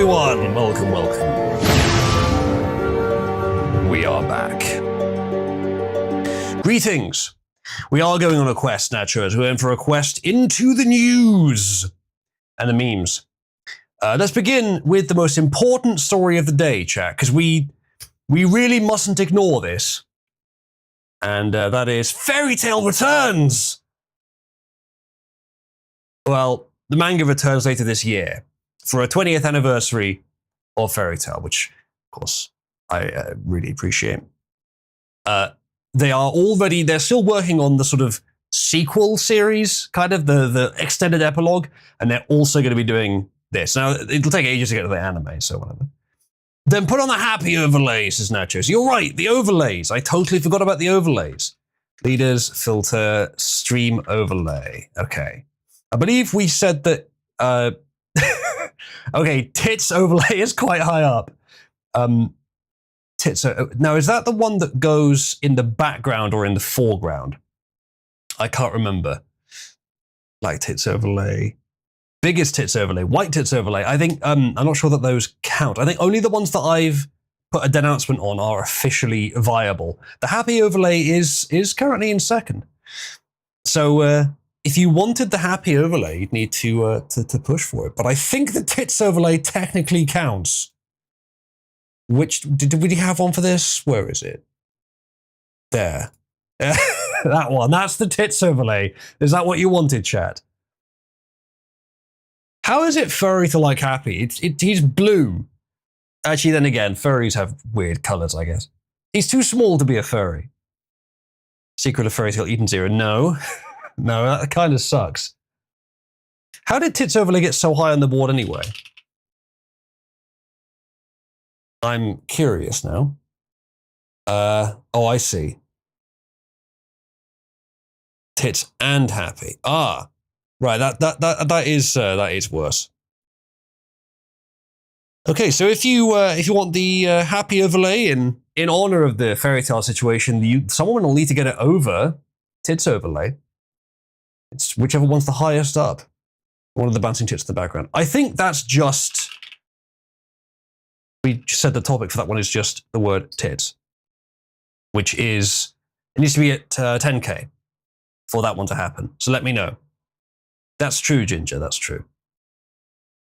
everyone! Welcome, welcome. We are back. Greetings. We are going on a quest, Nachos. We're going for a quest into the news and the memes. Let's begin with the most important story of the day, chat, because we really mustn't ignore this. And that is Fairy Tail returns! Well, the manga returns later this year for a 20th anniversary of Fairy Tail, which, of course, I really appreciate. They're still working on the sort of sequel series, kind of the extended epilogue, and they're also going to be doing this. Now, it'll take ages to get to the anime, so whatever. Then put on the happy overlays, says Nachos. You're right, the overlays. I totally forgot about the overlays. Leaders, filter, stream overlay. Okay. I believe we said that, okay, tits overlay is quite high up. Tits. Now, is that the one that goes in the background or in the foreground? I can't remember. Like tits overlay. Biggest tits overlay, white tits overlay. I think, I'm not sure that those count. I think only the ones that I've put a denouncement on are officially viable. The happy overlay is currently in second. So if you wanted the happy overlay, you'd need to push for it. But I think the tits overlay technically counts. Which, did we have one for this? Where is it? There. That one, that's the tits overlay. Is that what you wanted, chat? How is it furry to like happy? He's blue. Actually, then again, furries have weird colors, I guess. He's too small to be a furry. Secret of Fairy Tail Eden Zero. No. No, that kind of sucks. How did tits overlay get so high on the board anyway? I'm curious now. Oh, I see. Tits and happy. Ah. Right, that is worse. Okay, so if you want the happy overlay in honor of the Fairy Tail situation, someone will need to get it over tits overlay. It's whichever one's the highest up. One of the bouncing tits in the background. I think that's just. We just said the topic for that one is just the word tits, which is it needs to be at 10k for that one to happen. So let me know. That's true, Ginger, that's true.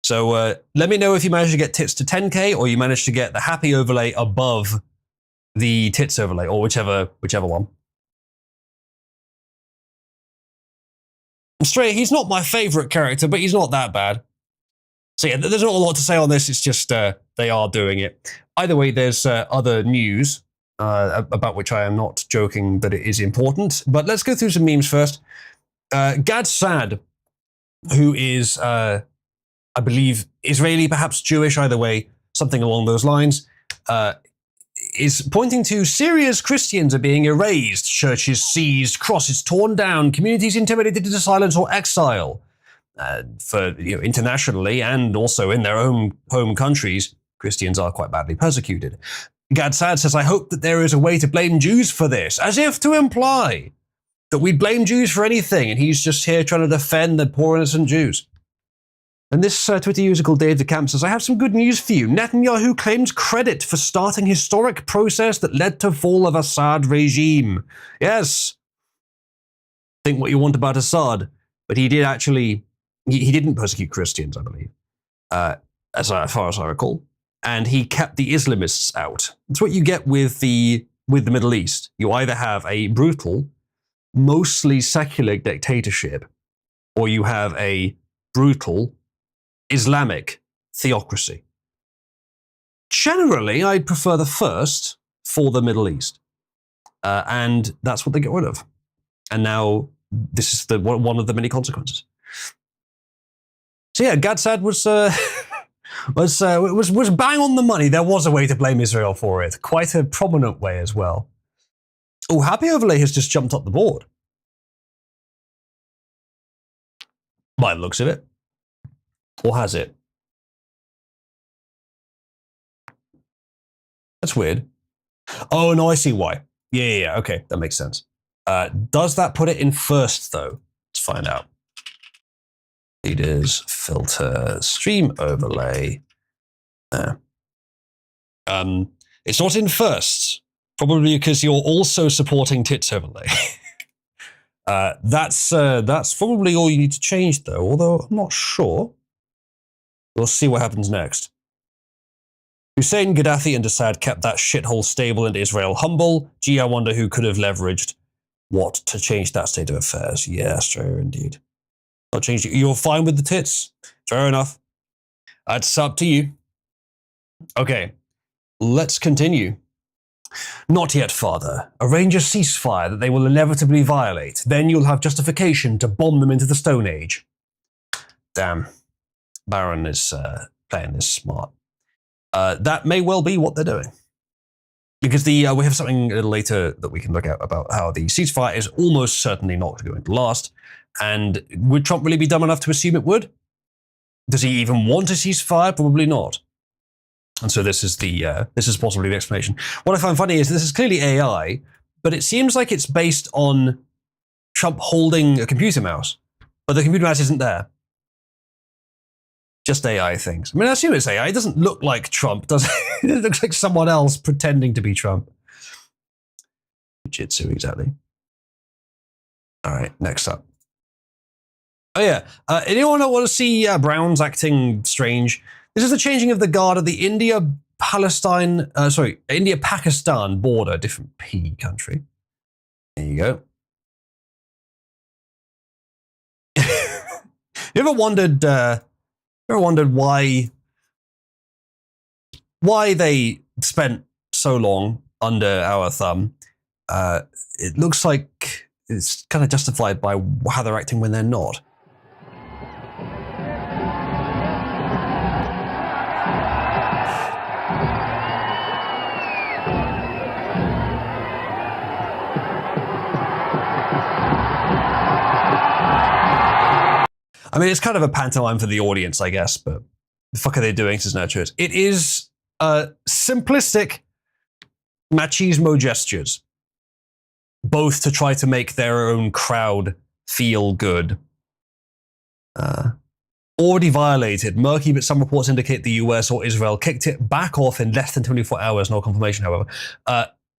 So let me know if you manage to get tits to 10k or you manage to get the happy overlay above the tits overlay, or whichever one. Straight, he's not my favorite character, but he's not that bad. So yeah, there's not a lot to say on this, it's just they are doing it. Either way, there's other news about which I am not joking that it is important, but let's go through some memes first. Gad Sad, who is, I believe, Israeli, perhaps Jewish, either way, something along those lines, is pointing to Syria's Christians are being erased, churches seized, crosses torn down, communities intimidated into silence or exile. For internationally and also in their own home countries, Christians are quite badly persecuted. Gad Sad says, I hope that there is a way to blame Jews for this, as if to imply that we'd blame Jews for anything, and he's just here trying to defend the poor innocent Jews. And this Twitter user called Dave DeCamp says, I have some good news for you. Netanyahu claims credit for starting historic process that led to fall of Assad regime. Yes. Think what you want about Assad, but he did actually, he didn't persecute Christians, I believe, as far as I recall. And he kept the Islamists out. That's what you get with the Middle East. You either have a brutal, mostly secular dictatorship, or you have a brutal Islamic theocracy. Generally, I'd prefer the first for the Middle East. And that's what they get rid of. And now this is one of the many consequences. So yeah, Gad Sad was bang on the money. There was a way to blame Israel for it. Quite a prominent way as well. Oh, Happy Overlay has just jumped up the board. By the looks of it. Or has it? That's weird. Oh, no, I see why. Yeah, okay, that makes sense. Does that put it in first, though? Let's find out. Leaders, filter, stream overlay. It's not in first, probably because you're also supporting tits overlay. That's probably all you need to change, though, although I'm not sure. We'll see what happens next. Hussein, Gaddafi, and Assad kept that shithole stable and Israel humble. Gee, I wonder who could have leveraged what to change that state of affairs. Yes, true, indeed. Not change it. You're fine with the tits. Fair enough. That's up to you. Okay, let's continue. Not yet, Father. Arrange a ceasefire that they will inevitably violate. Then you'll have justification to bomb them into the Stone Age. Damn. Baron is playing this smart. That may well be what they're doing. Because we have something a little later that we can look at about how the ceasefire is almost certainly not going to last. And would Trump really be dumb enough to assume it would? Does he even want a ceasefire? Probably not. And so this is possibly the explanation. What I find funny is this is clearly AI, but it seems like it's based on Trump holding a computer mouse, but the computer mouse isn't there. Just AI things. I mean, I assume it's AI. It doesn't look like Trump, does it? It looks like someone else pretending to be Trump. Jiu-jitsu, exactly. All right, next up. Oh yeah, anyone want to see Browns acting strange? This is the changing of the guard at the India-Pakistan border, different P country. There you go. You ever wondered why they spent so long under our thumb? It looks like it's kind of justified by how they're acting when they're not. I mean, it's kind of a pantomime for the audience, I guess, but the fuck are they doing? Says Nurtured. It is simplistic machismo gestures, both to try to make their own crowd feel good. Already violated. Murky, but some reports indicate the US or Israel kicked it back off in less than 24 hours. No confirmation, however.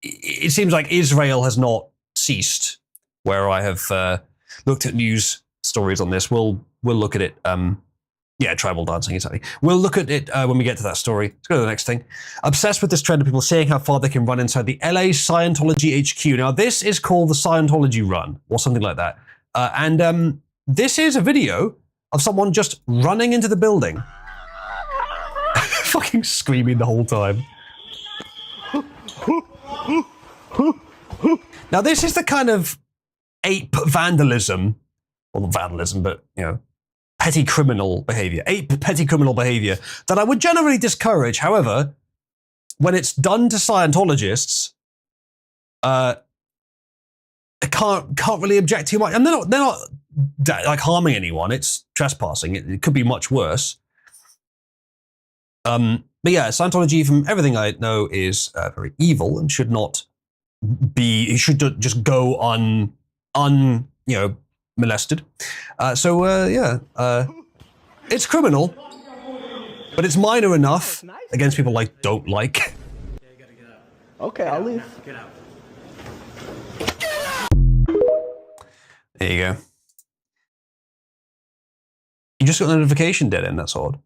It seems like Israel has not ceased, where I have looked at news stories on this. We'll look at it. Yeah, tribal dancing, exactly. We'll look at it when we get to that story. Let's go to the next thing. Obsessed with this trend of people seeing how far they can run inside the LA Scientology HQ. Now, this is called the Scientology Run, or something like that. And this is a video of someone just running into the building. Fucking screaming the whole time. Now, this is the kind of ape vandalism, well, not vandalism, but, you know, petty criminal behavior, ape petty criminal behavior that I would generally discourage. However, when it's done to Scientologists, I can't really object too much. And they're not like harming anyone. It's trespassing. It could be much worse. But yeah, Scientology, from everything I know, is very evil and should not be. It should just go molested. It's criminal, but it's minor enough against people I don't like. Yeah, you gotta get out. Okay, I'll leave. Get out. There you go. You just got a notification, dead end. That's odd.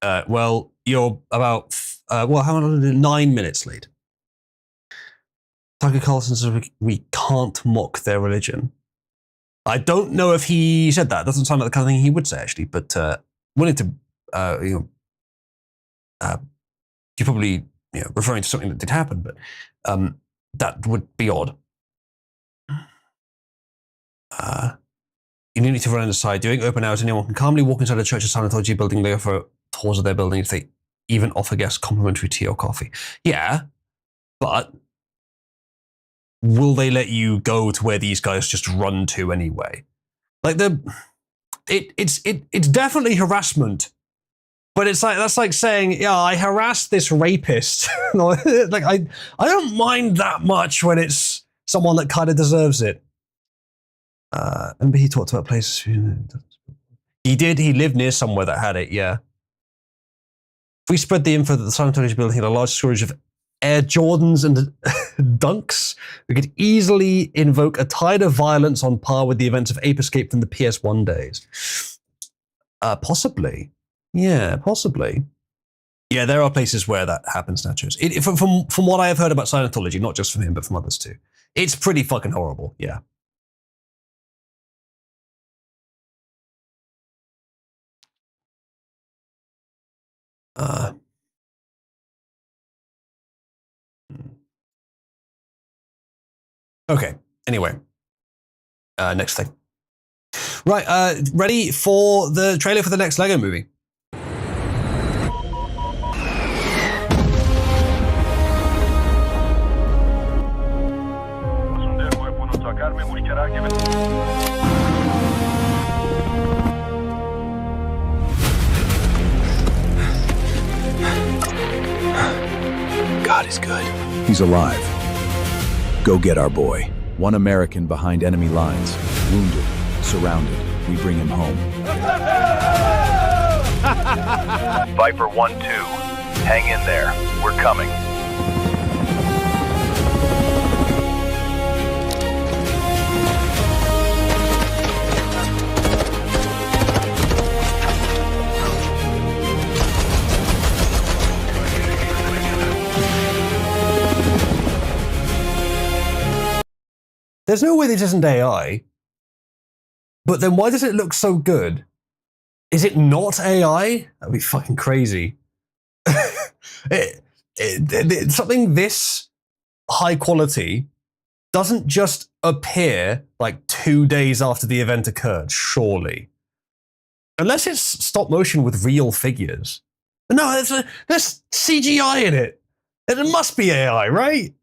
Well, you're about how long? 9 minutes late. Tucker Carlson says we can't mock their religion. I don't know if he said that. It doesn't sound like the kind of thing he would say, actually. But willing to, you're probably referring to something that did happen, but that would be odd. You need to run inside. During open hours, anyone can calmly walk inside a church or Scientology building. They offer tours of their building if they even offer guests complimentary tea or coffee. Yeah, but will they let you go to where these guys just run to anyway? Like it's definitely harassment, but that's like saying, yeah, I harassed this rapist. Like I don't mind that much when it's someone that kind of deserves it. Remember he talked about places. He did. He lived near somewhere that had it. Yeah. If we spread the info that the Scientology building had a large storage of Air Jordans and Dunks, we could easily invoke a tide of violence on par with the events of Ape Escape from the PS1 days. Possibly. Yeah, possibly. Yeah, there are places where that happens, Nachos. From what I have heard about Scientology, not just from him, but from others too, it's pretty fucking horrible, yeah. Okay, anyway. Next thing. Right, ready for the trailer for the next Lego movie. God is good. He's alive. Go get our boy. One American behind enemy lines. Wounded, surrounded. We bring him home. Viper 1-2. Hang in there. We're coming. There's no way this isn't AI. But then why does it look so good? Is it not AI? That'd be fucking crazy. Something this high quality doesn't just appear like 2 days after the event occurred, surely. Unless it's stop motion with real figures. But no, there's CGI in it. It must be AI, right?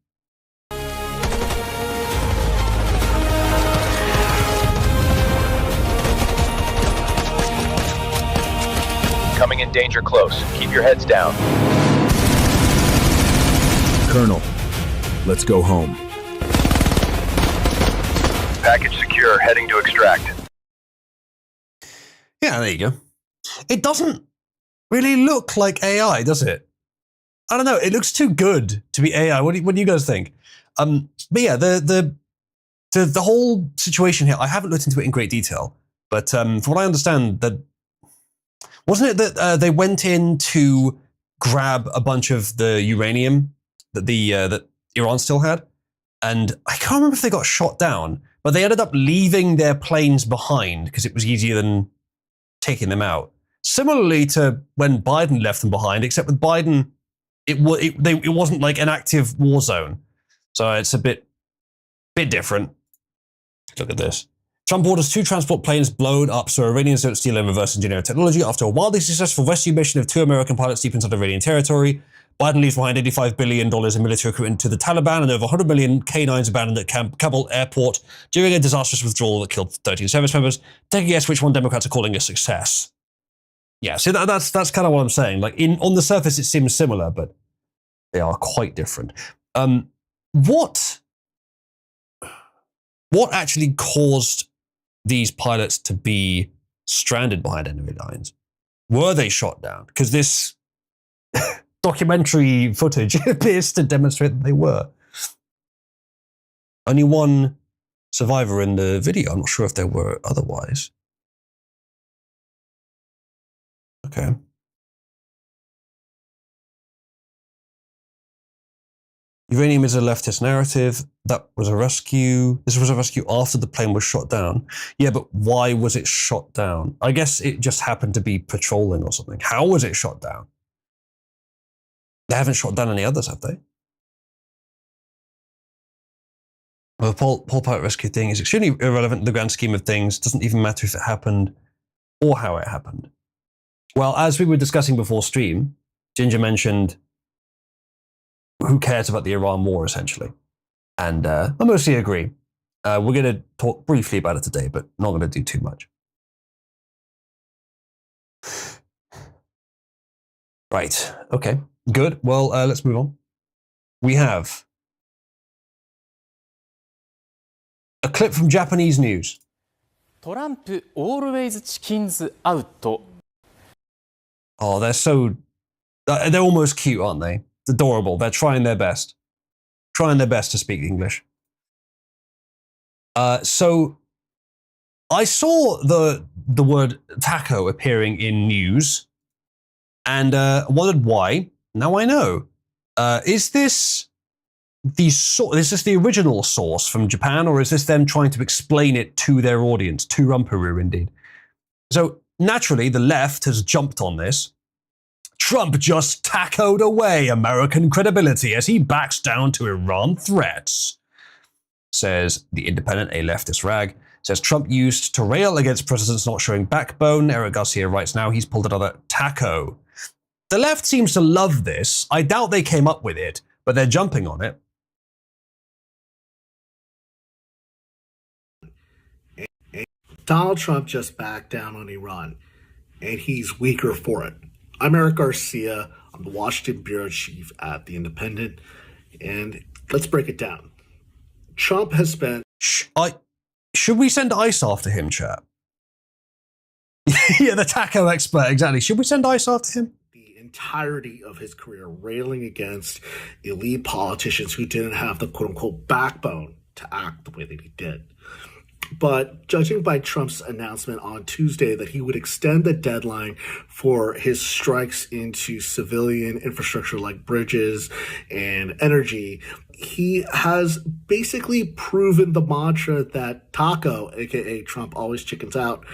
Coming in danger close. Keep your heads down. Colonel, let's go home. Package secure. Heading to extract. Yeah, there you go. It doesn't really look like AI, does it? I don't know. It looks too good to be AI. What do you guys think? But yeah, the whole situation here, I haven't looked into it in great detail, but from what I understand, that wasn't it that they went in to grab a bunch of the uranium that that Iran still had, and I can't remember if they got shot down, but they ended up leaving their planes behind because it was easier than taking them out. Similarly to when Biden left them behind, except with Biden, it wasn't like an active war zone, so it's a bit different. Look at this. Trump orders 2 transport planes blown up so Iranians don't steal and reverse engineer technology. After a wildly successful rescue mission of 2 American pilots deep inside Iranian territory, Biden leaves behind $85 billion in military equipment to the Taliban and over 100 million K-9s abandoned at Kabul airport during a disastrous withdrawal that killed 13 service members. Take a guess which one Democrats are calling a success. Yeah, so that's kind of what I'm saying. Like on the surface, it seems similar, but they are quite different. What actually caused these pilots to be stranded behind enemy lines? Were they shot down? Because this documentary footage appears to demonstrate that they were. Only one survivor in the video. I'm not sure if there were otherwise. Okay. Uranium is a leftist narrative. That was a rescue. This was a rescue after the plane was shot down. Yeah, but why was it shot down? I guess it just happened to be patrolling or something. How was it shot down? They haven't shot down any others, have they? Well, the Pole Pilot rescue thing is extremely irrelevant in the grand scheme of things. Doesn't even matter if it happened or how it happened. Well, as we were discussing before stream, Ginger mentioned who cares about the Iran war, essentially. And I mostly agree. We're going to talk briefly about it today, but not going to do too much. Right. Okay. Good. Well, let's move on. We have a clip from Japanese news. Trump always chickens out. Oh, they're so They're almost cute, aren't they? It's adorable. They're trying their best. Trying their best to speak English. So I saw the word taco appearing in news and wondered why. Now I know. Is this the original source from Japan, or is this them trying to explain it to their audience, to Rumperoo indeed? So naturally, the left has jumped on this. Trump just tacoed away American credibility as he backs down to Iran threats, says The Independent, a leftist rag. Says Trump used to rail against presidents not showing backbone. Eric Garcia writes now he's pulled another taco. The left seems to love this. I doubt they came up with it, but they're jumping on it. Donald Trump just backed down on Iran, and he's weaker for it. I'm Eric Garcia. I'm the Washington bureau chief at The Independent, and let's break it down. Trump has spent... Should we send ICE after him, chat? Yeah, the taco expert, exactly. Should we send ICE after him? The entirety of his career railing against elite politicians who didn't have the quote-unquote backbone to act the way that he did. But judging by Trump's announcement on Tuesday that he would extend the deadline for his strikes into civilian infrastructure like bridges and energy, he has basically proven the mantra that taco, aka Trump always chickens out,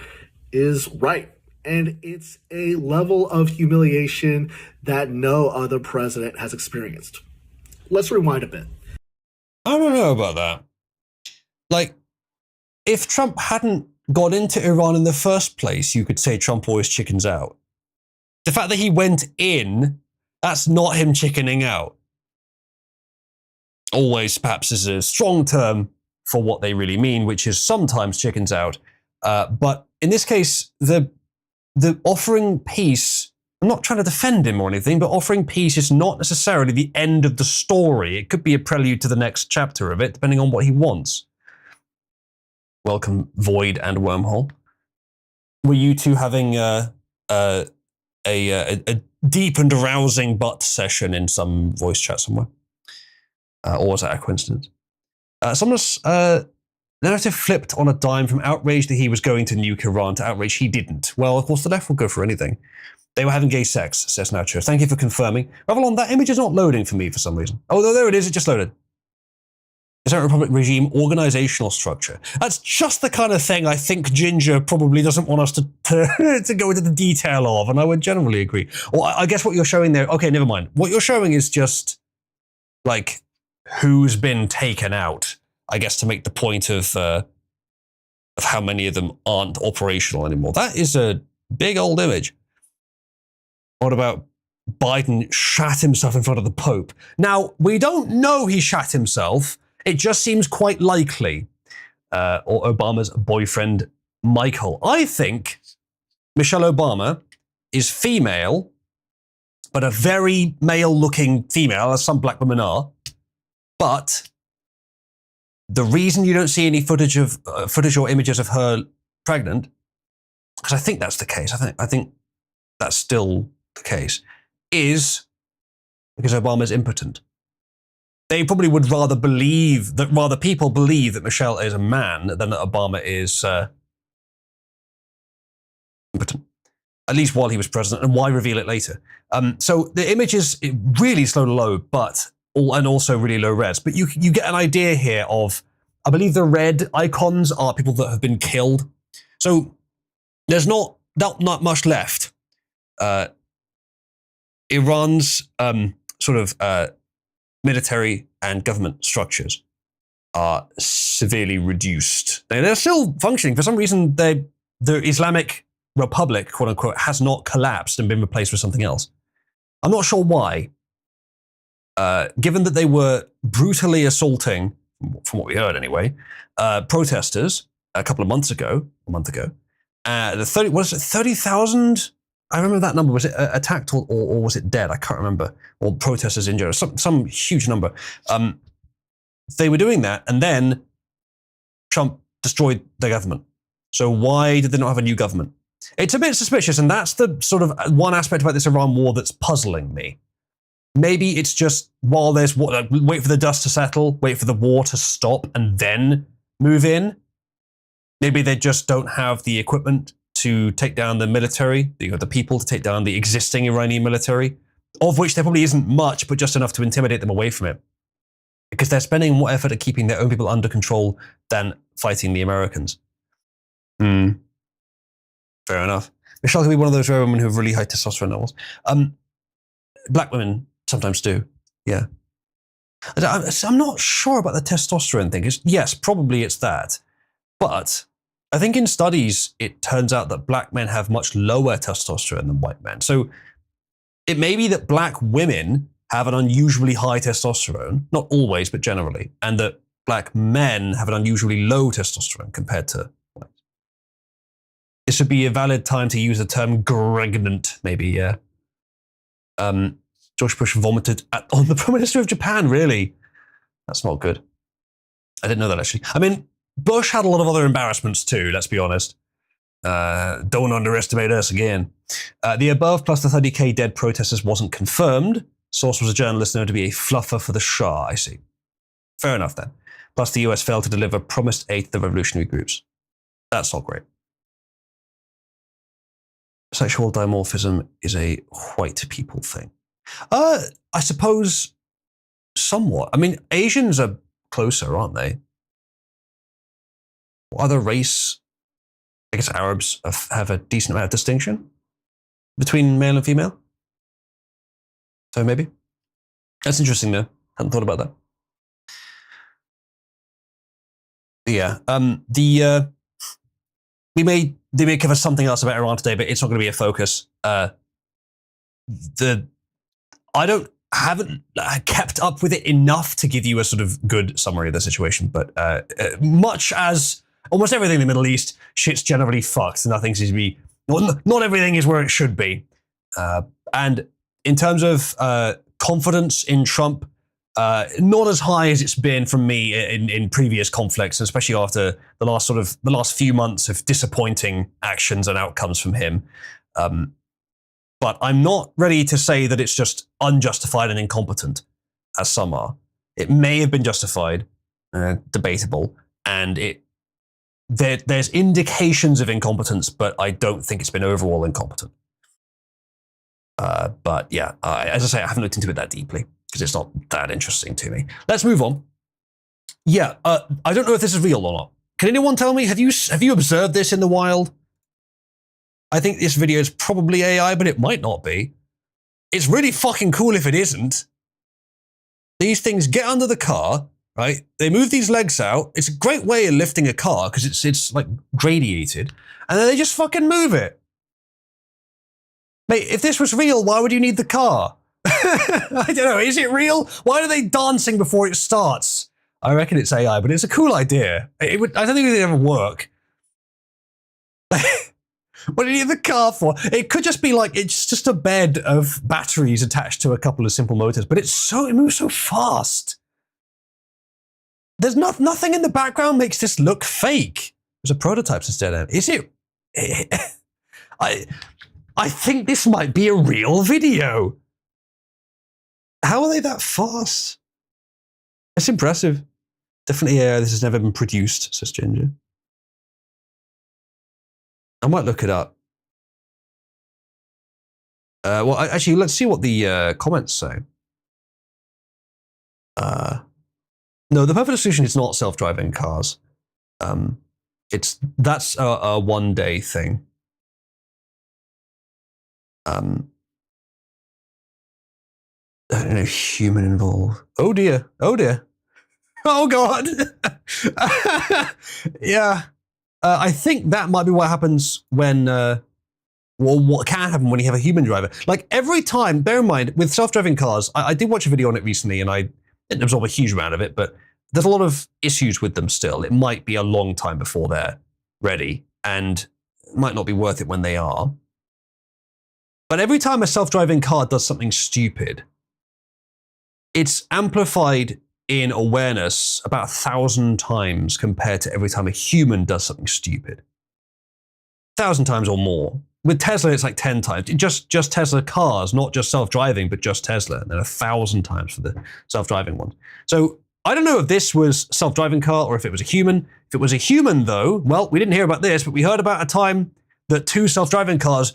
is right. And it's a level of humiliation that no other president has experienced. Let's rewind a bit. I don't know about that. Like, if Trump hadn't got into Iran in the first place, you could say Trump always chickens out. The fact that he went in, that's not him chickening out. Always, perhaps, is a strong term for what they really mean, which is sometimes chickens out. But in this case, the offering peace, I'm not trying to defend him or anything, but offering peace is not necessarily the end of the story. It could be a prelude to the next chapter of it, depending on what he wants. Welcome, Void and Wormhole. Were you two having a deep and arousing butt session in some voice chat somewhere? Or was that a coincidence? Someone's narrative flipped on a dime from outrage that he was going to nuke Iran to outrage he didn't. Well, of course, the left will go for anything. They were having gay sex, says Nacho. Thank you for confirming. Revelon, that image is not loading for me for some reason. Oh, there it is. It just loaded. Islamic Republic regime organizational structure. That's just the kind of thing I think Ginger probably doesn't want us to go into the detail of, and I would generally agree. Or I guess what you're showing there, okay, never mind. What you're showing is just, like, who's been taken out, I guess, to make the point of how many of them aren't operational anymore. That is a big old image. What about Biden shat himself in front of the Pope? Now, we don't know he shat himself. It just seems quite likely. Or Obama's boyfriend, Michael. I think Michelle Obama is female, but a very male-looking female, as some black women are. But the reason you don't see any footage or images of her pregnant, because I think that's the case. I think that's still the case, is because Obama's impotent. They probably would rather people believe that Michelle is a man than that Obama is impotent. At least while he was president, and why reveal it later? So the image is really slow to load, and also really low res. But you get an idea here of, I believe the red icons are people that have been killed. So there's not much left. Iran's sort of military and government structures are severely reduced. They're still functioning. For some reason, the Islamic Republic, quote unquote, has not collapsed and been replaced with something else. I'm not sure why. Given that they were brutally assaulting, from what we heard anyway, protesters a month ago. 30,000? I remember that number. Was it attacked or was it dead? I can't remember. Or protesters injured. Some huge number. They were doing that, and then Trump destroyed their government. So why did they not have a new government? It's a bit suspicious, and that's the sort of one aspect about this Iran war that's puzzling me. Maybe it's just while there's wait for the dust to settle, wait for the war to stop, and then move in. Maybe they just don't have the equipment to take down the military, the people to take down the existing Iranian military, of which there probably isn't much, but just enough to intimidate them away from it. Because they're spending more effort at keeping their own people under control than fighting the Americans. Fair enough. Michelle can be one of those rare women who have really high testosterone levels. Black women sometimes do, yeah. I'm not sure about the testosterone thing. Yes, probably it's that. But I think in studies, it turns out that black men have much lower testosterone than white men. So it may be that black women have an unusually high testosterone, not always, but generally, and that black men have an unusually low testosterone compared to white. This would be a valid time to use the term "gregnant," maybe, yeah. George Bush vomited on the Prime Minister of Japan, really? That's not good. I didn't know that, actually. I mean, Bush had a lot of other embarrassments too, let's be honest. Don't underestimate us again. The above plus the 30k dead protesters wasn't confirmed. Source was a journalist known to be a fluffer for the Shah, I see. Fair enough then. Plus the US failed to deliver promised aid to the revolutionary groups. That's not great. Sexual dimorphism is a white people thing. I suppose somewhat. I mean, Asians are closer, aren't they? What other race? I guess Arabs have a decent amount of distinction between male and female. So maybe. That's interesting though. Hadn't thought about that. Yeah. They may cover something else about Iran today, but it's not going to be a focus. I haven't kept up with it enough to give you a sort of good summary of the situation, but much as almost everything in the Middle East, shit's generally fucked. Nothing seems to be, not everything is where it should be. And in terms of confidence in Trump, not as high as it's been from me in previous conflicts, especially after the last few months of disappointing actions and outcomes from him. But I'm not ready to say that it's just unjustified and incompetent, as some are. It may have been justified, debatable, and there's indications of incompetence, but I don't think it's been overall incompetent. But yeah, as I say, I haven't looked into it that deeply because it's not that interesting to me. Let's move on. Yeah, I don't know if this is real or not. Can anyone tell me, have you observed this in the wild? I think this video is probably AI, but it might not be. It's really fucking cool if it isn't. These things get under the car, right? They move these legs out. It's a great way of lifting a car because it's like gradiated, and then they just fucking move it. Mate, if this was real, why would you need the car? I don't know. Is it real? Why are they dancing before it starts? I reckon it's AI, but it's a cool idea. I don't think it would ever work. What do you need the car for? It could just be like, it's just a bed of batteries attached to a couple of simple motors, but it moves so fast. There's nothing in the background makes this look fake. There's a prototype instead. Is it? I think this might be a real video. How are they that fast? It's impressive. Definitely, this has never been produced, says Ginger. I might look it up. Well, actually, let's see what the comments say. No, the perfect solution is not self-driving cars. That's a one-day thing. I don't know, human involved. Oh dear. Oh dear. Oh God. Yeah. I think that might be what happens when, what can happen when you have a human driver. Like every time, bear in mind, with self-driving cars, I did watch a video on it recently and I didn't absorb a huge amount of it, but there's a lot of issues with them still. It might be a long time before they're ready and it might not be worth it when they are. But every time a self-driving car does something stupid, it's amplified in awareness about 1,000 times compared to every time a human does something stupid. 1,000 times or more. With Tesla, it's like 10 times. Just Tesla cars, not just self-driving, but just Tesla. And then 1,000 times for the self-driving ones. So I don't know if this was self-driving car or if it was a human. If it was a human, though, well, we didn't hear about this, but we heard about a time that 2 self-driving cars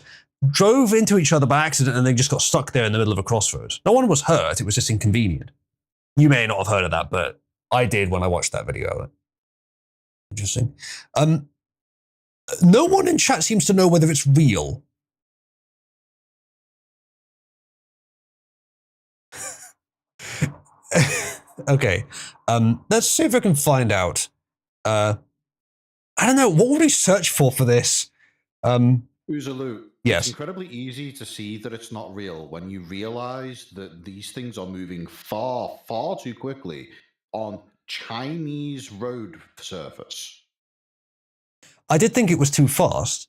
drove into each other by accident and they just got stuck there in the middle of a crossroads. No one was hurt. It was just inconvenient. You may not have heard of that, but I did when I watched that video. Interesting. No one in chat seems to know whether it's real. Okay. Let's see if I can find out. I don't know. What would we search for this? Oozaloo. Yes. It's incredibly easy to see that it's not real when you realize that these things are moving far, far too quickly on Chinese road surface. I did think it was too fast.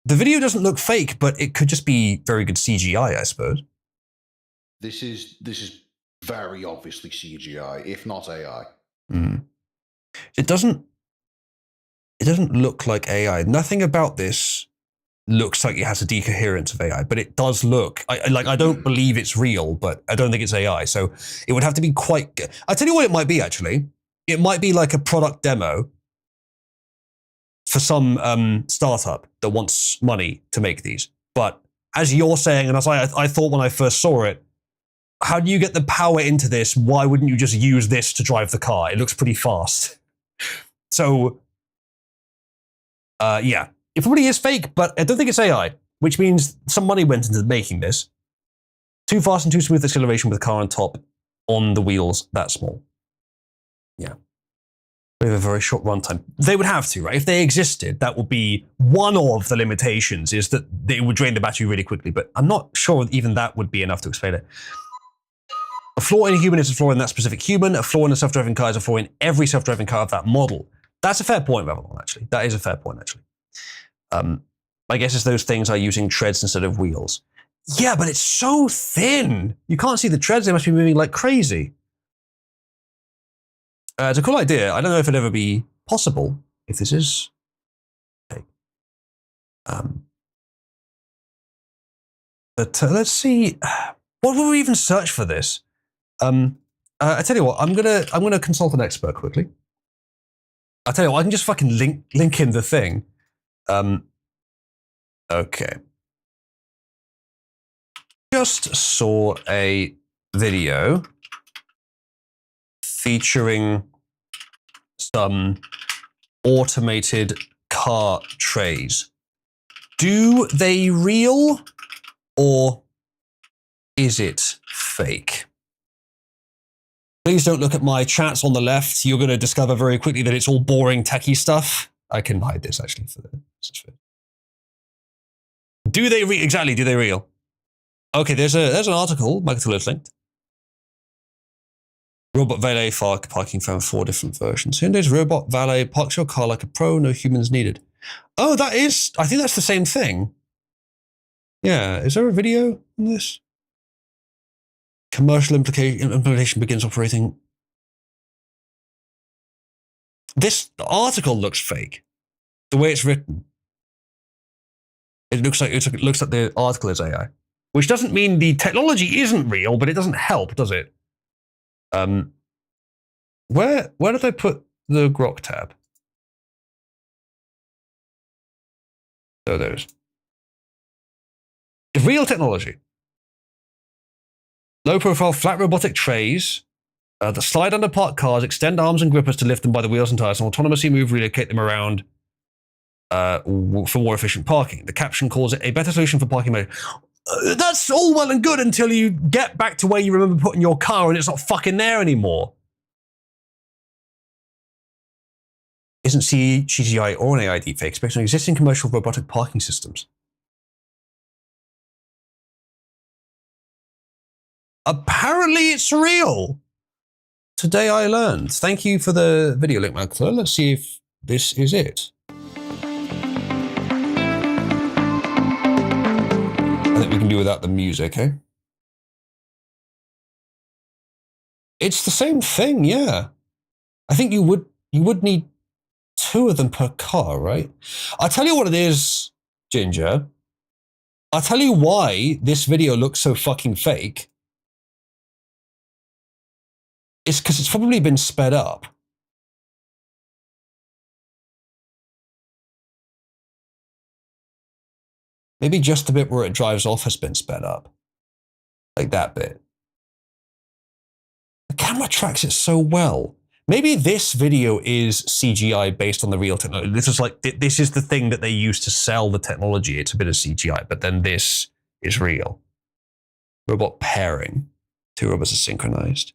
The video doesn't look fake, but it could just be very good CGI, I suppose. This is very obviously CGI, if not AI. Mm. It doesn't look like AI. Nothing about this looks like it has a decoherence of AI, but it does look I don't believe it's real, but I don't think it's AI. So it would have to be quite good. I'll tell you what it might be, actually. It might be like a product demo for some startup that wants money to make these. But as you're saying, and as I thought when I first saw it, how do you get the power into this? Why wouldn't you just use this to drive the car? It looks pretty fast. So, yeah. It probably is fake, but I don't think it's AI, which means some money went into making this. Too fast and too smooth acceleration with car on top on the wheels that small. Yeah. We have a very short runtime. They would have to, right? If they existed, that would be one of the limitations, is that they would drain the battery really quickly, but I'm not sure even that would be enough to explain it. A flaw in a human is a flaw in that specific human. A flaw in a self-driving car is a flaw in every self-driving car of that model. That's a fair point, Babylon, actually. That is a fair point, actually. I guess it's those things are using treads instead of wheels. Yeah, but it's so thin. You can't see the treads. They must be moving like crazy. It's a cool idea. I don't know if it'd ever be possible if this is fake. But let's see. What will we even search for this? I tell you what. I'm gonna consult an expert quickly. I tell you what. I can just fucking link in the thing. Okay. Just saw a video featuring some automated car trays. Do they real or is it fake? Please don't look at my chats on the left. You're going to discover very quickly that it's all boring techie stuff. I can hide this actually for the... Do they exactly, do they real? Okay, there's an article, Michael linked. Robot valet parking found 4 different versions. Hyundai's robot valet parks your car like a pro, no humans needed. Oh, that is, I think that's the same thing. Yeah, is there a video on this? Commercial implementation begins operating. This article looks fake. The way it's written. It looks like the article is AI. Which doesn't mean the technology isn't real, but it doesn't help, does it? Where did I put the Grok tab? Oh, there's real technology. Low profile flat robotic trays that slide under parked cars, extend arms and grippers to lift them by the wheels and tires, and autonomously relocate them around for more efficient parking. The caption calls it a better solution for parking. That's all well and good until you get back to where you remember putting your car and it's not fucking there anymore. Isn't CGI or an AI deepfake based on existing commercial robotic parking systems? Apparently it's real. Today I learned. Thank you for the video link, Michael. Let's see if this is it. I think we can do without the music, eh? It's the same thing, yeah. I think you would need 2 of them per car, right? I'll tell you what it is, Ginger. I'll tell you why this video looks so fucking fake. It's because it's probably been sped up. Maybe just the bit where it drives off has been sped up. Like that bit. The camera tracks it so well. Maybe this video is CGI based on the real technology. This is like, this is the thing that they use to sell the technology. It's a bit of CGI, but then this is real. Robot pairing. 2 robots are synchronized.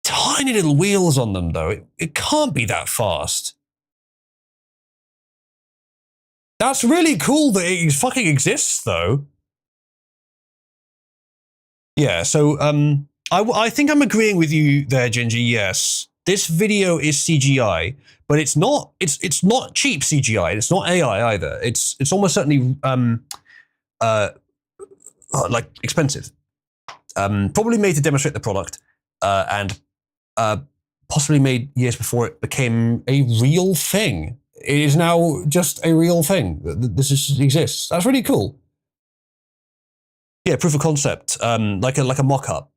Tiny little wheels on them, though. It can't be that fast. That's really cool that it fucking exists, though. Yeah, so I think I'm agreeing with you there, Ginger. Yes, this video is CGI, but it's not cheap CGI. It's not AI either. It's almost certainly like expensive. Probably made to demonstrate the product, and possibly made years before it became a real thing. It is now just a real thing. This exists. That's really cool. Yeah, proof of concept, like a mock-up.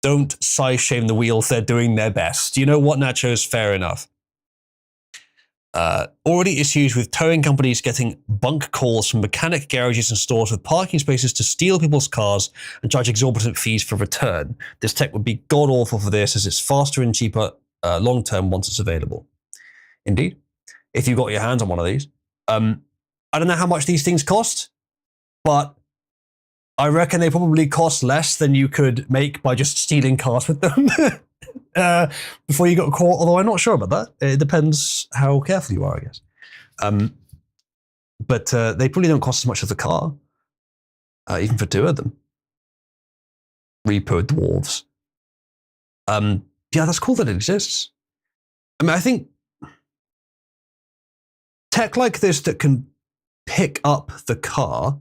Don't size shame the wheels. They're doing their best. You know what, Nachos? Fair enough. Already issues with towing companies getting bunk calls from mechanic garages and stores with parking spaces to steal people's cars and charge exorbitant fees for return. This tech would be god-awful for this, as it's faster and cheaper long-term once it's available. Indeed. If you got your hands on one of these. I don't know how much these things cost, but I reckon they probably cost less than you could make by just stealing cars with them before you got caught, although I'm not sure about that. It depends how careful you are, I guess. But they probably don't cost as much as a car, even for 2 of them. Repo dwarves. Yeah, that's cool that it exists. I mean, I think tech like this that can pick up the car,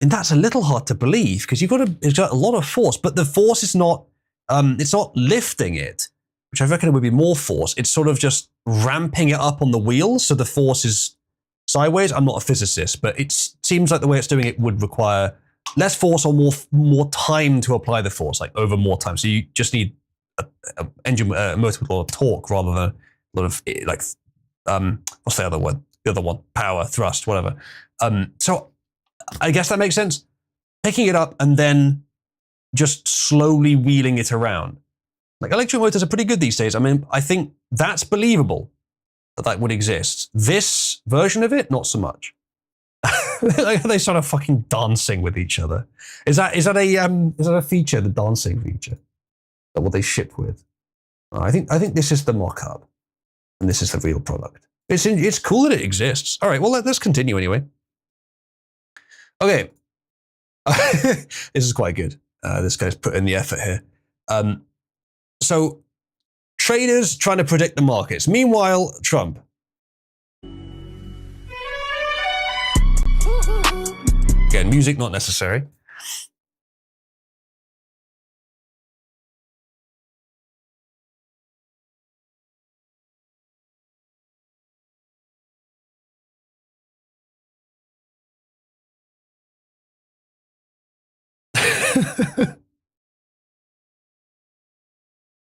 and that's a little hard to believe because it's got a lot of force, but the force is not, it's not lifting it, which I reckon it would be more force. It's sort of just ramping it up on the wheels, so the force is sideways. I'm not a physicist, but it seems like the way it's doing it would require less force or more time to apply the force, like over more time. So you just need a motor with a lot of torque rather than a lot of like, what's the other word? The other one, power, thrust, whatever. So I guess that makes sense. Picking it up and then just slowly wheeling it around. Like electric motors are pretty good these days. I mean, I think that's believable that would exist. This version of it, not so much. Like they sort of fucking dancing with each other. Is that a feature, the dancing feature? That what they ship with? I think this is the mock-up, and this is the real product. It's cool that it exists. All right, well let's continue anyway. Okay, this is quite good. This guy's put in the effort here. So traders trying to predict the markets. Meanwhile, Trump. Again, music not necessary.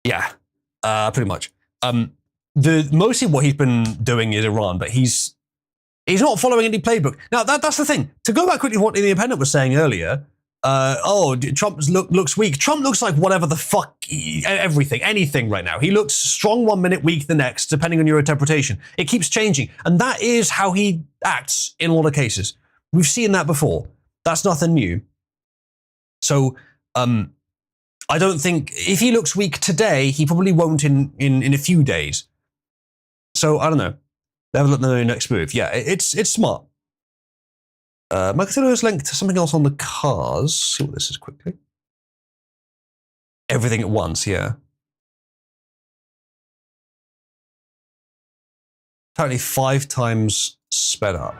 Yeah, pretty much. Mostly what he's been doing is Iran, but he's not following any playbook. Now that's the thing. To go back quickly to what the Independent was saying earlier. Trump looks weak. Trump looks like whatever the fuck, anything right now. He looks strong 1 minute, weak the next, depending on your interpretation. It keeps changing, and that is how he acts in a lot of cases. We've seen that before. That's nothing new. So, I don't think, if he looks weak today, he probably won't in a few days. So, I don't know. Never let them know your next move. Yeah, it's smart. Microsoft has linked to something else on the cars. See what this is quickly. Everything at once, yeah. Apparently 5 times sped up.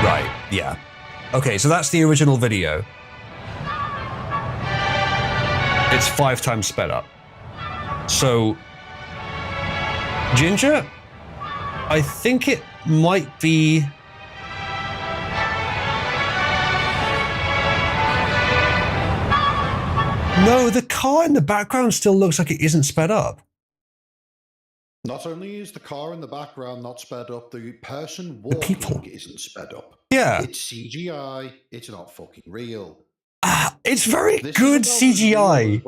Right, yeah. Okay, so that's the original video. it's 5 times sped up. So, Ginger, I think it might be... No, the car in the background still looks like it isn't sped up. Not only is the car in the background not sped up, the person walking isn't sped up. Yeah. It's CGI. It's not fucking real. It's very good CGI.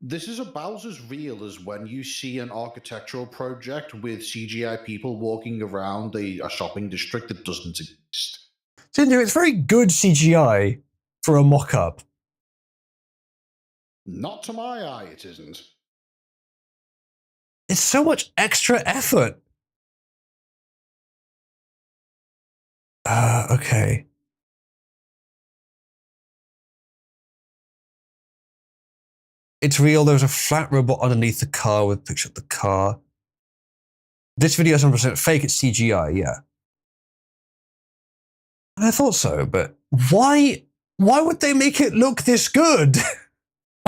This is about as real as when you see an architectural project with CGI people walking around a shopping district that doesn't exist. Ginger, it's very good CGI for a mock-up. Not to my eye, it isn't. It's so much extra effort. Okay. It's real. There's a flat robot underneath the car with a picture of the car. This video is 100% fake. It's CGI, yeah. I thought so, but why would they make it look this good?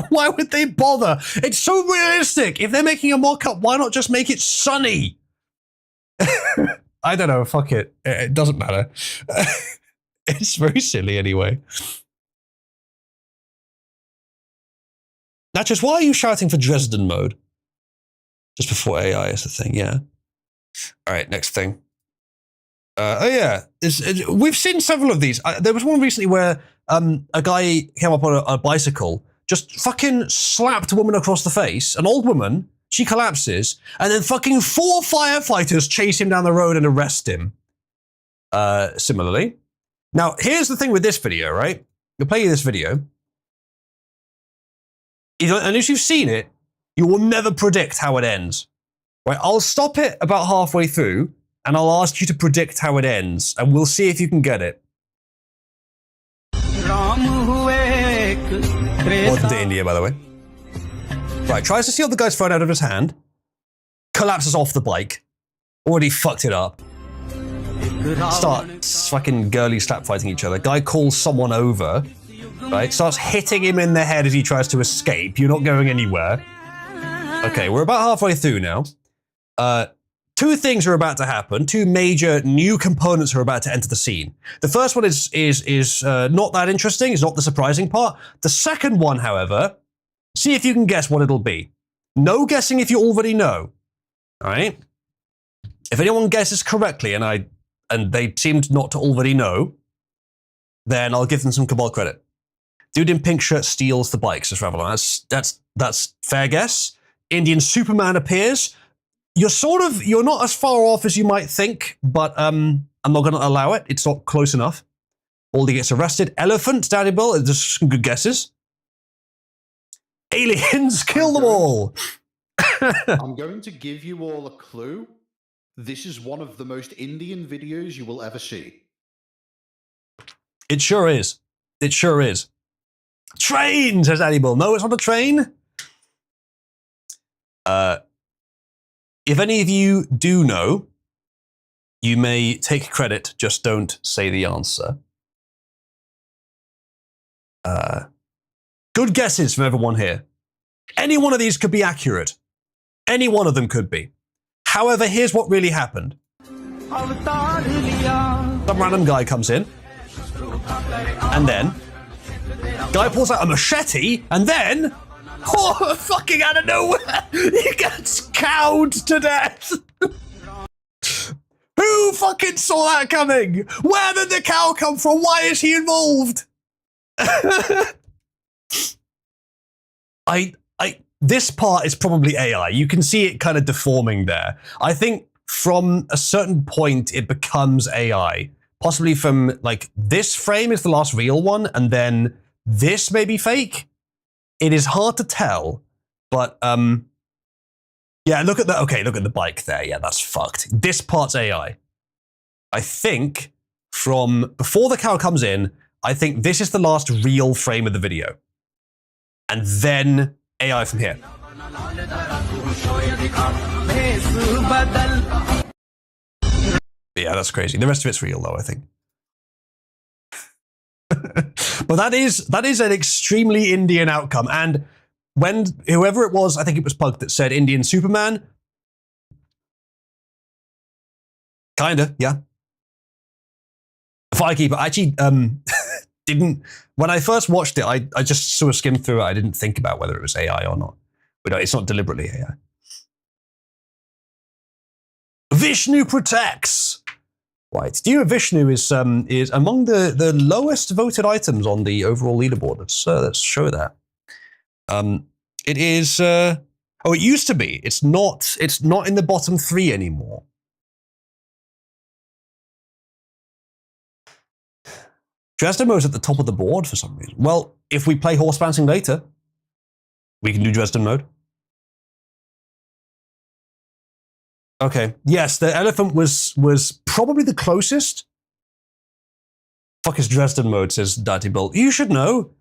Why would they bother? It's so realistic. If they're making a mock-up, why not just make it sunny? I don't know. Fuck it. It doesn't matter. It's very silly anyway. Natchez, why are you shouting for Dresden mode? Just before AI is the thing, yeah. All right, next thing. Oh yeah, we've seen several of these. There was one recently where a guy came up on a bicycle, just fucking slapped a woman across the face, an old woman, she collapses, and then fucking 4 firefighters chase him down the road and arrest him. Similarly. Now, here's the thing with this video, right? You'll play you this video. Unless you've seen it, you will never predict how it ends. Right? I'll stop it about halfway through, and I'll ask you to predict how it ends, and we'll see if you can get it. Welcome to India, by the way. Right, tries to steal the guy's phone out of his hand, collapses off the bike, already fucked it up. Start fucking girly slap fighting each other. Guy calls someone over, right? Starts hitting him in the head as he tries to escape. You're not going anywhere. Okay, we're about halfway through now. 2 things are about to happen. 2 major new components are about to enter the scene. The first one is not that interesting. It's not the surprising part. The second one, however, see if you can guess what it'll be. No guessing if you already know. All right? If anyone guesses correctly and they seemed not to already know, then I'll give them some Cabal credit. Dude in pink shirt steals the bike, says Ravelon. That's fair guess. Indian Superman appears. You're not as far off as you might think, but I'm not going to allow it. It's not close enough. Baldy gets arrested. Elephant, Daddy Bill. There's some good guesses. Aliens, kill them all. I'm going to give you all a clue. This is one of the most Indian videos you will ever see. It sure is. It sure is. Train, says Daddy Bill. No, it's not a train. If any of you do know, you may take credit, just don't say the answer. Good guesses from everyone here. Any one of these could be accurate. Any one of them could be. However, here's what really happened. Some random guy comes in, and then guy pulls out a machete, and then, oh, fucking out of nowhere, he gets cowed to death. Who fucking saw that coming? Where did the cow come from? Why is he involved? This part is probably AI. You can see it kind of deforming there. I think from a certain point, it becomes AI. Possibly from, like, this frame is the last real one, and then this may be fake. It is hard to tell, but, yeah, look at the bike there. Yeah, that's fucked. This part's AI. I think from before the cow comes in, I think this is the last real frame of the video. And then AI from here. Yeah, that's crazy. The rest of it's real though, I think. But that is an extremely Indian outcome. And when whoever it was, I think it was Pug that said Indian Superman. Kinda, yeah. Firekeeper, I actually didn't, when I first watched it, I just sort of skimmed through it. I didn't think about whether it was AI or not. But it's not deliberately AI. Vishnu protects. Right, Dear Vishnu is among the lowest voted items on the overall leaderboard. Let's show that. It is. It used to be. It's not in the bottom 3 anymore. Dresden mode's at the top of the board for some reason. Well, if we play horse bouncing later, we can do Dresden mode. Okay. Yes, the elephant was probably the closest. Fuck is Dresden mode, says Dirty Bull. You should know.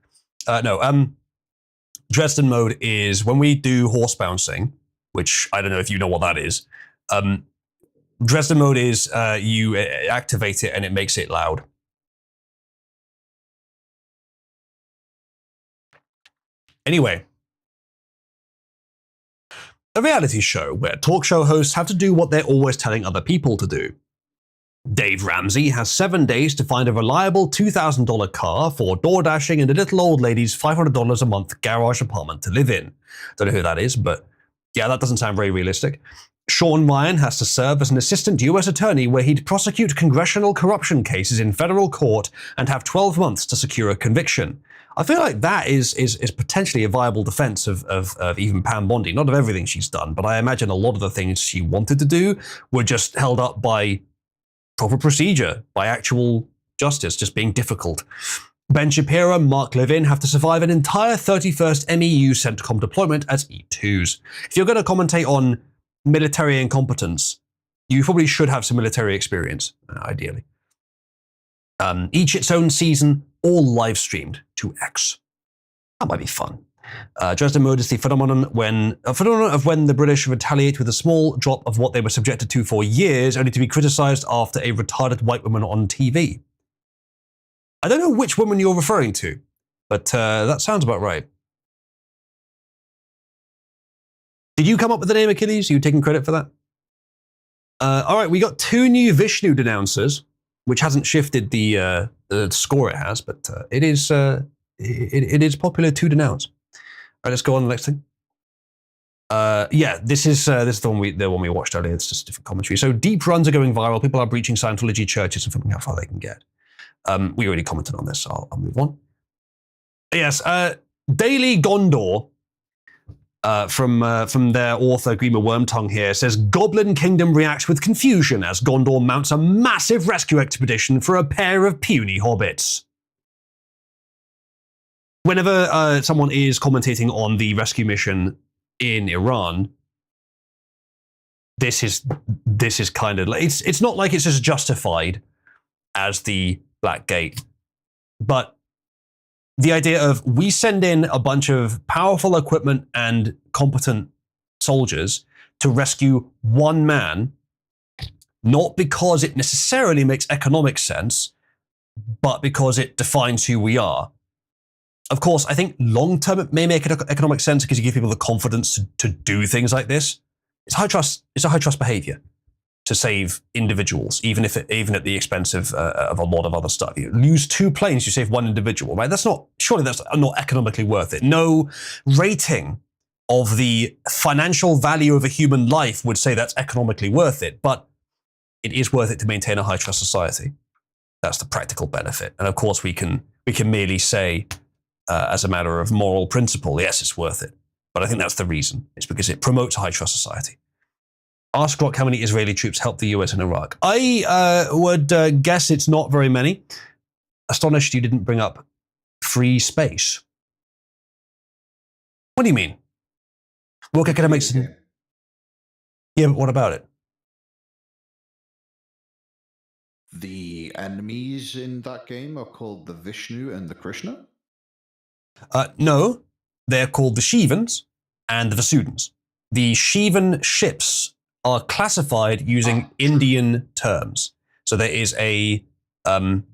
Dresden mode is when we do horse bouncing, which I don't know if you know what that is. Dresden mode is you activate it and it makes it loud. Anyway, a reality show where talk show hosts have to do what they're always telling other people to do. Dave Ramsey has 7 days to find a reliable $2,000 car for door dashing and a little old lady's $500 a month garage apartment to live in. Don't know who that is, but yeah, that doesn't sound very realistic. Sean Ryan has to serve as an assistant US attorney where he'd prosecute congressional corruption cases in federal court and have 12 months to secure a conviction. I feel like that is potentially a viable defense of even Pam Bondi. Not of everything she's done, but I imagine a lot of the things she wanted to do were just held up by proper procedure, by actual justice, just being difficult. Ben Shapiro and Mark Levin have to survive an entire 31st MEU CENTCOM deployment as E2s. If you're going to commentate on military incompetence, you probably should have some military experience, ideally. Each its own season, all live streamed to X. That might be fun. Dresden mode is the phenomenon of when the British retaliate with a small drop of what they were subjected to for years, only to be criticised after a retarded white woman on TV. I don't know which woman you're referring to, but that sounds about right. Did you come up with the name Achilles? Are you taking credit for that? All right, we got 2 new Vishnu denouncers, which hasn't shifted the score it has, but it is popular to denounce. All right, let's go on to the next thing. Yeah, this is the one we watched earlier. It's just different commentary. So deep runs are going viral. People are breaching Scientology churches and filming how far they can get. We already commented on this, so I'll move on. Yes, Daily Gondor, from their author Grima Wormtongue here, says Goblin Kingdom reacts with confusion as Gondor mounts a massive rescue expedition for a pair of puny hobbits. Whenever someone is commentating on the rescue mission in Iran, this is kind of like it's not like it's as justified as the Black Gate, but the idea of we send in a bunch of powerful equipment and competent soldiers to rescue one man, not because it necessarily makes economic sense, but because it defines who we are. Of course, I think long-term it may make economic sense because you give people the confidence to do things like this. It's a high trust behavior to save individuals, even at the expense of a lot of other stuff. You lose 2 planes, you save 1 individual, right? Surely that's not economically worth it. No rating of the financial value of a human life would say that's economically worth it, but it is worth it to maintain a high trust society. That's the practical benefit. And of course we can merely say, as a matter of moral principle, yes, it's worth it. But I think that's the reason. It's because it promotes a high trust society. Ask Rock how many Israeli troops helped the US in Iraq. I would guess it's not very many. Astonished you didn't bring up free space. What do you mean? Work academics. Yeah, but what about it? The enemies in that game are called the Vishnu and the Krishna? No, they're called the Shivans and the Vasudans. The Shivan ships are classified using Indian terms. So there is I don't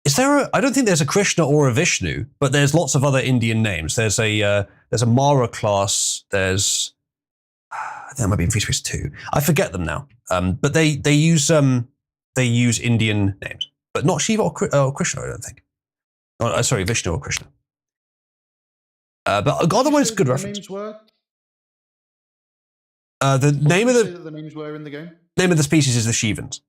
think there's a Krishna or a Vishnu, but there's lots of other Indian names. There's There's a Mara class. There's I think that might be in Free Space 2. I forget them now. But they use Indian names, but not Shiva or Krishna. I don't think. Oh, sorry, Vishnu or Krishna. But otherwise, good reference. Names were? The name of the names were in the game. Name of the species is the Shivans.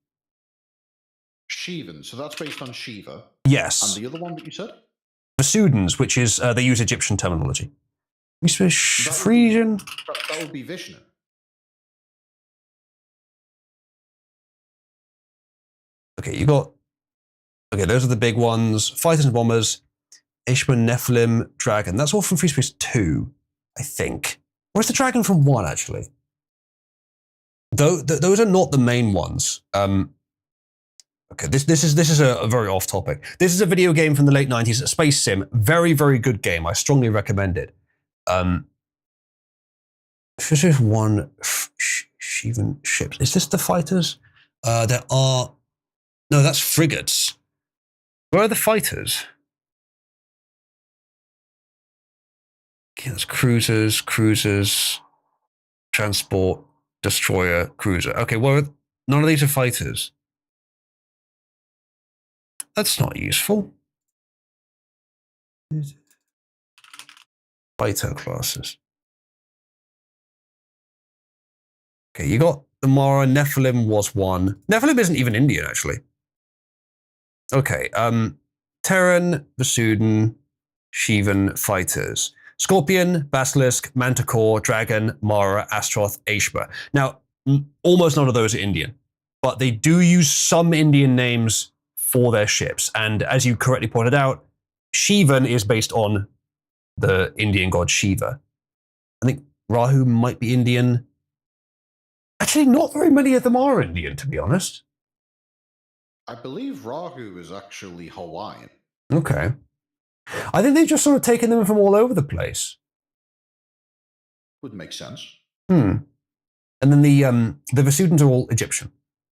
Shivan, so that's based on Shiva. Yes. And the other one that you said? Vasudans, which is they use Egyptian terminology. Frisian. That would be Vishnu. Okay, you got. Okay, those are the big ones. Fighters and bombers, Ishma, Nephilim, Dragon. That's all from Free Space 2, I think. Where's the Dragon from 1, actually? Though those are not the main ones. Okay, this is a very off topic. This is a video game from the late 90s, a space sim. Very, very good game. I strongly recommend it. This is one Shivan ships. Is this the fighters? There are. No, that's frigates. Where are the fighters? Okay, that's cruisers, transport, destroyer, cruiser. Okay, well, none of these are fighters. That's not useful. Fighter classes. Okay, you got the Mara. Nephilim was one. Nephilim isn't even Indian, actually. Okay, Terran, Vasudan, Shivan fighters. Scorpion, Basilisk, Manticore, Dragon, Mara, Astroth, Ashba. Now, almost none of those are Indian, but they do use some Indian names for their ships. And as you correctly pointed out, Shivan is based on the Indian god Shiva. I think Rahu might be Indian. Actually, not very many of them are Indian, to be honest. I believe Rahu is actually Hawaiian. Okay. I think they've just sort of taken them from all over the place. Would make sense. And then the Vasudans are all Egyptian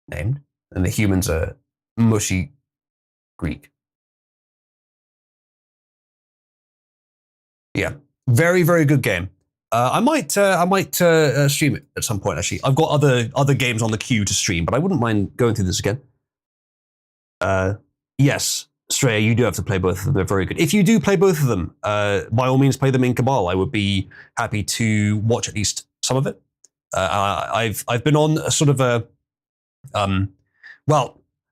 named, and the humans are mushy Greek. Yeah, very, very good game. I might stream it at some point. Actually, I've got other games on the queue to stream, but I wouldn't mind going through this again. Yes, Straya, you do have to play both of them. They're very good. If you do play both of them, by all means, play them in Cabal. I would be happy to watch at least some of it. I've been on a sort of a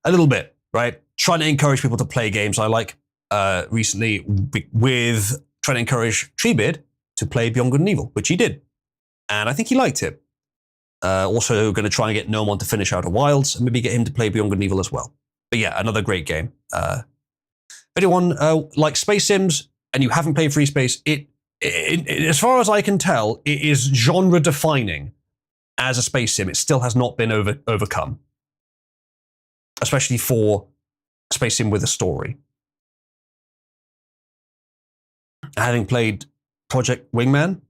little bit, right? Trying to encourage people to play games I like recently with trying to encourage Treebeard to play Beyond Good and Evil, which he did. And I think he liked it. Also going to try and get Nomon to finish Outer Wilds and maybe get him to play Beyond Good and Evil as well. But yeah, another great game. If anyone likes space sims and you haven't played Free Space, it, as far as I can tell, it is genre defining as a space sim. It still has not been overcome. Especially for a space sim with a story. Having played Project Wingman,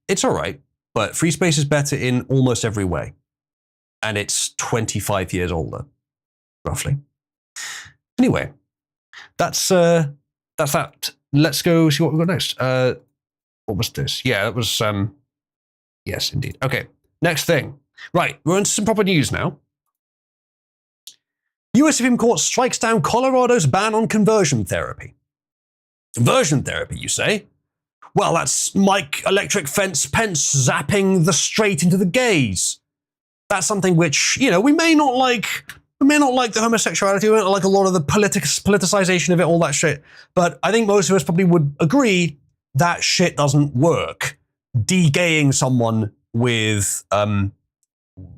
it's all right, but Free Space is better in almost every way. And it's 25 years older, roughly. Anyway, that's that. Let's go see what we've got next. What was this? Yeah, that was, yes, indeed. Okay, next thing. Right, we're into some proper news now. US Supreme Court strikes down Colorado's ban on conversion therapy. Conversion therapy, you say? Well, that's Mike Electric Fence Pence zapping the straight into the gays. That's something which, you know, we may not like the homosexuality, we may not like a lot of the politicization of it, all that shit. But I think most of us probably would agree that shit doesn't work. De-gaying someone with,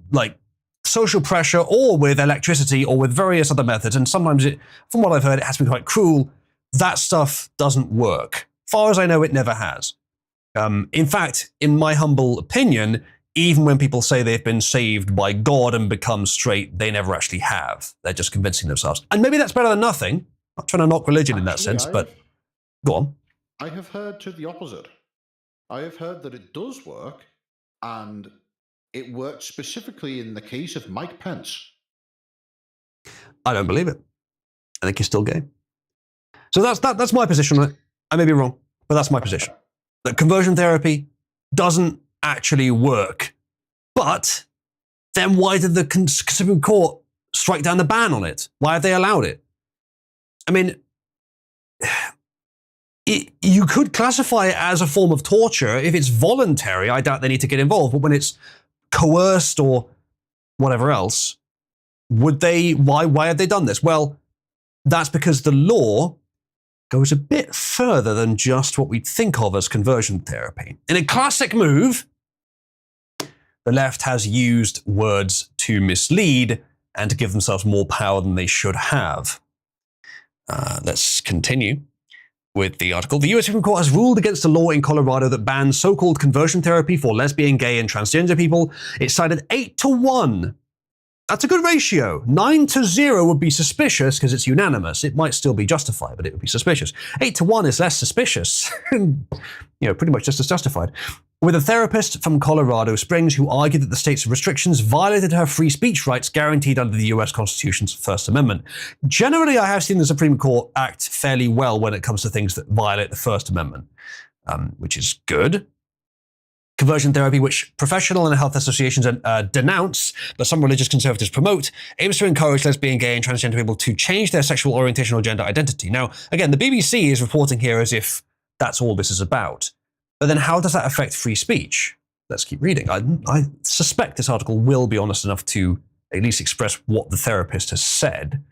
like, social pressure or with electricity or with various other methods, and sometimes it, from what I've heard, it has to be quite cruel. That stuff doesn't work. Far as I know, it never has. In fact, in my humble opinion, even when people say they've been saved by God and become straight, they never actually have. They're just convincing themselves. And maybe that's better than nothing. I'm not trying to knock religion in that sense, but go on. I have heard to the opposite. I have heard that it does work, and it worked specifically in the case of Mike Pence. I don't believe it. I think he's still gay. So that's my position on it. I may be wrong, but that's my position. that conversion therapy doesn't actually work. But then why did the Supreme Court strike down the ban on it? Why have they allowed it? I mean, you could classify it as a form of torture. If it's voluntary, I doubt they need to get involved. But when it's coerced or whatever else, would they? Why have they done this? Well, that's because the law goes a bit further than just what we think of as conversion therapy. In a classic move, the left has used words to mislead and to give themselves more power than they should have. Let's continue with the article. The US Supreme Court has ruled against a law in Colorado that bans so-called conversion therapy for lesbian, gay, and transgender people. It's cited 8-1. That's a good ratio. 9-0 would be suspicious because it's unanimous. It might still be justified, but it would be suspicious. 8-1 is less suspicious. Pretty much just as justified. With a therapist from Colorado Springs who argued that the state's restrictions violated her free speech rights guaranteed under the US Constitution's First Amendment. Generally, I have seen the Supreme Court act fairly well when it comes to things that violate the First Amendment, which is good. Conversion therapy, which professional and health associations denounce, but some religious conservatives promote, aims to encourage lesbian, gay, and transgender people to change their sexual orientation or gender identity. Now, again, the BBC is reporting here as if that's all this is about. But then how does that affect free speech? Let's keep reading. I suspect this article will be honest enough to at least express what the therapist has said.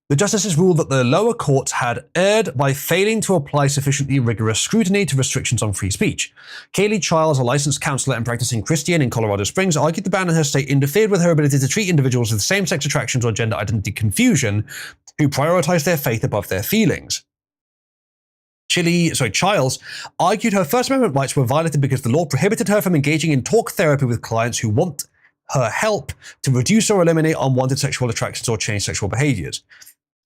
The justices ruled that the lower courts had erred by failing to apply sufficiently rigorous scrutiny to restrictions on free speech. Kaylee Childs, a licensed counselor and practicing Christian in Colorado Springs, argued the ban in her state interfered with her ability to treat individuals with same-sex attractions or gender identity confusion who prioritize their faith above their feelings. Childs argued her First Amendment rights were violated because the law prohibited her from engaging in talk therapy with clients who want her help to reduce or eliminate unwanted sexual attractions or change sexual behaviors.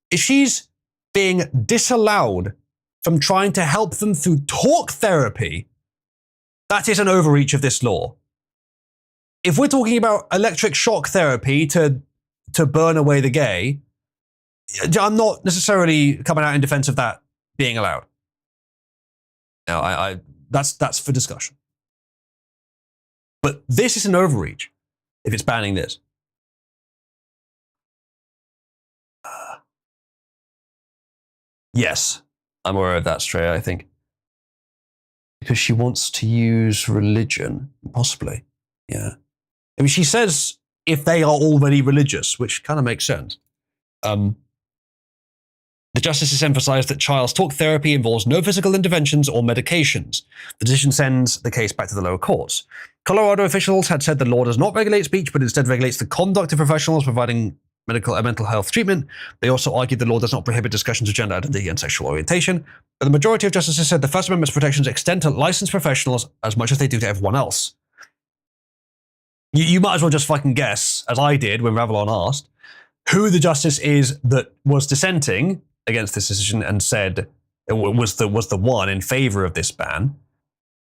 If she's being disallowed from trying to help them through talk therapy, that is an overreach of this law. If we're talking about electric shock therapy to burn away the gay, I'm not necessarily coming out in defense of that being allowed. Now, that's for discussion. But this is an overreach if it's banning this. Yes, I'm aware of that, Straya, I think. Because she wants to use religion, possibly. Yeah. I mean, she says if they are already religious, which kind of makes sense. The justices emphasized that Child's talk therapy involves no physical interventions or medications. The decision sends the case back to the lower courts. Colorado officials had said the law does not regulate speech, but instead regulates the conduct of professionals providing medical and mental health treatment. They also argued the law does not prohibit discussions of gender identity and sexual orientation. But the majority of justices said the First Amendment's protections extend to licensed professionals as much as they do to everyone else. You might as well just fucking guess, as I did when Ravelon asked, who the justice is that was dissenting against this decision and said it was the one in favor of this ban.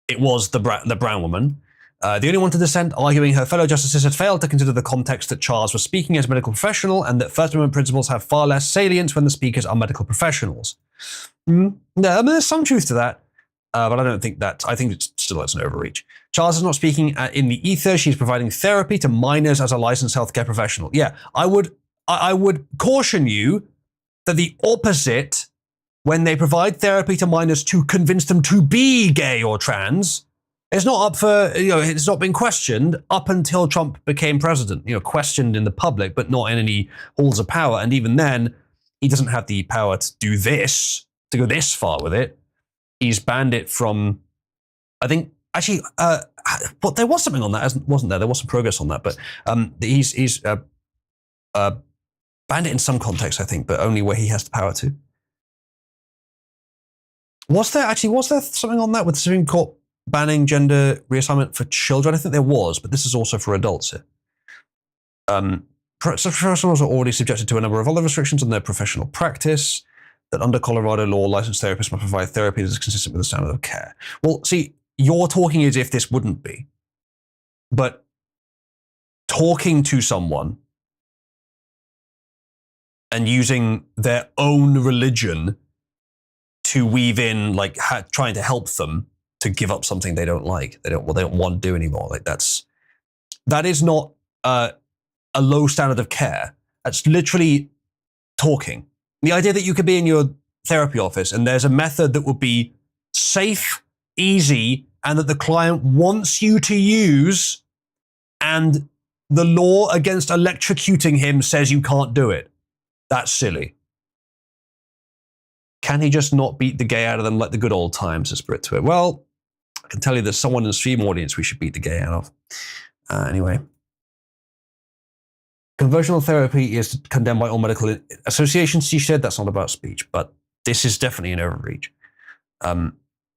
It was the brown woman. The only one to dissent, arguing her fellow justices had failed to consider the context that Charles was speaking as a medical professional and that First Amendment principles have far less salience when the speakers are medical professionals. No, I mean, there's some truth to that, but I don't think that. I think it's an overreach. Charles is not speaking in the ether. She's providing therapy to minors as a licensed healthcare professional. Yeah, I would caution you that the opposite, when they provide therapy to minors to convince them to be gay or trans, it's not up for, it's not been questioned up until Trump became president, questioned in the public, but not in any halls of power. And even then, he doesn't have the power to do this, to go this far with it. He's banned it from, I think, actually, but there was something on that, wasn't there? There was some progress on that, but he's banned it in some context, I think, but only where he has the power to. Was there something on that with the Supreme Court banning gender reassignment for children? I think there was, but this is also for adults here. Professionals are already subjected to a number of other restrictions on their professional practice, that under Colorado law, licensed therapists must provide therapy that is consistent with the standard of care. Well, see, you're talking as if this wouldn't be. But talking to someone and using their own religion to weave in, trying to help them, to give up something they don't like. They don't want to do anymore. Like that is not a low standard of care. That's literally talking. The idea that you could be in your therapy office and there's a method that would be safe, easy, and that the client wants you to use, and the law against electrocuting him says you can't do it. That's silly. Can he just not beat the gay out of them like the good old times, says Brit to it? Well, I can tell you there's someone in the stream audience we should beat the gay out of. Anyway. Conversional therapy is condemned by all medical associations, she said. That's not about speech, but this is definitely an overreach.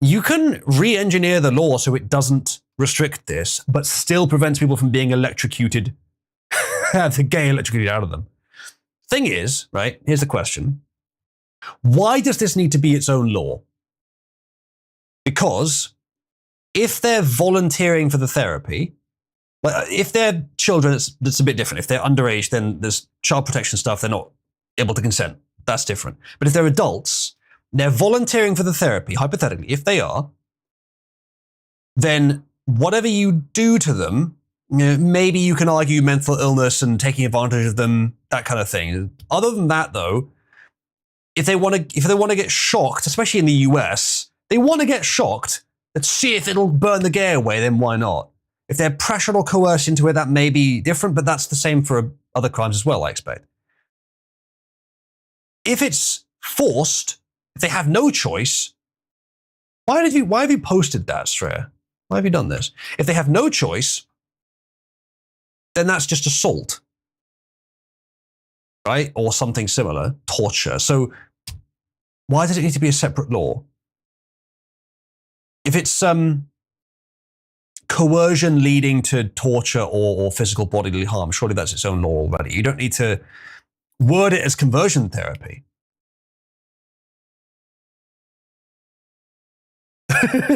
You can re-engineer the law so it doesn't restrict this, but still prevents people from being electrocuted, the gay electrocuted out of them. Thing is, right, here's the question. Why does this need to be its own law? Because if they're volunteering for the therapy, if they're children, it's a bit different. If they're underage, then there's child protection stuff. They're not able to consent. That's different. But if they're adults, they're volunteering for the therapy, hypothetically. If they are, then whatever you do to them, maybe you can argue mental illness and taking advantage of them, that kind of thing. Other than that, though, if they want to get shocked, especially in the US, they want to get shocked. Let's see if it'll burn the gay away. Then why not? If they're pressured or coerced into it, that may be different, but that's the same for other crimes as well, I expect. If it's forced, if they have no choice, why have you posted that, Straya? Why have you done this? If they have no choice, then that's just assault, right? Or something similar, torture. So why does it need to be a separate law? If it's coercion leading to torture or physical bodily harm, surely that's its own law already. You don't need to word it as conversion therapy.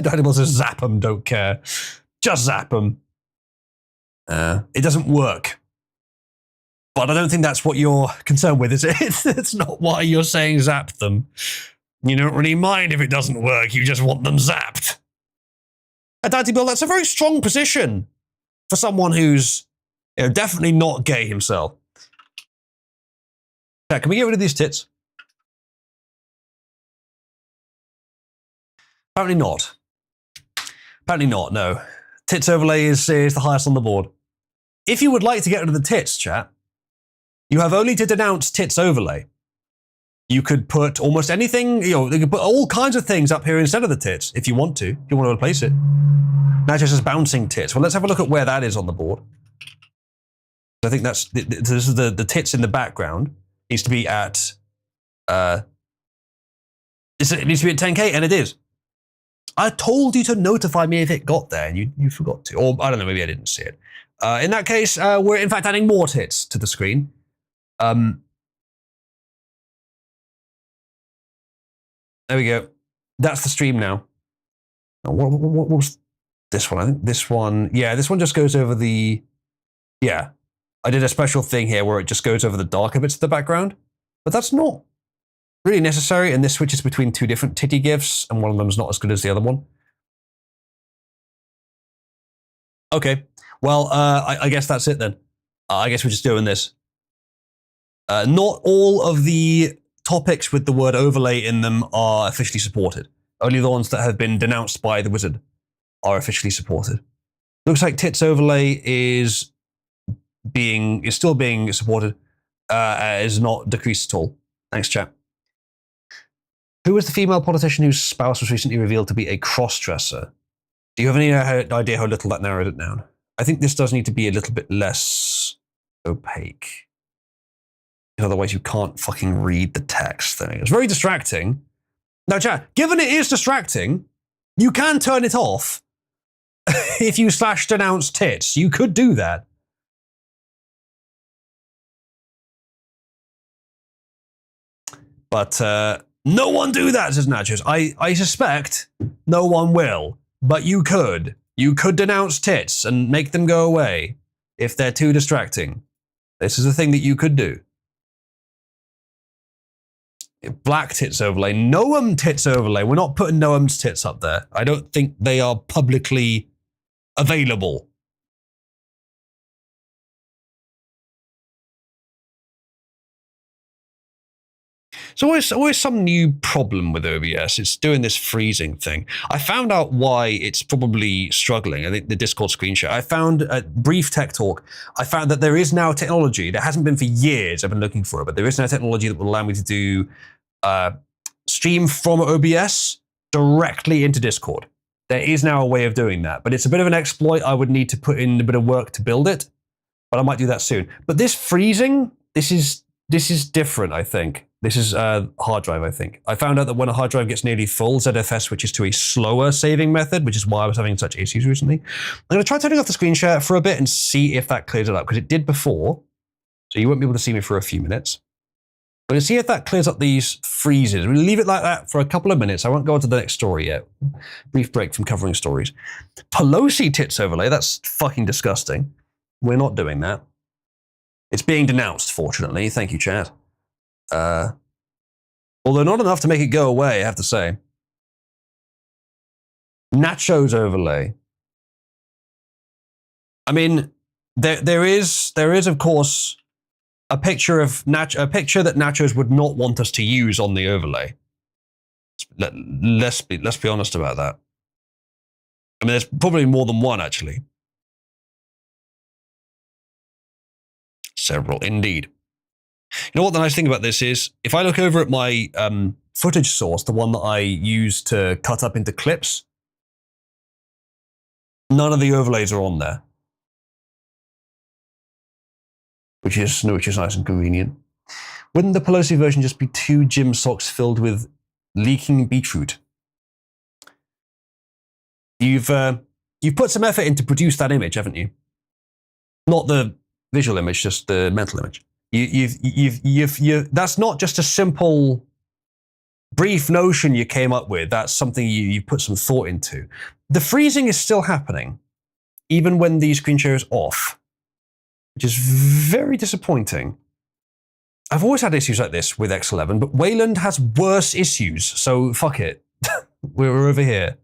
Daniel says, zap them, don't care. Just zap them. It doesn't work. But I don't think that's what you're concerned with, is it? It's not why you're saying zap them. You don't really mind if it doesn't work, you just want them zapped. Daddy Bill, that's a very strong position for someone who's definitely not gay himself. Yeah, can we get rid of these tits? Apparently not. Apparently not, no. Tits overlay is the highest on the board. If you would like to get rid of the tits, chat, you have only to denounce tits overlay. You could put almost anything, you could put all kinds of things up here instead of the tits, if you want to, if you want to replace it. Now just as bouncing tits. Well, let's have a look at where that is on the board. I think this is the tits in the background. It needs to be at, it needs to be at 10K, and it is. I told you to notify me if it got there, and you forgot to. Or, I don't know, maybe I didn't see it. In that case, we're in fact adding more tits to the screen. There we go. That's the stream now. What was this one? I think this one, yeah, this one just goes over the, yeah. I did a special thing here where it just goes over the darker bits of the background, but that's not really necessary, and this switches between two different titty gifs, and one of them is not as good as the other one. Okay, well, I guess that's it then. I guess we're just doing this. Not all of the topics with the word overlay in them are officially supported. Only the ones that have been denounced by the wizard are officially supported. Looks like tits overlay is still being supported, is not decreased at all. Thanks, chat. Who was the female politician whose spouse was recently revealed to be a cross-dresser? Do you have any idea how little that narrowed it down? I think this does need to be a little bit less opaque. Otherwise, you can't fucking read the text thing. It's very distracting. Now, chat, given it is distracting, you can turn it off if you /denounce tits. You could do that. But no one do that, says Nachos. I suspect no one will, but you could. You could denounce tits and make them go away if they're too distracting. This is a thing that you could do. Black tits overlay. Noam tits overlay. We're not putting Noam's tits up there. I don't think they are publicly available. There's always some new problem with OBS. It's doing this freezing thing. I found out why it's probably struggling. I think the Discord screen share. I found a brief tech talk. I found that there is now technology that hasn't been for years. I've been looking for it, but there is now technology that will allow me to do stream from OBS directly into Discord. There is now a way of doing that, but it's a bit of an exploit. I would need to put in a bit of work to build it, but I might do that soon. But this freezing, this is different, I think. This is a hard drive, I think. I found out that when a hard drive gets nearly full, ZFS switches to a slower saving method, which is why I was having such issues recently. I'm going to try turning off the screen share for a bit and see if that clears it up, because it did before, so you won't be able to see me for a few minutes. But see if that clears up these freezes. We'll leave it like that for a couple of minutes. I won't go on to the next story yet. Brief break from covering stories. Pelosi tits overlay, that's fucking disgusting. We're not doing that. It's being denounced, fortunately. Thank you, chat. Although not enough to make it go away, I have to say. Nachos overlay. I mean, there is of course a picture of a picture that Nachos would not want us to use on the overlay. Let's be honest about that. I mean, there's probably more than one actually. Several, indeed. You know what the nice thing about this is? If I look over at my footage source, the one that I use to cut up into clips, none of the overlays are on there. Which is nice and convenient. Wouldn't the Pelosi version just be 2 gym socks filled with leaking beetroot? You've put some effort in to produce that image, haven't you? Not the visual image, just the mental image. That's not just a simple, brief notion you came up with. That's something you put some thought into. The freezing is still happening, even when the screen share is off, which is very disappointing. I've always had issues like this with X11, but Wayland has worse issues, so fuck it. We're over here.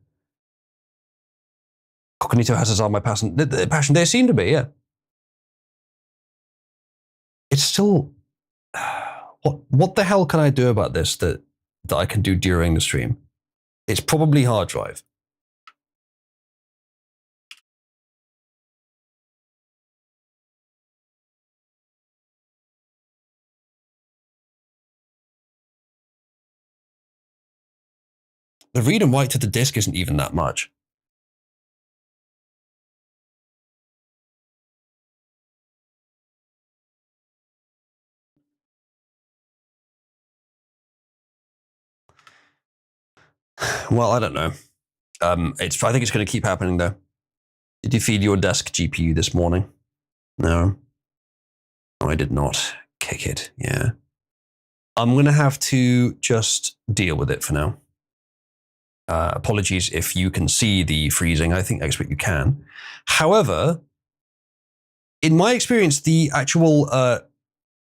Cognito has his arm, my passion. The passion, they seem to be, yeah. It's still, what the hell can I do about this that I can do during the stream? It's probably hard drive. The read and write to the disk isn't even that much. Well, I don't know. I think it's going to keep happening though. Did you feed your desk GPU this morning? No. No, I did not. Kick it, yeah. I'm going to have to just deal with it for now. Apologies if you can see the freezing. I expect you can. However, in my experience, the actual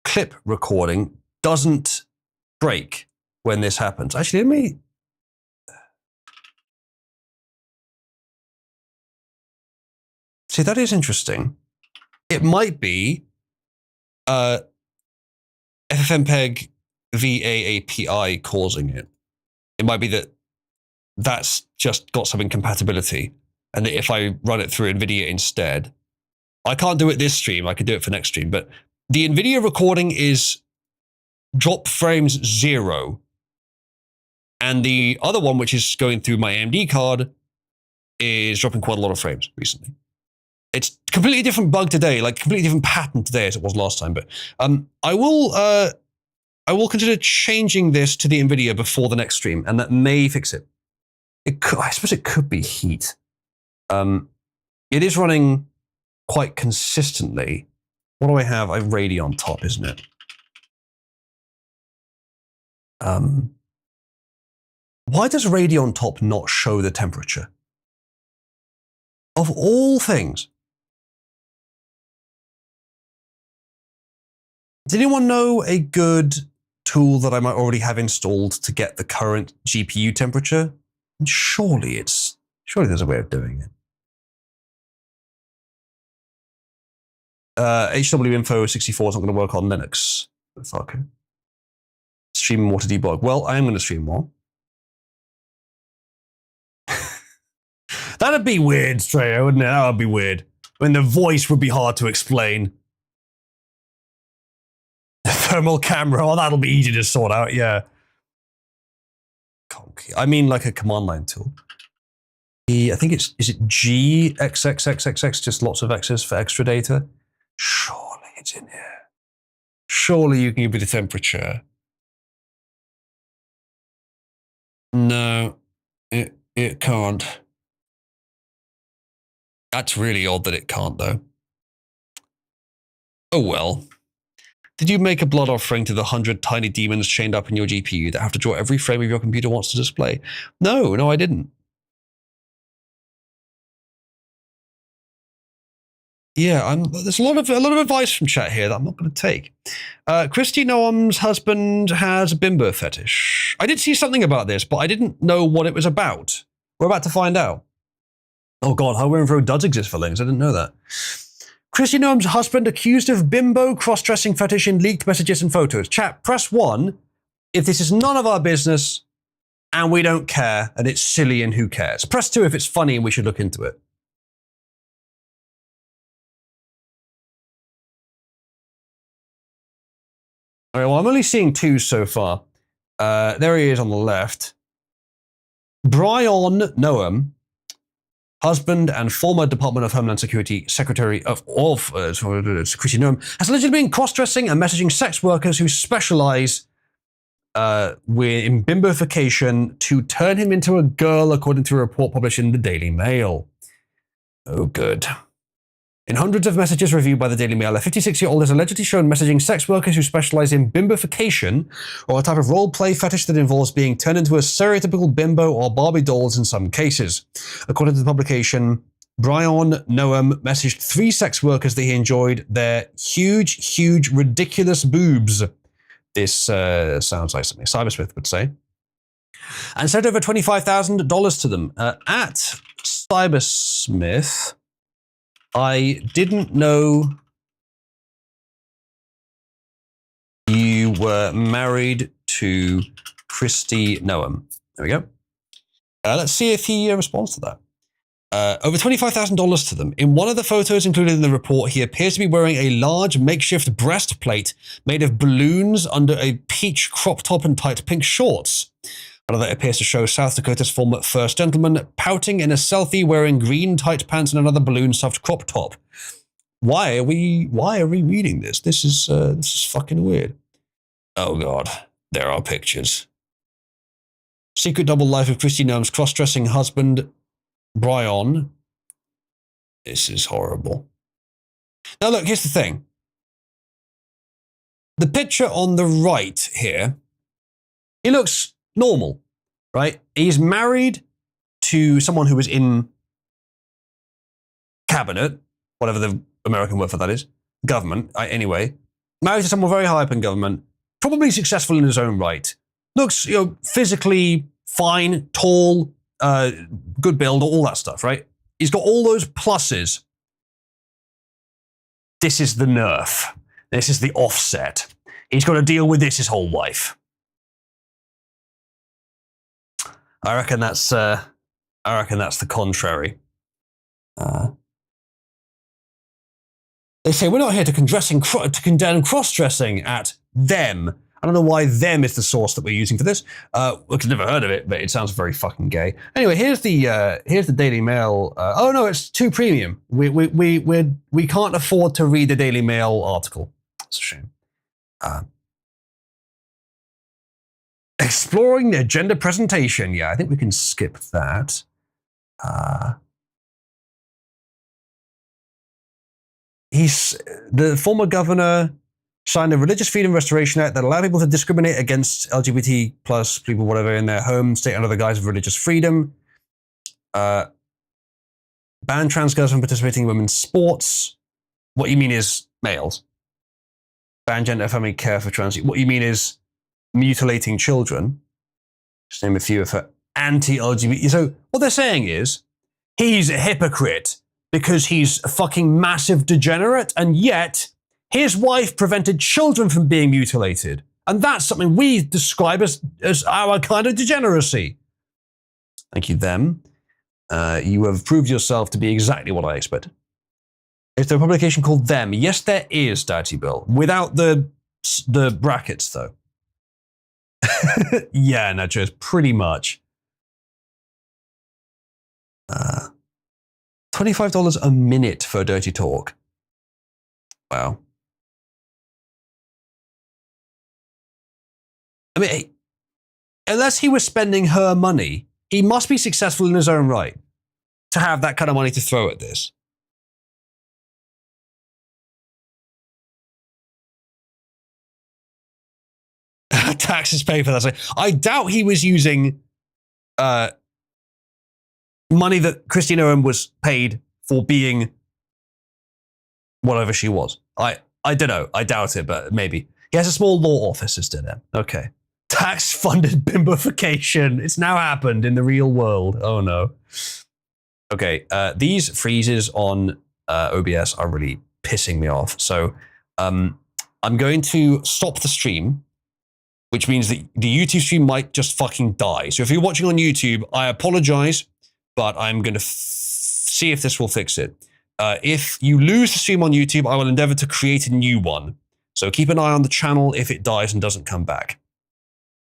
clip recording doesn't break when this happens. Actually, let me... See, that is interesting. It might be FFmpeg VAAPI causing it. It might be that that's just got some incompatibility, and that if I run it through NVIDIA instead, I can't do it this stream, I could do it for next stream, but the NVIDIA recording is drop frames 0, and the other one, which is going through my AMD card, is dropping quite a lot of frames recently. It's completely different bug today, like completely different pattern today as it was last time, but I will consider changing this to the NVIDIA before the next stream, and that may fix it. I suppose it could be heat. It is running quite consistently. What do I have? I have Radeon top, isn't it? Why does Radeon top not show the temperature? Of all things. Does anyone know a good tool that I might already have installed to get the current GPU temperature? And surely there's a way of doing it. HW Info 64 is not going to work on Linux. Fuck. Stream more to debug. Well, I am going to stream more. That'd be weird, Treyo, wouldn't it? That would be weird. I mean, the voice would be hard to explain. The thermal camera, oh, that'll be easy to sort out, yeah. I mean, like a command line tool. I think is it GXXXXX, just lots of X's for extra data? Surely it's in here. Surely you can give me the temperature. No, it can't. That's really odd that it can't, though. Oh well. Did you make a blood offering to the 100 tiny demons chained up in your GPU that have to draw every frame of your computer wants to display? No, I didn't. Yeah, there's a lot of advice from chat here that I'm not going to take. Christy Noam's husband has a bimbo fetish. I did see something about this, but I didn't know what it was about. We're about to find out. Oh god, Hardware Info does exist for links. I didn't know that. Christy Noam's husband accused of bimbo cross-dressing fetish in leaked messages and photos. Chat, press 1 if this is none of our business and we don't care and it's silly and who cares. Press 2 if it's funny and we should look into it. All right, well, I'm only seeing 2 so far. There he is on the left. Brian Noam, husband and former Department of Homeland Security Secretary of Christy Noam, has allegedly been cross-dressing and messaging sex workers who specialize in bimbofication to turn him into a girl, according to a report published in the Daily Mail. Oh, good. In hundreds of messages reviewed by the Daily Mail, a 56-year-old has allegedly shown messaging sex workers who specialize in bimbofication, or a type of role-play fetish that involves being turned into a stereotypical bimbo or Barbie dolls in some cases. According to the publication, Brian Noam messaged 3 sex workers that he enjoyed their huge, ridiculous boobs. This sounds like something Cybersmith would say. And sent over $25,000 to them. At Cybersmith, I didn't know you were married to Christy Noam. There we go. Let's see if he responds to that. Over $25,000 to them. In one of the photos included in the report, he appears to be wearing a large makeshift breastplate made of balloons under a peach crop top and tight pink shorts. Another appears to show South Dakota's former first gentleman pouting in a selfie wearing green tight pants and another balloon stuffed crop top. Why are we reading this? This is fucking weird. Oh god, there are pictures. Secret double life of Christy Noam's cross-dressing husband, Brian. This is horrible. Now look, here's the thing. The picture on the right here, he looks normal, right? He's married to someone who was in cabinet, whatever the American word for that is, government, anyway. Married to someone very high up in government, probably successful in his own right. Looks, physically fine, tall, good build, all that stuff, right? He's got all those pluses. This is the nerf. This is the offset. He's got to deal with this his whole life. I reckon that's the contrary. They say we're not here to condemn cross-dressing at them. I don't know why them is the source that we're using for this. I've never heard of it, but it sounds very fucking gay. Anyway, here's the Daily Mail. Oh no, it's too premium. We can't afford to read the Daily Mail article. It's a shame. Exploring their gender presentation. Yeah, I think we can skip that. The former governor signed a Religious Freedom Restoration Act that allowed people to discriminate against LGBT plus people, whatever, in their home state under the guise of religious freedom. Ban trans girls from participating in women's sports. What you mean is males. Ban gender family care for trans. What you mean is mutilating children. Just name a few of her anti-LGBT. So what they're saying is he's a hypocrite because he's a fucking massive degenerate, and yet his wife prevented children from being mutilated. And that's something we describe as our kind of degeneracy. Thank you, them. You have proved yourself to be exactly what I expected. Is there a publication called Them? Yes, there is, Dirty Bill. Without the brackets, though. Yeah, Nachos, pretty much. $25 a minute for a dirty talk. Wow. I mean, unless he was spending her money, he must be successful in his own right to have that kind of money to throw at this. Taxes pay for that. I doubt he was using money that Christine Owen was paid for being whatever she was. I don't know. I doubt it, but maybe. He has a small law office instead then. Okay. Tax-funded bimbofication. It's now happened in the real world. Oh no. Okay, these freezes on OBS are really pissing me off. So I'm going to stop the stream, which means that the YouTube stream might just fucking die. So if you're watching on YouTube, I apologize, but I'm going to see if this will fix it. If you lose the stream on YouTube, I will endeavor to create a new one. So keep an eye on the channel if it dies and doesn't come back.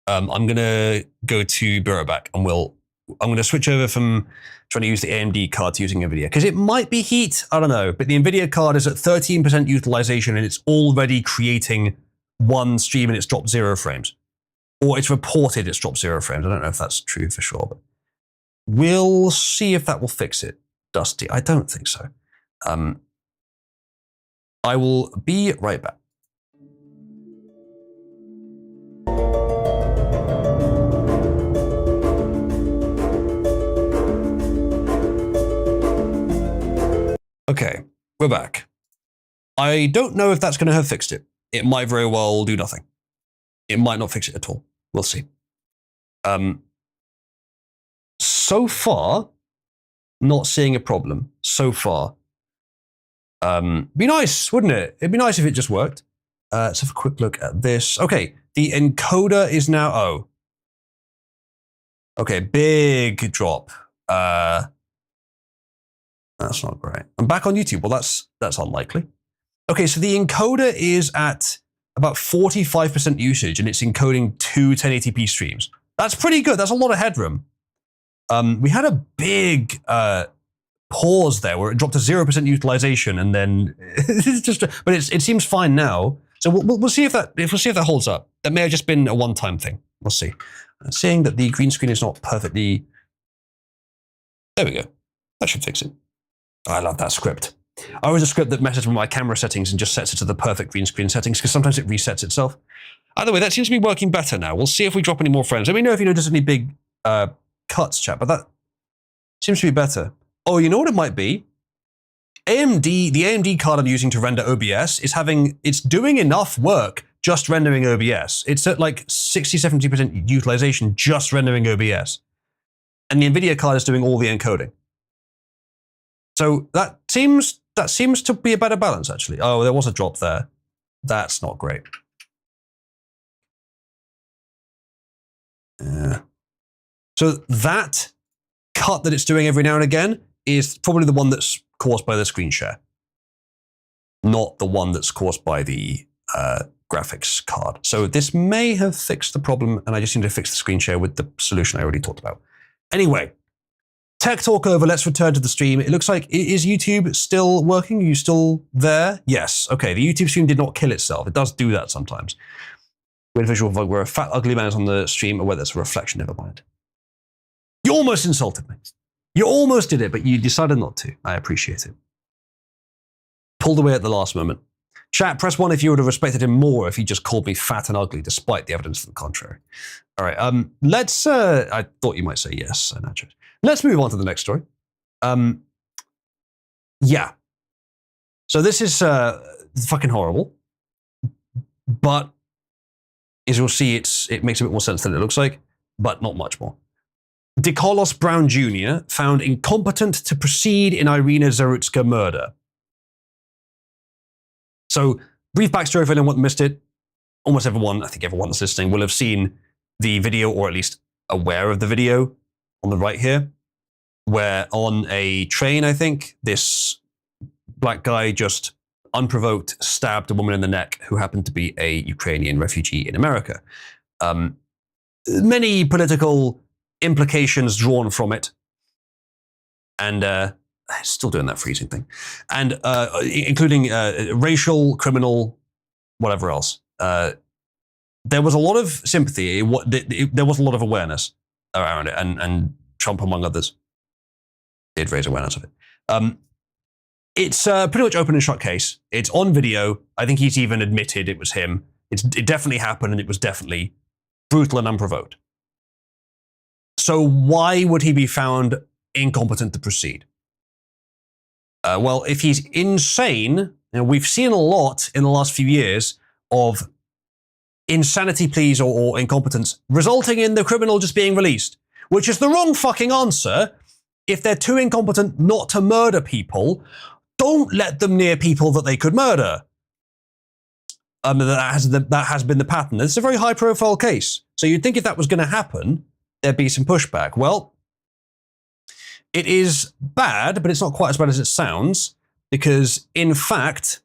I'm going to go to Bureauback and I'm going to switch over from trying to use the AMD card to using NVIDIA. Because it might be heat, I don't know. But the NVIDIA card is at 13% utilization and it's already creating one stream and it's dropped 0 frames. Or it's reported it's dropped 0 frames. I don't know if that's true for sure. But we'll see if that will fix it, Dusty. I don't think so. I will be right back. Okay, we're back. I don't know if that's going to have fixed it. It might very well do nothing. It might not fix it at all. We'll see. So far, not seeing a problem. So far. Be nice, wouldn't it? It'd be nice if it just worked. Let's have a quick look at this. Okay, the encoder is now... Oh. Okay, big drop. That's not great. I'm back on YouTube. Well, that's unlikely. Okay, so the encoder is at about 45% usage, and it's encoding 2 1080p streams. That's pretty good. That's a lot of headroom. We had a big pause there where it dropped to 0% utilization, and then it's just. But it seems fine now. So we'll see if that holds up. That may have just been a one-time thing. We'll see. Seeing that the green screen is not perfectly. There we go. That should fix it. I love that script. I always a script that messes with my camera settings and just sets it to the perfect green screen settings because sometimes it resets itself. Either way, that seems to be working better now. We'll see if we drop any more frames. Let me know if you notice any big cuts, chat, but that seems to be better. Oh, you know what it might be? The AMD card I'm using to render OBS it's doing enough work just rendering OBS. It's at like 60-70% utilization just rendering OBS. And the NVIDIA card is doing all the encoding. So that seems to be a better balance, actually. Oh, there was a drop there. That's not great. Yeah. So that cut that it's doing every now and again is probably the one that's caused by the screen share, not the one that's caused by the graphics card. So this may have fixed the problem, and I just need to fix the screen share with the solution I already talked about. Anyway. Tech talk over, let's return to the stream. It looks like, is YouTube still working? Are you still there? Yes. Okay, the YouTube stream did not kill itself. It does do that sometimes. Weird visual vlog where a fat, ugly man is on the stream, or whether it's a reflection, never mind. You almost insulted me. You almost did it, but you decided not to. I appreciate it. Pulled away at the last moment. Chat, press 1 if you would have respected him more if he just called me fat and ugly, despite the evidence to the contrary. All right, let's, I thought you might say yes, Nacho. Let's move on to the next story. Yeah. So this is fucking horrible. But is you'll see it makes a bit more sense than it looks like, but not much more. DeCarlos Brown Jr. found incompetent to proceed in Irina Zarutska murder. So, brief backstory for anyone who missed it. Almost everyone, I think everyone that's listening, will have seen the video, or at least aware of the video on the right here, where on a train, I think, this black guy just unprovoked stabbed a woman in the neck who happened to be a Ukrainian refugee in America. Many political implications drawn from it, and still doing that freezing thing, and including racial, criminal, whatever else. There was a lot of sympathy. There was a lot of awareness around it, and Trump, among others, did raise awareness of it. It's pretty much open and shut case. It's on video. I think he's even admitted it was him. It definitely happened, and it was definitely brutal and unprovoked. So why would he be found incompetent to proceed? Well, if he's insane, we've seen a lot in the last few years of insanity pleas or incompetence resulting in the criminal just being released, which is the wrong fucking answer. If they're too incompetent not to murder people, don't let them near people that they could murder. That has been the pattern. It's a very high-profile case. So you'd think if that was going to happen, there'd be some pushback. Well, it is bad, but it's not quite as bad as it sounds, because in fact,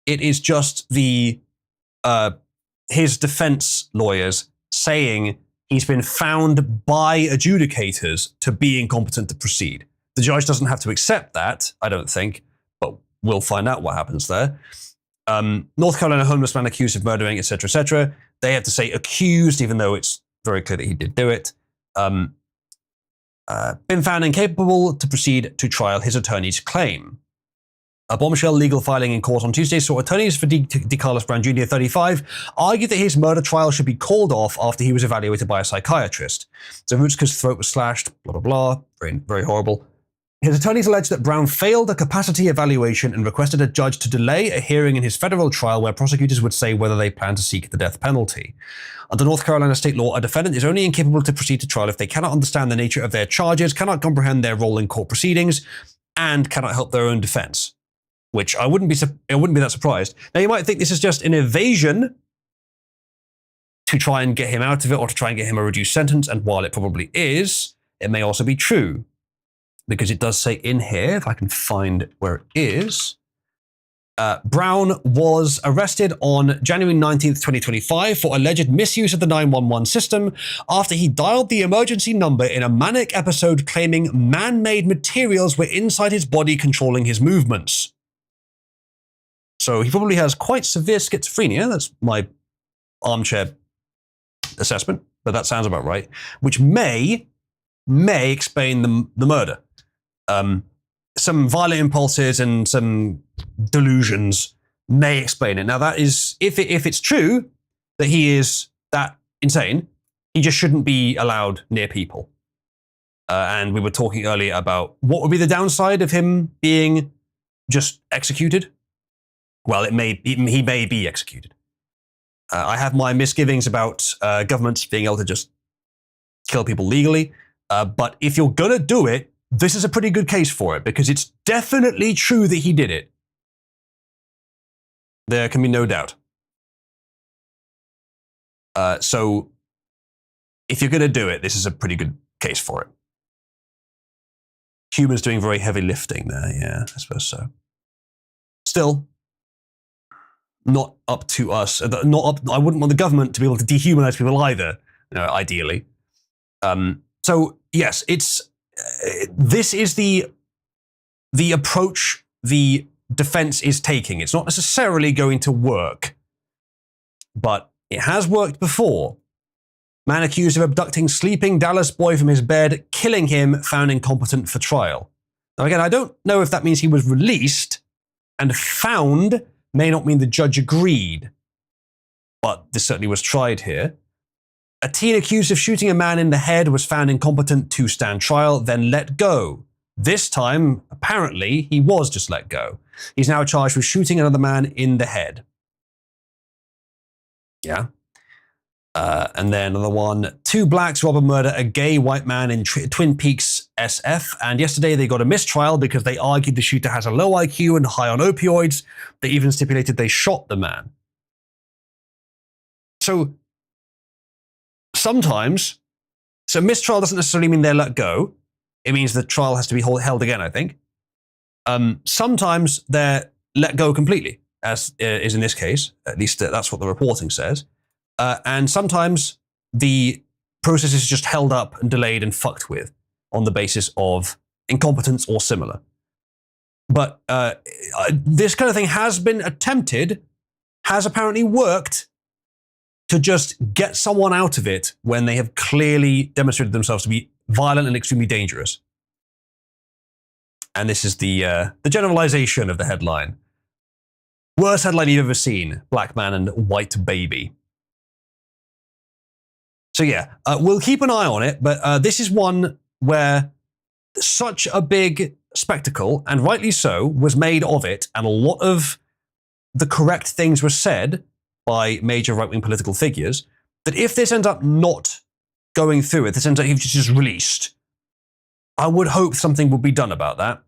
it is just his defense lawyers saying he's been found by adjudicators to be incompetent to proceed. The judge doesn't have to accept that, I don't think, but we'll find out what happens there. North Carolina homeless man accused of murdering, etc., etc. They have to say accused, even though it's very clear that he did do it. Been found incapable to proceed to trial, his attorneys claim. A bombshell legal filing in court on Tuesday saw attorneys for DeCarlos Brown Jr., 35, argue that his murder trial should be called off after he was evaluated by a psychiatrist. Zarutska's throat was slashed, blah, blah, blah. Very, very horrible. His attorneys alleged that Brown failed a capacity evaluation and requested a judge to delay a hearing in his federal trial where prosecutors would say whether they plan to seek the death penalty. Under North Carolina state law, a defendant is only incapable to proceed to trial if they cannot understand the nature of their charges, cannot comprehend their role in court proceedings, and cannot help their own defense. Which I wouldn't be that surprised. Now you might think this is just an evasion to try and get him out of it or to try and get him a reduced sentence, and while it probably is, it may also be true. Because it does say in here, if I can find where it is, Brown was arrested on January 19th, 2025 for alleged misuse of the 911 system after he dialed the emergency number in a manic episode claiming man-made materials were inside his body controlling his movements. So he probably has quite severe schizophrenia. That's my armchair assessment, but that sounds about right. Which may explain the murder. Some violent impulses and some delusions may explain it. Now that is, if it's true that he is that insane, he just shouldn't be allowed near people. And we were talking earlier about what would be the downside of him being just executed. Well, he may be executed. I have my misgivings about governments being able to just kill people legally. But if you're gonna do it, this is a pretty good case for it, because it's definitely true that he did it. There can be no doubt. So if you're gonna do it, this is a pretty good case for it. Humans doing very heavy lifting there, yeah, I suppose so. Still, not up to us. I wouldn't want the government to be able to dehumanize people either, ideally. So yes, this is the approach the defense is taking. It's not necessarily going to work, but it has worked before. Man accused of abducting sleeping Dallas boy from his bed, killing him, found incompetent for trial. Now again, I don't know if that means he was released, and found may not mean the judge agreed, but this certainly was tried here. A teen accused of shooting a man in the head was found incompetent to stand trial, then let go. This time, apparently, he was just let go. He's now charged with shooting another man in the head. Yeah. And then another one, 2 blacks rob and murder a gay white man in Twin Peaks SF. And yesterday they got a mistrial because they argued the shooter has a low IQ and high on opioids. They even stipulated they shot the man. So sometimes, so mistrial doesn't necessarily mean they're let go. It means the trial has to be held again, I think. Sometimes they're let go completely, as is in this case. At least that's what the reporting says. And sometimes the process is just held up and delayed and fucked with on the basis of incompetence or similar. But this kind of thing has been attempted, has apparently worked to just get someone out of it when they have clearly demonstrated themselves to be violent and extremely dangerous. And this is the generalization of the headline. Worst headline you've ever seen, black man and white baby. So yeah, we'll keep an eye on it, but this is one where such a big spectacle, and rightly so, was made of it, and a lot of the correct things were said by major right-wing political figures, that if this ends up not going through, if this ends up just released, I would hope something will be done about that.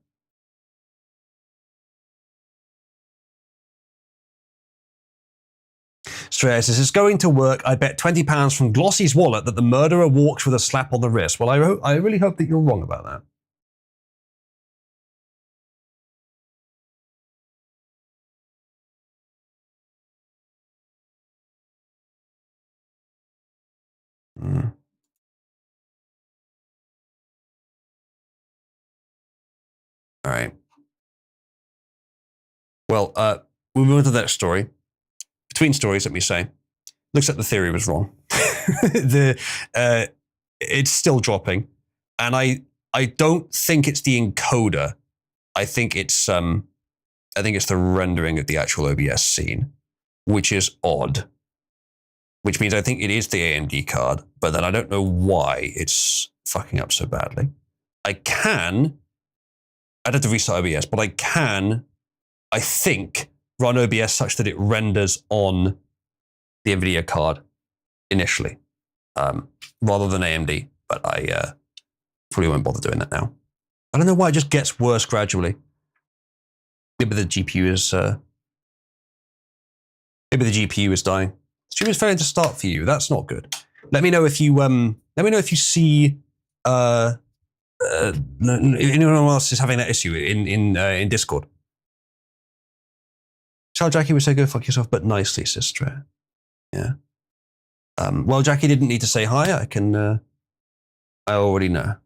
Straya says, it's going to work. I bet £20 from Glossy's wallet that the murderer walks with a slap on the wrist. Well, I really hope that you're wrong about that. All right. Well, we'll move on to the next story. Between stories, let me say. Looks like the theory was wrong. It's still dropping. And I don't think it's the encoder. I think it's the rendering of the actual OBS scene, which is odd. Which means I think it is the AMD card, but then I don't know why it's fucking up so badly. I'd have to restart OBS, but I think, run OBS such that it renders on the NVIDIA card initially, rather than AMD, but I probably won't bother doing that now. I don't know why it just gets worse gradually. Maybe the GPU is dying. Stream is failing to start for you. That's not good. Let me know if you see anyone else is having that issue in Discord. Charles Jackie would say go fuck yourself, but nicely, sister. Yeah. Well, Jackie didn't need to say hi. I already know.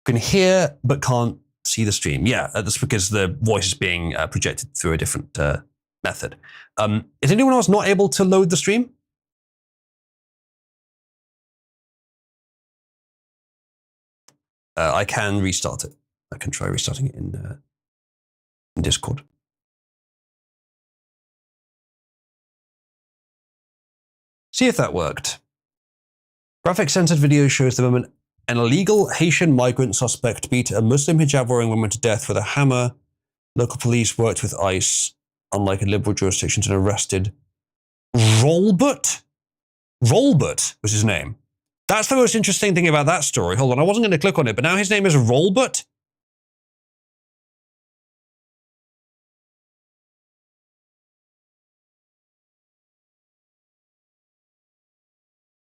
Can hear but can't see the stream. Yeah, that's because the voice is being projected through a different method. Is anyone else not able to load the stream? I can restart it. I can try restarting it in Discord. See if that worked. Graphic-censored video shows the moment an illegal Haitian migrant suspect beat a Muslim hijab-wearing woman to death with a hammer. Local police worked with ICE, unlike in liberal jurisdictions, and arrested Rolbert? Rolbert was his name. That's the most interesting thing about that story. Hold on, I wasn't going to click on it, but now his name is Rolbert.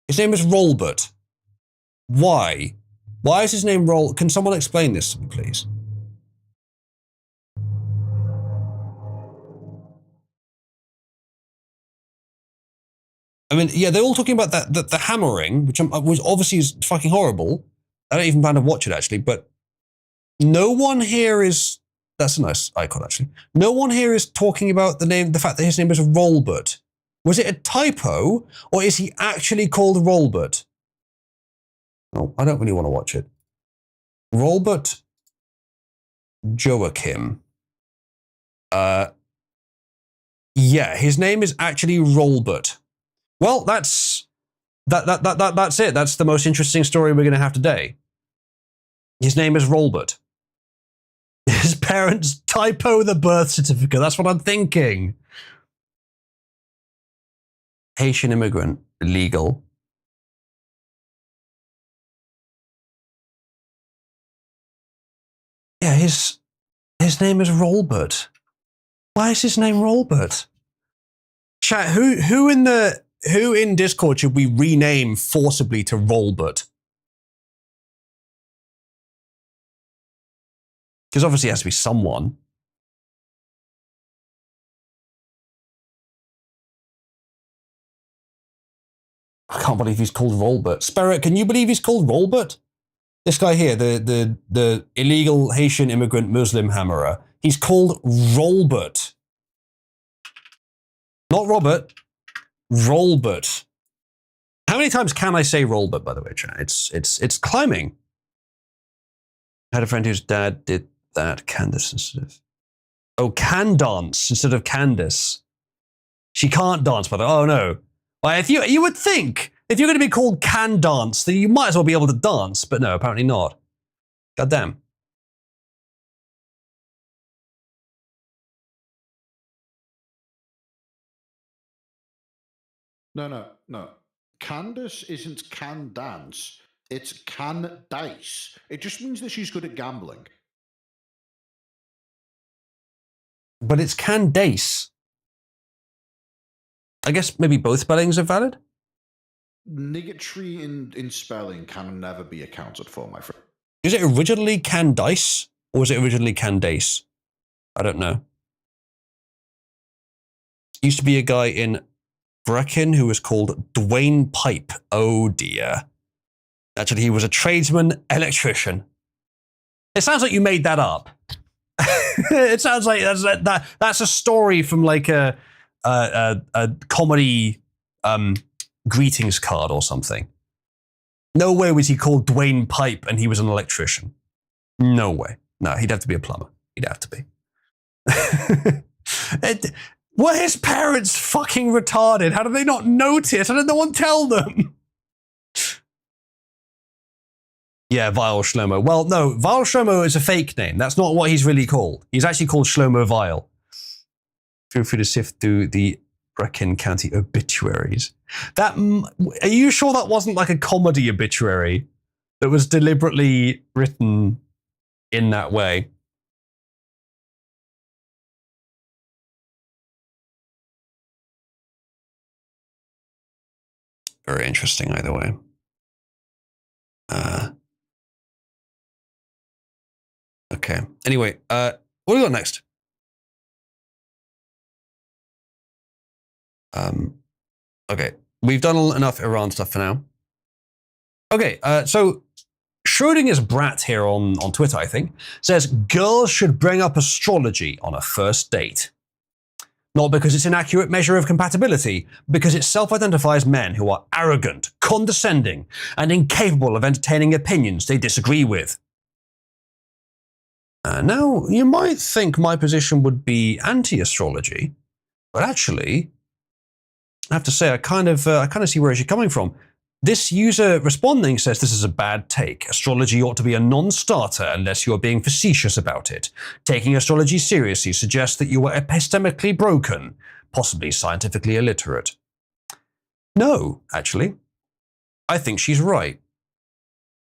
His name is Rolbert. Why? Why is his name Roll? Can someone explain this to me, please? I mean, yeah, they're all talking about the hammering, which obviously is fucking horrible. I don't even plan to watch it, actually, but no one here is... That's a nice icon, actually. No one here is talking about the fact that his name is Rolbert. Was it a typo, or is he actually called Rolbert? Oh, I don't really want to watch it. Rolbert Joachim. Yeah, his name is actually Rolbert. Well, that's it. That's the most interesting story we're going to have today. His name is Rolbert. His parents typo the birth certificate. That's what I'm thinking. Haitian immigrant, illegal. Yeah, his name is Rolbert. Why is his name Rolbert? Chat, who in Discord should we rename forcibly to Rolbert? Because obviously it has to be someone. I can't believe he's called Rolbert. Spirit, can you believe he's called Rolbert? This guy here, the illegal Haitian immigrant Muslim hammerer, he's called Rolbert. Not Robert, Rolbert. How many times can I say Rolbert, by the way, chat? It's climbing. I had a friend whose dad did that. Candace instead of... Oh, can dance instead of Candace. She can't dance, by the way. Oh, no. Well, if you would think, if you're going to be called can dance, then you might as well be able to dance. But no, apparently not. God damn. No. Candace isn't can dance. It's can dice. It just means that she's good at gambling. But it's Candace. I guess maybe both spellings are valid? Nigatory in spelling can never be accounted for, my friend. Is it originally Candice? Or was it originally Candace? I don't know. Used to be a guy in Brecon who was called Dwayne Pipe. Oh dear. Actually, he was a tradesman electrician. It sounds like you made that up. It sounds like that's a story from like a comedy greetings card or something. No way was he called Dwayne Pipe and he was an electrician. No way. No, he'd have to be a plumber. He'd have to be. Were his parents fucking retarded? How did they not notice? How did no one tell them? Yeah, Vile Shlomo. Well, no, Vile Shlomo is a fake name. That's not what he's really called. He's actually called Shlomo Vile. Feel free to sift through the Brecon County obituaries. Are you sure that wasn't like a comedy obituary that was deliberately written in that way? Very interesting, either way. Okay. Anyway, what do we got next? Okay. We've done enough Iran stuff for now. Okay, so Schrodinger's brat here on Twitter, I think, says girls should bring up astrology on a first date. Not because it's an accurate measure of compatibility, because it self-identifies men who are arrogant, condescending, and incapable of entertaining opinions they disagree with. Now, you might think my position would be anti-astrology, but actually, I have to say, I kind of see where she's coming from. This user responding says this is a bad take. Astrology ought to be a non-starter unless you are being facetious about it. Taking astrology seriously suggests that you are epistemically broken, possibly scientifically illiterate. No, actually. I think she's right.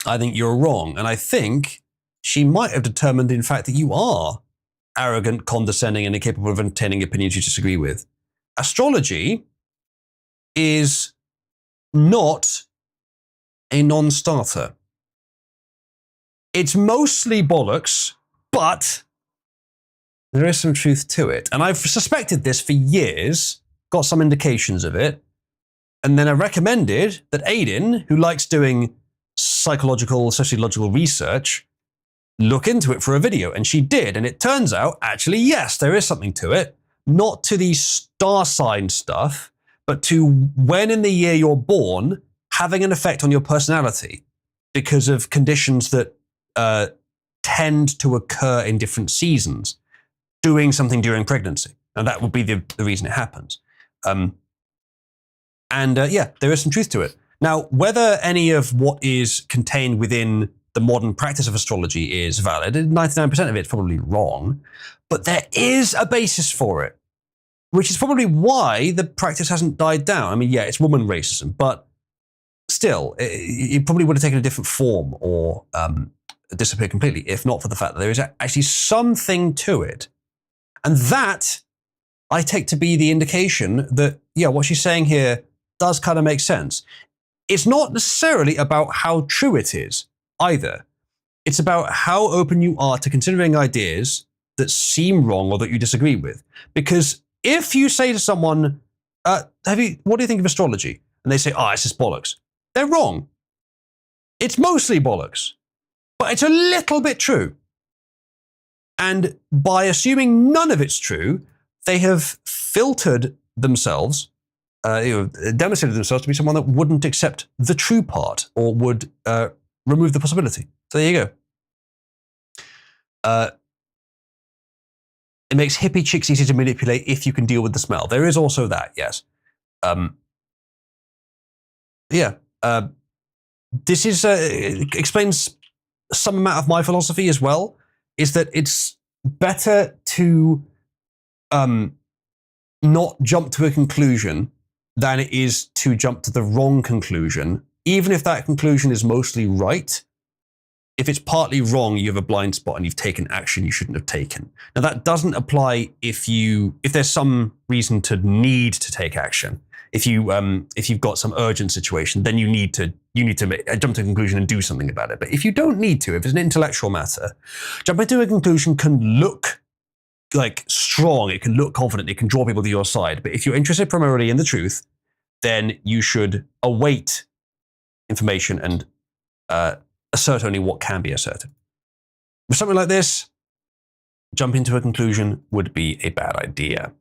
I think you're wrong, and I think she might have determined, in fact, that you are arrogant, condescending, and incapable of entertaining opinions you disagree with. Astrology is not a non-starter. It's mostly bollocks, but there is some truth to it. And I've suspected this for years, got some indications of it, and then I recommended that Aiden, who likes doing psychological, sociological research, look into it for a video, and she did, and it turns out, actually, yes, there is something to it. Not to the star sign stuff, but to when in the year you're born having an effect on your personality because of conditions that tend to occur in different seasons, doing something during pregnancy. And that would be the reason it happens. Yeah, there is some truth to it. Now, whether any of what is contained within the modern practice of astrology is valid, 99% of it is probably wrong, but there is a basis for it. which is probably why the practice hasn't died down. I mean, yeah, it's woman racism, but still, it probably would have taken a different form or disappeared completely if not for the fact that there is actually something to it. And that I take to be the indication that, yeah, what she's saying here does kind of make sense. It's not necessarily about how true it is either. It's about how open you are to considering ideas that seem wrong or that you disagree with. Because if you say to someone, what do you think of astrology? And they say, it's just bollocks. They're wrong. It's mostly bollocks, but it's a little bit true. And by assuming none of it's true, they have filtered themselves, demonstrated themselves to be someone that wouldn't accept the true part or would remove the possibility. So there you go. It makes hippie chicks easy to manipulate if you can deal with the smell. There is also that, yes. This is explains some amount of my philosophy as well, is that it's better to not jump to a conclusion than it is to jump to the wrong conclusion, even if that conclusion is mostly right. If it's partly wrong, you have a blind spot and you've taken action you shouldn't have taken. Now that doesn't apply if there's some reason to need to take action. If you've got some urgent situation, then you need to jump to a conclusion and do something about it. But if you don't need to, if it's an intellectual matter, jumping to a conclusion can look like strong, it can look confident, it can draw people to your side. But if you're interested primarily in the truth, then you should await information and assert only what can be asserted. With something like this, jumping to a conclusion would be a bad idea.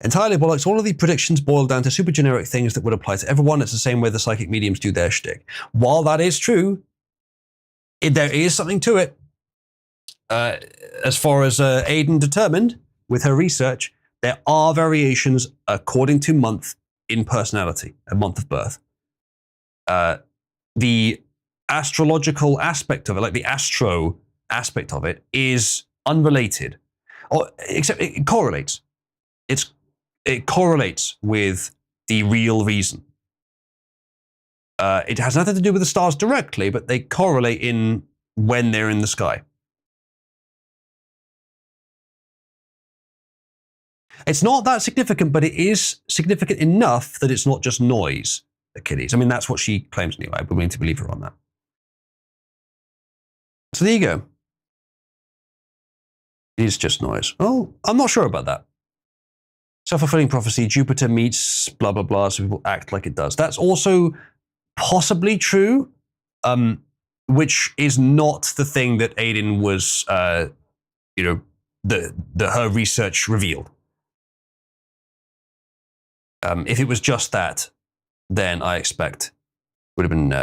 Entirely bollocks. All of the predictions boil down to super generic things that would apply to everyone. It's the same way the psychic mediums do their shtick. While that is true, there is something to it. As far as Aidan determined with her research, there are variations according to month in personality, a month of birth. The astrological aspect of it, like the astro aspect of it, is unrelated, except it correlates. It correlates with the real reason. It has nothing to do with the stars directly, but they correlate in when they're in the sky. It's not that significant, but it is significant enough that it's not just noise, Achilles. I mean, that's what she claims anyway. I'm willing to believe her on that. So there you go. It is just noise. Oh, I'm not sure about that. Self-fulfilling prophecy, Jupiter meets blah, blah, blah, so people act like it does. That's also possibly true, which is not the thing that Aidan was, her research revealed. If it was just that, then I expect would have been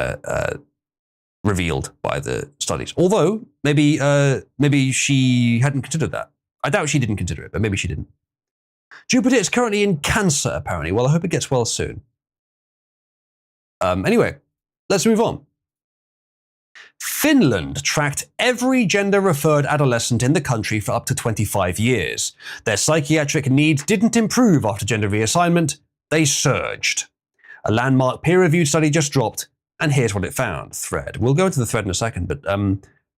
revealed by the studies. Although, maybe she hadn't considered that. I doubt she didn't consider it, but maybe she didn't. Jupiter is currently in Cancer, apparently. Well, I hope it gets well soon. Anyway, let's move on. Finland tracked every gender-referred adolescent in the country for up to 25 years. Their psychiatric needs didn't improve after gender reassignment. They surged. A landmark peer-reviewed study just dropped, and here's what it found. Thread. We'll go into the thread in a second, but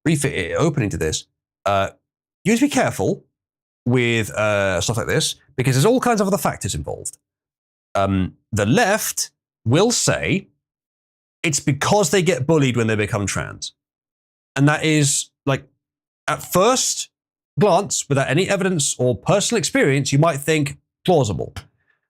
brief opening to this. You have to be careful with stuff like this, because there's all kinds of other factors involved. The left will say it's because they get bullied when they become trans. And that is, like, at first glance, without any evidence or personal experience, you might think plausible.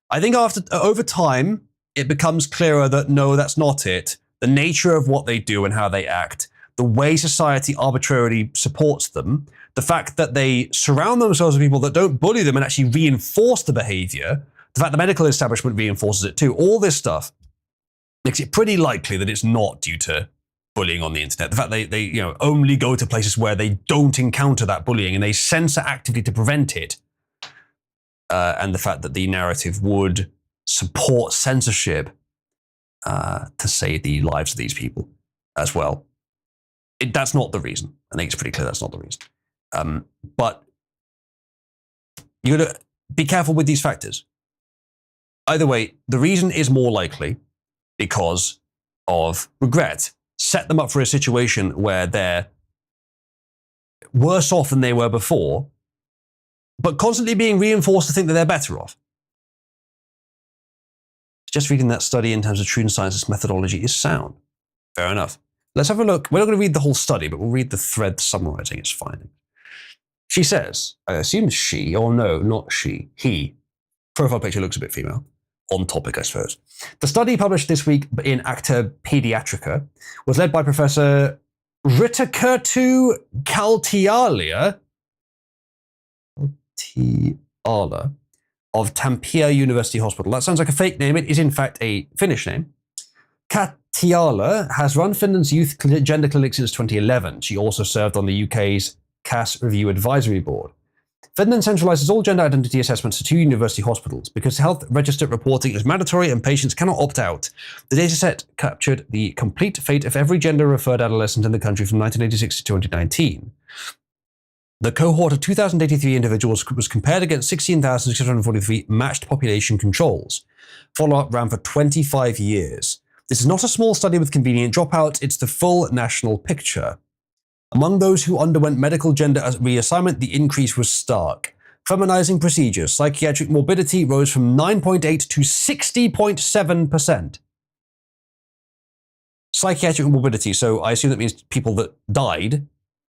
I think over time, it becomes clearer that no, that's not it. The nature of what they do and how they act, the way society arbitrarily supports them, the fact that they surround themselves with people that don't bully them and actually reinforce the behavior, the fact the medical establishment reinforces it too, all this stuff makes it pretty likely that it's not due to bullying on the internet. The fact they only go to places where they don't encounter that bullying and they censor actively to prevent it, and the fact that the narrative would support censorship to save the lives of these people as well. That's not the reason. I think it's pretty clear that's not the reason. But you got to be careful with these factors. Either way, the reason is more likely because of regret. Set them up for a situation where they're worse off than they were before, but constantly being reinforced to think that they're better off. Just reading that study in terms of true science's methodology is sound. Fair enough. Let's have a look. We're not going to read the whole study, but we'll read the thread summarizing its findings. She says, I assume she, or no, not she, he. Profile picture looks a bit female. On topic, I suppose. The study published this week in Acta Pediatrica was led by Professor Ritakirtu Kaltiala of Tampere University Hospital. That sounds like a fake name. It is, in fact, a Finnish name. Kaltiala has run Finland's youth gender clinic since 2011. She also served on the UK's CAS Review Advisory Board. Finland centralizes all gender identity assessments to 2 university hospitals. Because health register reporting is mandatory and patients cannot opt out, the dataset captured the complete fate of every gender-referred adolescent in the country from 1986 to 2019. The cohort of 2,083 individuals was compared against 16,643 matched population controls. Follow-up ran for 25 years. This is not a small study with convenient dropouts, it's the full national picture. Among those who underwent medical gender reassignment, the increase was stark. Feminizing procedures, psychiatric morbidity rose from 9.8 to 60.7%. Psychiatric morbidity, so I assume that means people that died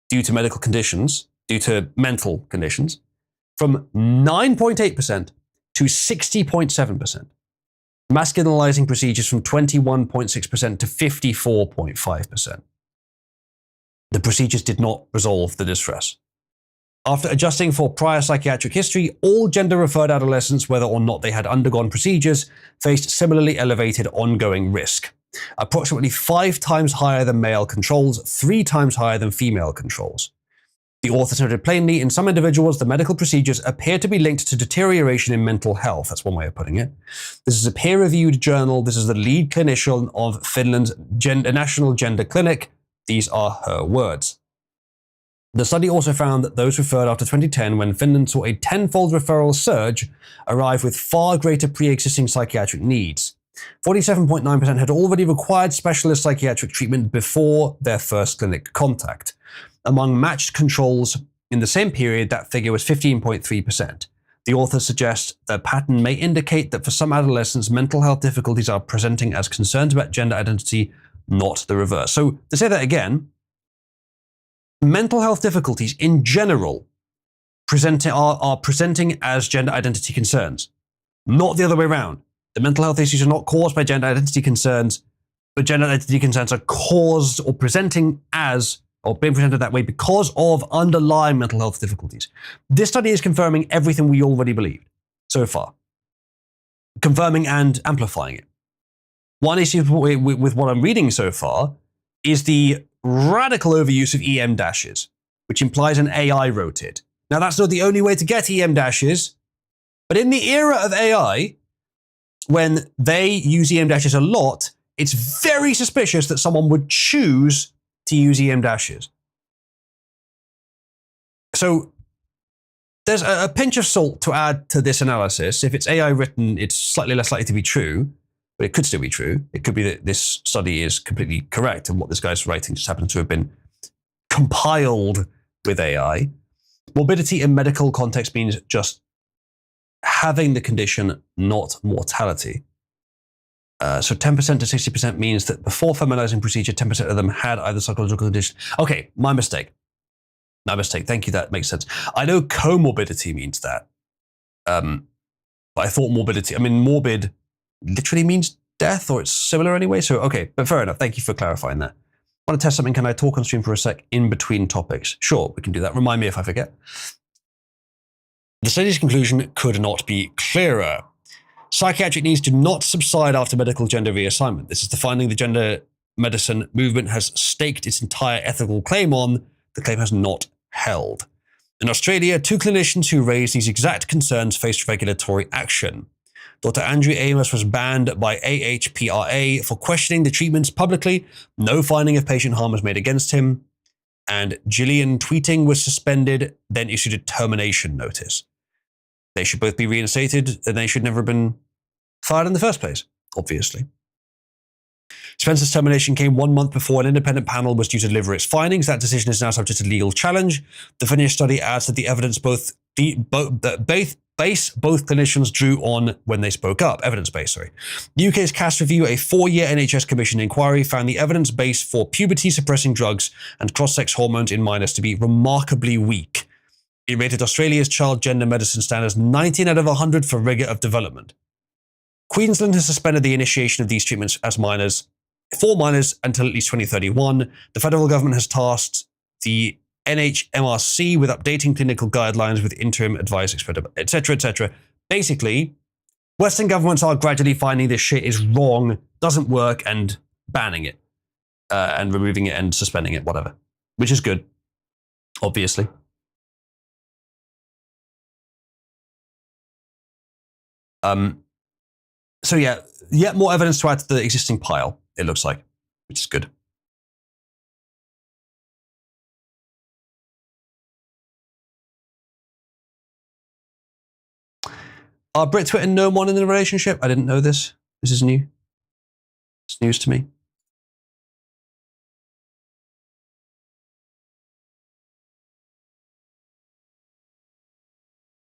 due to medical conditions, due to mental conditions, from 9.8% to 60.7%. Masculinizing procedures from 21.6% to 54.5%. The procedures did not resolve the distress. After adjusting for prior psychiatric history, all gender-referred adolescents, whether or not they had undergone procedures, faced similarly elevated ongoing risk. Approximately 5 times higher than male controls, 3 times higher than female controls. The authors noted plainly, in some individuals, the medical procedures appear to be linked to deterioration in mental health. That's one way of putting it. This is a peer-reviewed journal. This is the lead clinician of Finland's National Gender Clinic. These are her words. The study also found that those referred after 2010, when Finland saw a 10-fold referral surge, arrived with far greater pre-existing psychiatric needs. 47.9% had already required specialist psychiatric treatment before their first clinic contact. Among matched controls in the same period, that figure was 15.3%. The authors suggest the pattern may indicate that for some adolescents, mental health difficulties are presenting as concerns about gender identity, not the reverse. So to say that again, mental health difficulties in general are presenting as gender identity concerns, not the other way around. The mental health issues are not caused by gender identity concerns, but gender identity concerns are caused or presenting as, or being presented that way because of underlying mental health difficulties. This study is confirming everything we already believed so far, confirming and amplifying it. One issue with what I'm reading so far is the radical overuse of EM dashes, which implies an AI wrote it. Now, that's not the only way to get EM dashes, but in the era of AI, when they use EM dashes a lot, it's very suspicious that someone would choose to use EM dashes. So there's a pinch of salt to add to this analysis. If it's AI written, it's slightly less likely to be true. But it could still be true. It could be that this study is completely correct and what this guy's writing just happens to have been compiled with AI. Morbidity in medical context means just having the condition, not mortality. So 10% to 60% means that before feminizing procedure, 10% of them had either psychological condition. Okay, my mistake. Thank you, that makes sense. I know comorbidity means that. But I thought morbid literally means death, or it's similar anyway. So, okay, but fair enough. Thank you for clarifying that. Want to test something? Can I talk on stream for a sec in between topics? Sure, we can do that. Remind me if I forget. The study's conclusion could not be clearer. Psychiatric needs do not subside after medical gender reassignment. This is the finding the gender medicine movement has staked its entire ethical claim on. The claim has not held. In Australia, 2 clinicians who raised these exact concerns faced regulatory action. Dr. Andrew Amos was banned by AHPRA for questioning the treatments publicly. No finding of patient harm was made against him. and Gillian tweeting was suspended, then issued a termination notice. They should both be reinstated, and they should never have been fired in the first place, obviously. Spencer's termination came 1 month before an independent panel was due to deliver its findings. That decision is now subject to legal challenge. The finished study adds that the evidence both clinicians drew on when they spoke up. Evidence-based, sorry. The UK's CAS review, a 4-year NHS Commission inquiry, found the evidence base for puberty-suppressing drugs and cross-sex hormones in minors to be remarkably weak. It rated Australia's child gender medicine standards 19 out of 100 for rigour of development. Queensland has suspended the initiation of these treatments for minors until at least 2031. The federal government has tasked the NHMRC with updating clinical guidelines with interim advice, etc., etc. Basically, Western governments are gradually finding this shit is wrong, doesn't work, and banning it, and removing it and suspending it, whatever, which is good, obviously. So yeah, yet more evidence to add to the existing pile, it looks like, which is good. Are Brit Twitter no one in the relationship? I didn't know this. This is new. It's news to me.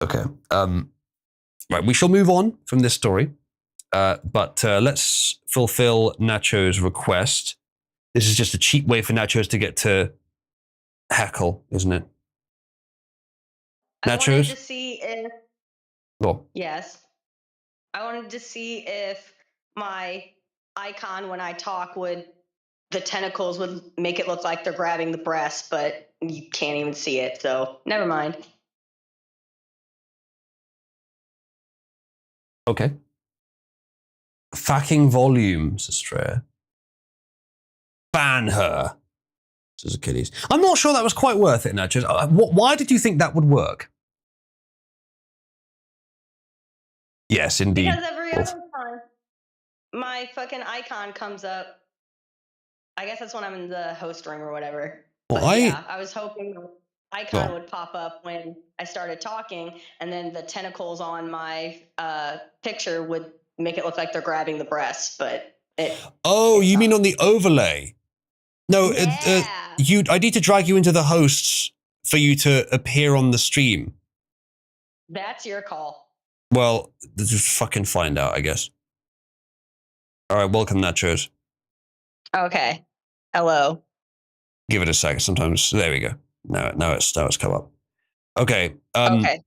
Okay. Right, we shall move on from this story. But let's fulfill Nacho's request. This is just a cheap way for Nachos to get to heckle, isn't it? Nachos? I wanted to see if... Well. Yes. I wanted to see if my icon when I talk the tentacles would make it look like they're grabbing the breast, but you can't even see it, so never mind. Okay. Fucking volumes, Estrella. Ban her, says Achilles. I'm not sure that was quite worth it, Nachos. Why did you think that would work? Yes, indeed. Because every other time my fucking icon comes up, I guess that's when I'm in the host ring or whatever. Well, but yeah, I was hoping the icon would pop up when I started talking, and then the tentacles on my picture would make it look like they're grabbing the breast, but you mean on the overlay? No, yeah. I need to drag you into the hosts for you to appear on the stream. That's your call. Well, just fucking find out, I guess. All right, welcome, Nachos. Okay. Hello. Give it a second. Sometimes there we go. Now it's come up. Okay. Okay.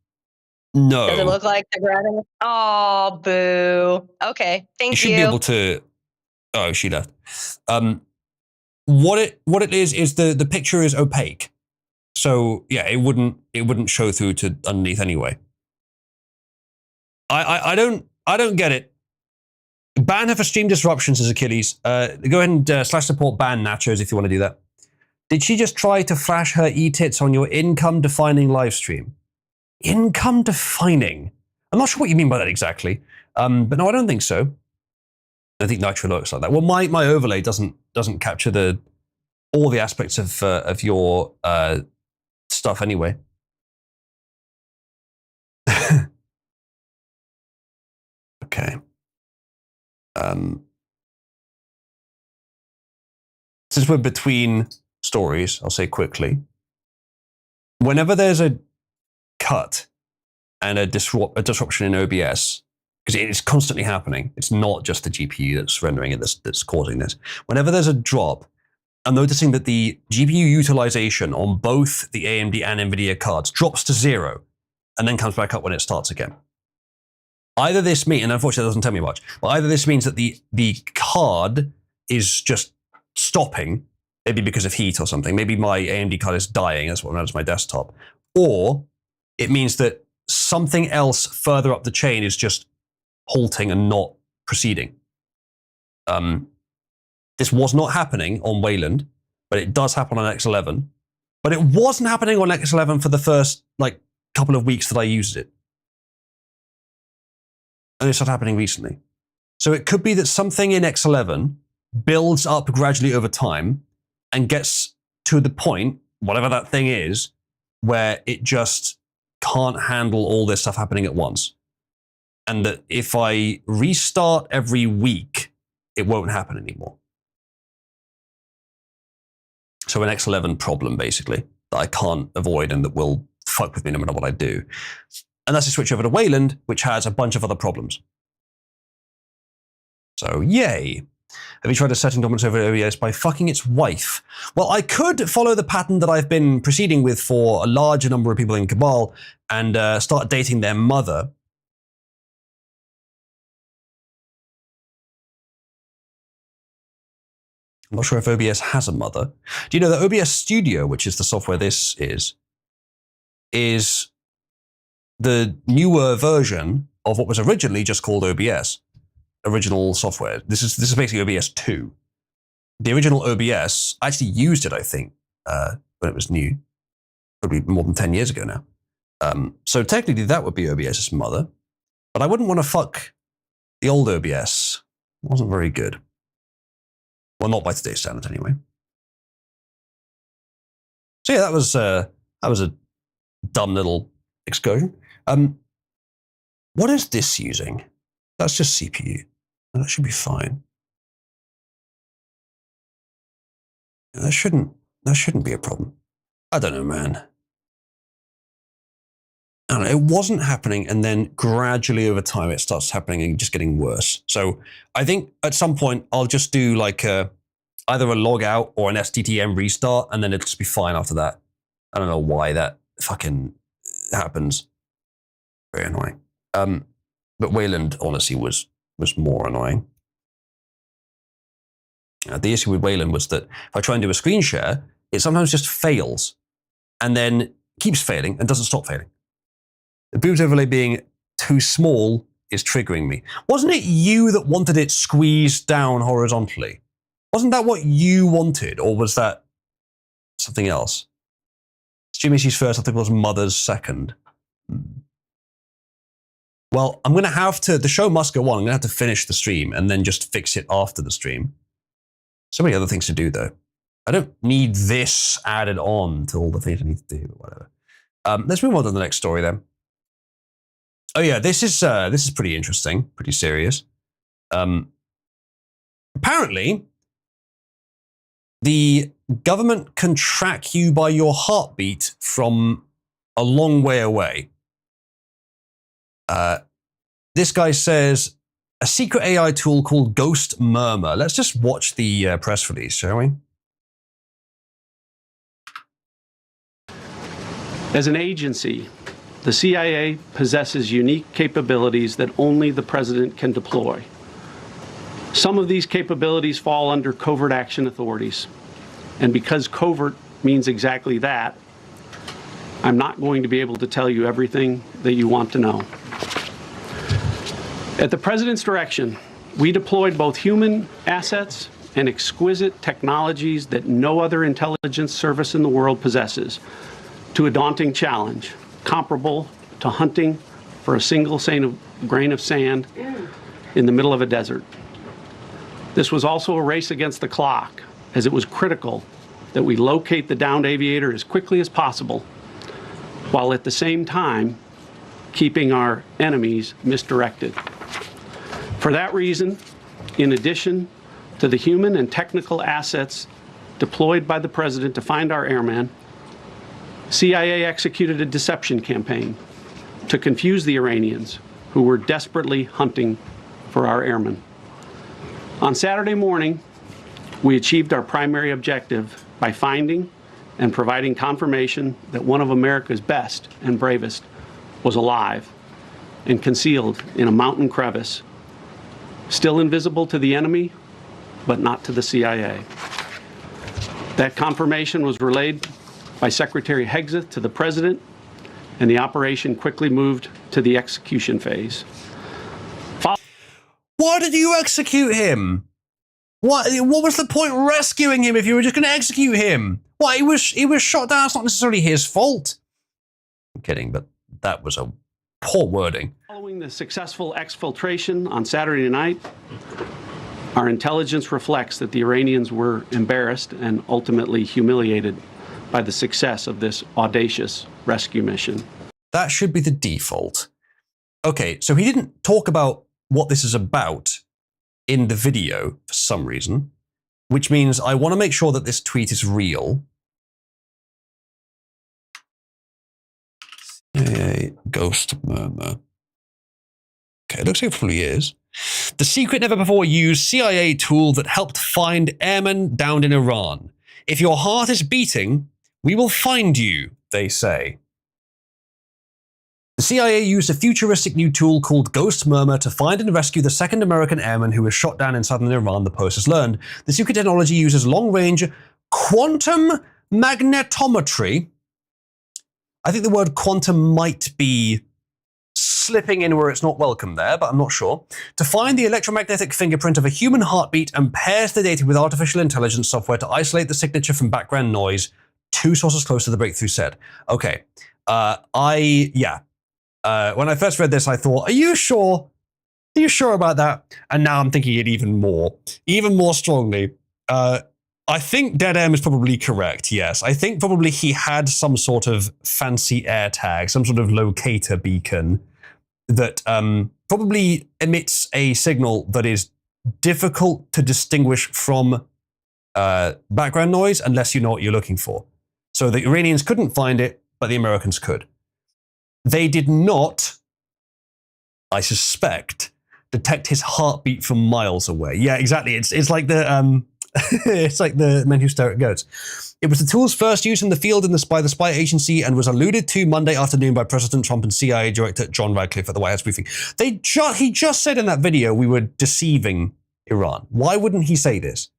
No. Does it look like they're grabbing it? Oh, boo. Okay. Thank you. You should be able to. Oh, she left. What it is the picture is opaque, so yeah, it wouldn't show through to underneath anyway. I don't get it. Ban her for stream disruptions, says Achilles. Go ahead and /support ban Nachos if you want to do that. Did she just try to flash her e-tits on your income-defining live stream? Income-defining? I'm not sure what you mean by that exactly. But no, I don't think so. I think Nitro looks like that. Well, my overlay doesn't capture all the aspects of your stuff anyway. Okay. Since we're between stories, I'll say quickly. Whenever there's a cut and a disruption in OBS, because it is constantly happening, it's not just the GPU that's rendering it that's causing this. Whenever there's a drop, I'm noticing that the GPU utilization on both the AMD and NVIDIA cards drops to 0 and then comes back up when it starts again. Either this means, and unfortunately it doesn't tell me much, but either this means that the card is just stopping, maybe because of heat or something. Maybe my AMD card is dying, that's what runs my desktop. Or it means that something else further up the chain is just halting and not proceeding. This was not happening on Wayland, but it does happen on X11. But it wasn't happening on X11 for the first couple of weeks that I used it. And it started happening recently. So it could be that something in X11 builds up gradually over time and gets to the point whatever that thing is, where it just can't handle all this stuff happening at once. And that if I restart every week, it won't happen anymore. So an X11 problem, basically, that I can't avoid and that will fuck with me no matter what I do. And that's a switch over to Wayland, which has a bunch of other problems. So, yay. Have you tried asserting dominance over OBS by fucking its wife? Well, I could follow the pattern that I've been proceeding with for a larger number of people in Cabal and start dating their mother. I'm not sure if OBS has a mother. Do you know that OBS Studio, which is the software this is the newer version of what was originally just called OBS, original software. This is basically OBS 2. The original OBS, I actually used it, I think, when it was new, probably more than 10 years ago now. So technically that would be OBS's mother, but I wouldn't want to fuck the old OBS. It wasn't very good. Well, not by today's standards, anyway. So yeah, that was a dumb little excursion. What is this using? That's just CPU. That should be fine. That shouldn't be a problem. I don't know, man. I don't know, it wasn't happening, and then gradually over time it starts happening and just getting worse. So I think at some point I'll just do like either a log out or an STTM restart, and then it'll just be fine after that. I don't know why that fucking happens. Very annoying. But Wayland honestly was more annoying. The issue with Wayland was that if I try and do a screen share, it sometimes just fails and then keeps failing and doesn't stop failing. The boot overlay being too small is triggering me. Wasn't it you that wanted it squeezed down horizontally? Wasn't that what you wanted, or was that something else? Jimmy's first, I think it was Mother's second. Well, I'm going to have to, the show must go on. I'm going to have to finish the stream and then just fix it after the stream. So many other things to do, though. I don't need this added on to all the things I need to do, but whatever. Let's move on to the next story then. Oh yeah, this is pretty interesting, pretty serious. Apparently, the government can track you by your heartbeat from a long way away. This guy says, a secret AI tool called Ghost Murmur. Let's just watch the press release, shall we? As an agency, the CIA possesses unique capabilities that only the president can deploy. Some of these capabilities fall under covert action authorities. And because covert means exactly that, I'm not going to be able to tell you everything that you want to know. At the president's direction, we deployed both human assets and exquisite technologies that no other intelligence service in the world possesses to a daunting challenge, comparable to hunting for a single grain of sand in the middle of a desert. This was also a race against the clock, as it was critical that we locate the downed aviator as quickly as possible, while at the same time keeping our enemies misdirected. For that reason, in addition to the human and technical assets deployed by the president to find our airman, CIA executed a deception campaign to confuse the Iranians who were desperately hunting for our airmen. On Saturday morning, we achieved our primary objective by finding and providing confirmation that one of America's best and bravest was alive and concealed in a mountain crevice, still invisible to the enemy, but not to the CIA. That confirmation was relayed by Secretary Hegseth to the president, and the operation quickly moved to the execution phase. Why did you execute him? What was the point rescuing him if you were just going to execute him? What, he was shot down, it's not necessarily his fault. I'm kidding, but that was a poor wording. Following the successful exfiltration on Saturday night, our intelligence reflects that the Iranians were embarrassed and ultimately humiliated by the success of this audacious rescue mission. That should be the default. Okay, so he didn't talk about what this is about in the video for some reason, which means I want to make sure that this tweet is real. CIA Ghost Murmur. Okay, it looks like it probably is. The secret never before used CIA tool that helped find airmen downed in Iran. If your heart is beating, we will find you, they say. The CIA used a futuristic new tool called Ghost Murmur to find and rescue the second American airman who was shot down in southern Iran, the Post has learned. The secret technology uses long-range quantum magnetometry. I think the word quantum might be slipping in where it's not welcome there, but I'm not sure, to find the electromagnetic fingerprint of a human heartbeat and pairs the data with artificial intelligence software to isolate the signature from background noise. Two sources close to the breakthrough said. Okay, when I first read this, I thought, are you sure? Are you sure about that? And now I'm thinking it even more strongly. I think Dead M is probably correct, yes. I think probably he had some sort of fancy air tag, some sort of locator beacon that probably emits a signal that is difficult to distinguish from background noise unless you know what you're looking for. So the Iranians couldn't find it, but the Americans could. They did not, I suspect, detect his heartbeat from miles away. Yeah, exactly. It's like the it's like the Men Who Stare at Goats. It was the tool's first use in the field by the spy agency and was alluded to Monday afternoon by President Trump and CIA Director John Radcliffe at the White House briefing. He just said in that video we were deceiving Iran. Why wouldn't he say this?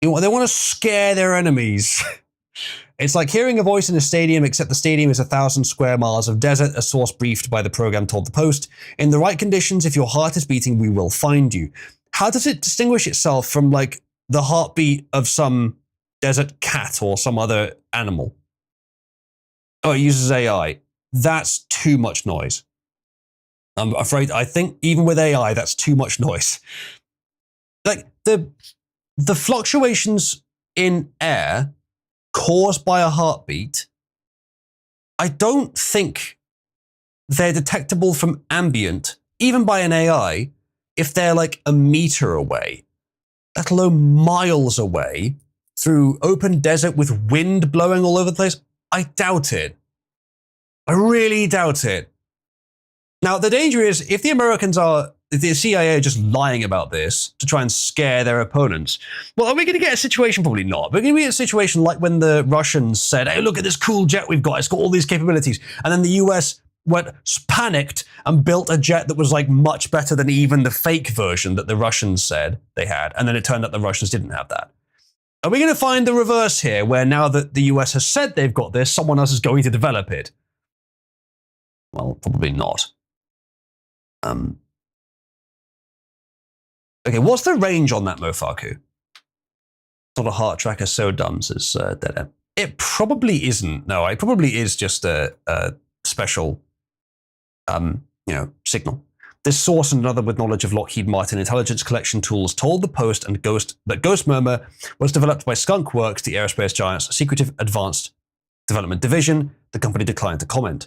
They want to scare their enemies. It's like hearing a voice in a stadium, except the stadium is 1,000 square miles of desert, a source briefed by the program told the Post. In the right conditions, if your heart is beating, we will find you. How does it distinguish itself from like the heartbeat of some desert cat or some other animal? Oh, it uses AI. That's too much noise. I'm afraid, I think even with AI, that's too much noise. Like the fluctuations in air caused by a heartbeat, I don't think they're detectable from ambient, even by an AI, if they're like a meter away, let alone miles away, through open desert with wind blowing all over the place. I doubt it. I really doubt it. Now, the danger is if the CIA are just lying about this to try and scare their opponents, well, are we going to get a situation? Probably not. We're going to be in a situation like when the Russians said, hey, look at this cool jet we've got. It's got all these capabilities. And then the US panicked and built a jet that was like much better than even the fake version that the Russians said they had. And then it turned out the Russians didn't have that. Are we going to find the reverse here, where now that the US has said they've got this, someone else is going to develop it? Well, probably not. Okay, what's the range on that Mofaku? Not a heart tracker so dumb, says Dead M. It probably isn't. No, it probably is just a special, signal. This source and another with knowledge of Lockheed Martin intelligence collection tools told the Post that Ghost Murmur was developed by Skunk Works, the aerospace giant's secretive advanced development division. The company declined to comment.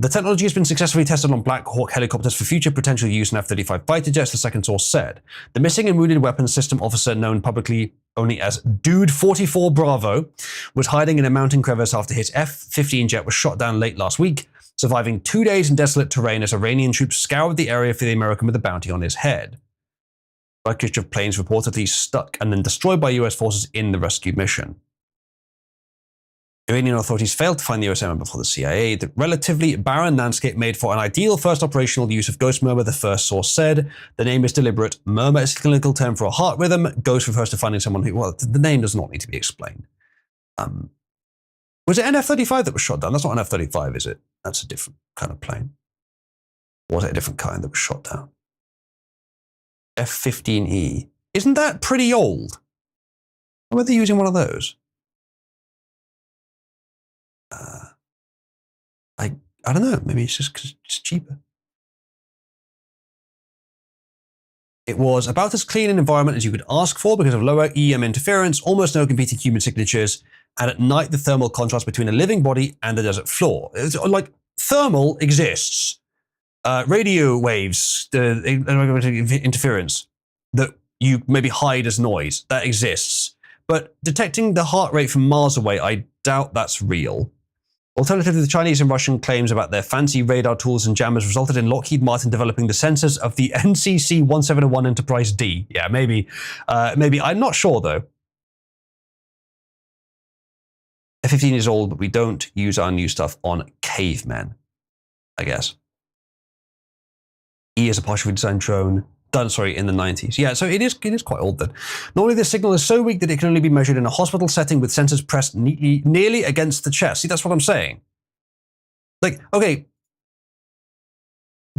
The technology has been successfully tested on Black Hawk helicopters for future potential use in F-35 fighter jets, the second source said. The missing and wounded weapons system officer, known publicly only as Dude 44 Bravo, was hiding in a mountain crevice after his F-15 jet was shot down late last week, surviving 2 days in desolate terrain as Iranian troops scoured the area for the American with a bounty on his head. Wreckage of planes reportedly stuck and then destroyed by US forces in the rescue mission. Iranian authorities failed to find the US airman before the CIA. The relatively barren landscape made for an ideal first operational use of Ghost Murmur, the first source said. The name is deliberate. Murmur is a clinical term for a heart rhythm. Ghost refers to finding someone who, well, the name does not need to be explained. Was it an F-35 that was shot down? That's not an F-35, is it? That's a different kind of plane. Or was it a different kind that was shot down? F-15E. Isn't that pretty old? Or were they using one of those? I don't know. Maybe it's just because it's cheaper. It was about as clean an environment as you could ask for because of lower EM interference, almost no competing human signatures, and at night the thermal contrast between a living body and the desert floor. It's like thermal exists. Radio waves, interference that you maybe hide as noise, that exists. But detecting the heart rate from miles away, I doubt that's real. Alternatively, the Chinese and Russian claims about their fancy radar tools and jammers resulted in Lockheed Martin developing the sensors of the NCC-171 Enterprise D. Yeah, maybe. I'm not sure, though. F-15 is old, but we don't use our new stuff on cavemen, I guess. E is a partially redesigned drone. Done, in the 90s. Yeah, so it is quite old then. Normally the signal is so weak that it can only be measured in a hospital setting with sensors pressed nearly against the chest. See, that's what I'm saying. Like, okay,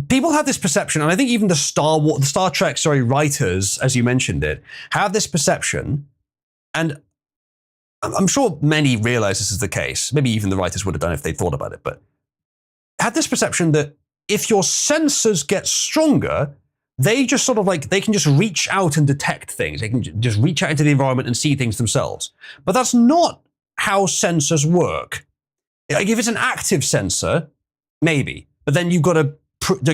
people have this perception, and I think even the Star Trek writers, as you mentioned it, have this perception, and I'm sure many realize this is the case. Maybe even the writers would have done if they thought about it, but had this perception that if your sensors get stronger, they just sort of they can just reach out and detect things. They can just reach out into the environment and see things themselves. But that's not how sensors work. Like if it's an active sensor, maybe. But then you've got to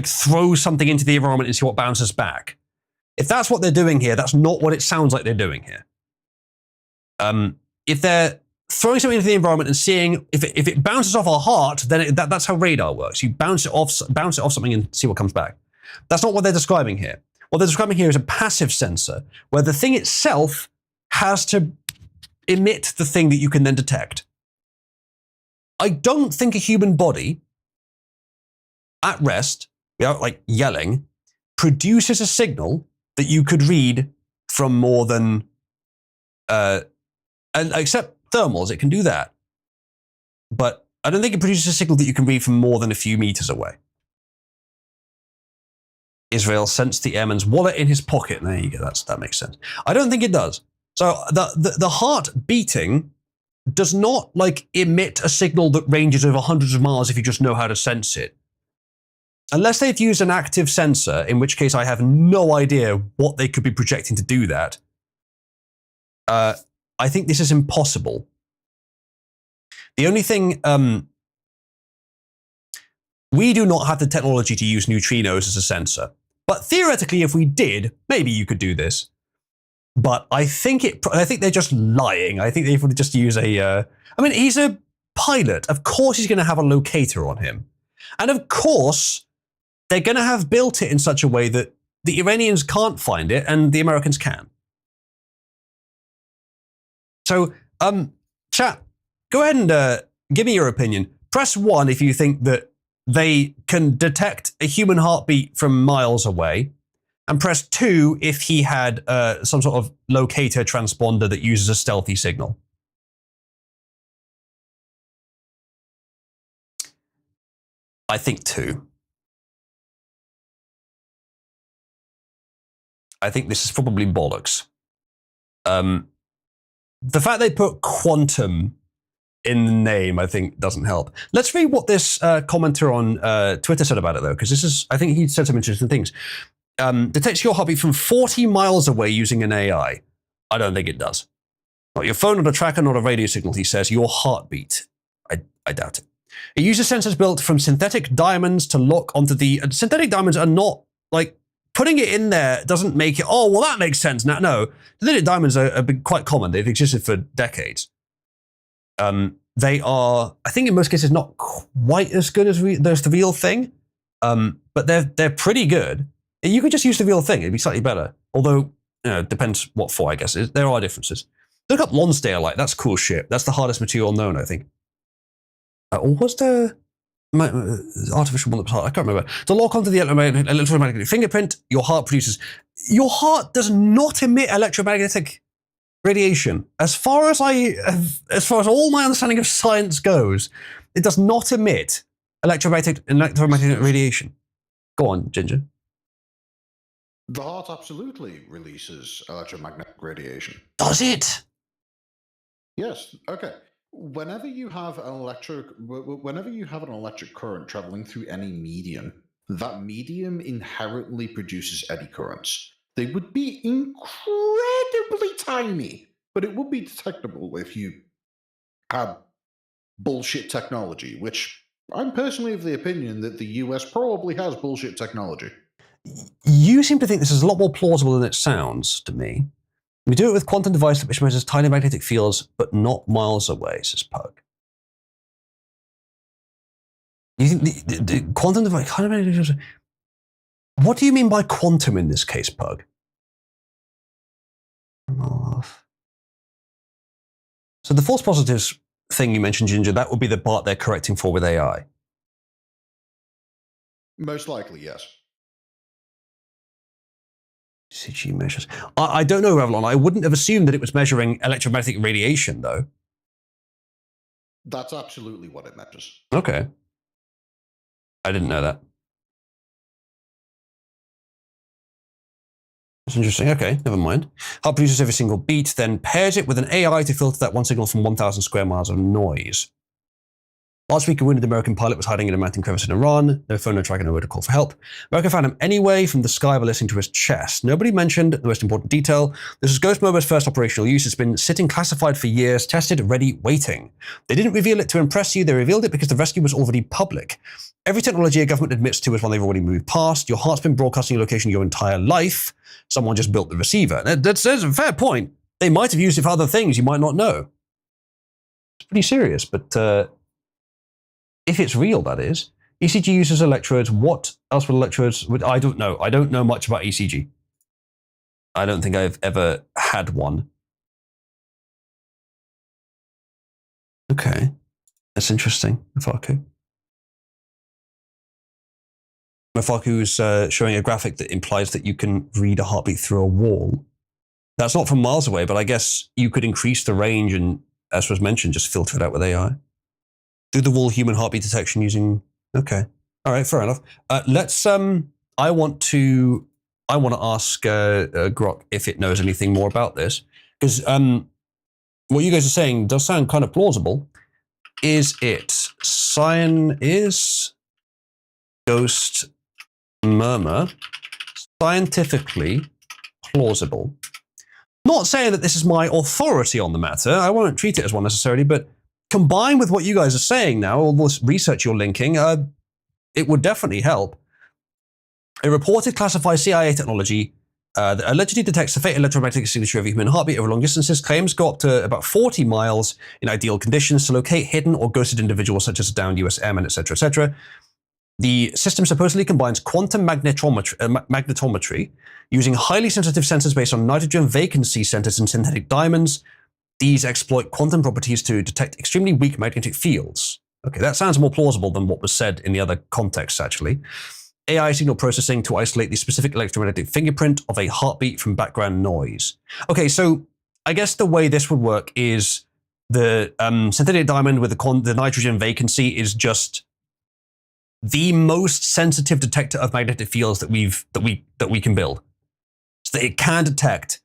throw something into the environment and see what bounces back. If that's what they're doing here, that's not what it sounds like they're doing here. If they're throwing something into the environment and seeing if it bounces off a heart, then that's how radar works. You bounce it off something and see what comes back. That's not what they're describing here. What they're describing here is a passive sensor where the thing itself has to emit the thing that you can then detect. I don't think a human body at rest, without yelling, produces a signal that you could read from more than, and except thermals, it can do that. But I don't think it produces a signal that you can read from more than a few meters away. Israel sensed the airman's wallet in his pocket. There you go. That makes sense. I don't think it does. So the heart beating does not emit a signal that ranges over hundreds of miles if you just know how to sense it. Unless they've used an active sensor, in which case I have no idea what they could be projecting to do that. I think this is impossible. The only thing, we do not have the technology to use neutrinos as a sensor. But theoretically, if we did, maybe you could do this. But I think they're just lying. I think they would just use he's a pilot. Of course he's going to have a locator on him. And of course, they're going to have built it in such a way that the Iranians can't find it and the Americans can. So, chat, go ahead and give me your opinion. Press 1 if you think that they can detect a human heartbeat from miles away, and press 2 if he had some sort of locator transponder that uses a stealthy signal. I think 2. I think this is probably bollocks. The fact they put quantum in the name, I think, doesn't help. Let's read what this commenter on Twitter said about it, though, because I think he said some interesting things. Detects your heartbeat from 40 miles away using an AI. I don't think it does. Not your phone, not a tracker, not a radio signal, he says. Your heartbeat. I doubt it. It uses sensors built from synthetic diamonds to lock onto the... synthetic diamonds are not, putting it in there doesn't make it, oh, well, that makes sense now. No, synthetic diamonds are quite common. They've existed for decades. They are, I think in most cases, not quite as good as the real thing, but they're pretty good. You could just use the real thing. It'd be slightly better. Although, it depends what for, I guess. There are differences. Look up Lonsdale, that's cool shit. That's the hardest material known, I think. Or was there artificial one that was hard? I can't remember. To lock onto the electromagnetic fingerprint, your heart produces. Your heart does not emit electromagnetic radiation. As far as all my understanding of science goes, it does not emit electromagnetic radiation. Go on, Ginger. The heart absolutely releases electromagnetic radiation. Does it? Yes. Okay. Whenever you have an electric current traveling through any medium, that medium inherently produces eddy currents. They would be incredibly tiny, but it would be detectable if you had bullshit technology, which I'm personally of the opinion that the US probably has bullshit technology. You seem to think this is a lot more plausible than it sounds to me. We do it with quantum device which measures tiny magnetic fields, but not miles away, says Pug. You think the quantum device? What do you mean by quantum in this case, Pug? So the false positives thing you mentioned, Ginger, that would be the part they're correcting for with AI. Most likely, yes. ECG measures. I don't know, Revlon. I wouldn't have assumed that it was measuring electromagnetic radiation, though. That's absolutely what it measures. Okay. I didn't know that. That's interesting. Okay, never mind. Heart produces every single beat, then pairs it with an AI to filter that one signal from 1,000 square miles of noise. Last week, a wounded American pilot was hiding in a mountain crevice in Iran. No phone, no tracker, nowhere to call for help. America found him anyway from the sky by listening to his chest. Nobody mentioned the most important detail. This is Ghost Mobile's first operational use. It's been sitting classified for years, tested, ready, waiting. They didn't reveal it to impress you. They revealed it because the rescue was already public. Every technology a government admits to is one they've already moved past. Your heart's been broadcasting your location your entire life. Someone just built the receiver. That's a fair point. They might have used it for other things you might not know. It's pretty serious, but if it's real, that is. ECG uses electrodes. What else would electrodes? I don't know. I don't know much about ECG. I don't think I've ever had one. Okay. That's interesting. Mafaku is showing a graphic that implies that you can read a heartbeat through a wall. That's not from miles away, but I guess you could increase the range and, as was mentioned, just filter it out with AI. Do the wall human heartbeat detection using... Okay. All right, fair enough. Let's... I want to ask Grok if it knows anything more about this. Because what you guys are saying does sound kind of plausible. Is it Ghost Murmur scientifically plausible? Not saying that this is my authority on the matter. I won't treat it as one necessarily, but combined with what you guys are saying now, all this research you're linking, it would definitely help. A reported classified CIA technology that allegedly detects the faint electromagnetic signature of a human heartbeat over long distances. Claims go up to about 40 miles in ideal conditions to locate hidden or ghosted individuals such as a downed USM, and etc., etc. The system supposedly combines quantum magnetometry using highly sensitive sensors based on nitrogen vacancy centers in synthetic diamonds. These exploit quantum properties to detect extremely weak magnetic fields. Okay, that sounds more plausible than what was said in the other contexts, actually. AI signal processing to isolate the specific electromagnetic fingerprint of a heartbeat from background noise. Okay, so I guess the way this would work is the synthetic diamond with the nitrogen vacancy is just the most sensitive detector of magnetic fields that we can build, so that it can detect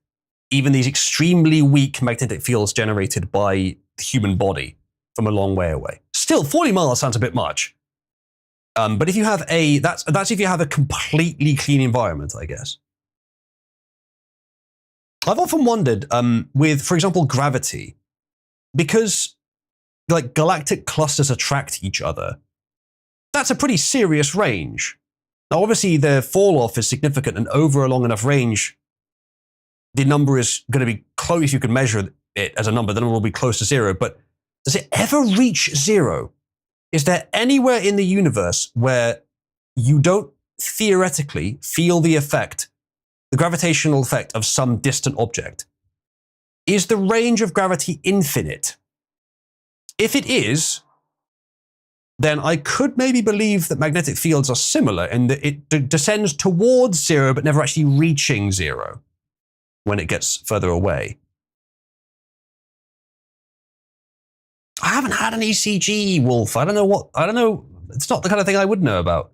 even these extremely weak magnetic fields generated by the human body from a long way away. Still, 40 miles sounds a bit much. But if you have that's if you have a completely clean environment, I guess. I've often wondered with, for example, gravity, because like galactic clusters attract each other. That's a pretty serious range. Now, obviously, the fall off is significant, and over a long enough range, the number is going to be close. If you can measure it as a number, the number will be close to zero. But does it ever reach zero? Is there anywhere in the universe where you don't theoretically feel the effect, the gravitational effect of some distant object? Is the range of gravity infinite? If it is, then I could maybe believe that magnetic fields are similar and that it descends towards zero but never actually reaching zero when it gets further away. I haven't had an ECG, Wolf. I don't know. It's not the kind of thing I would know about.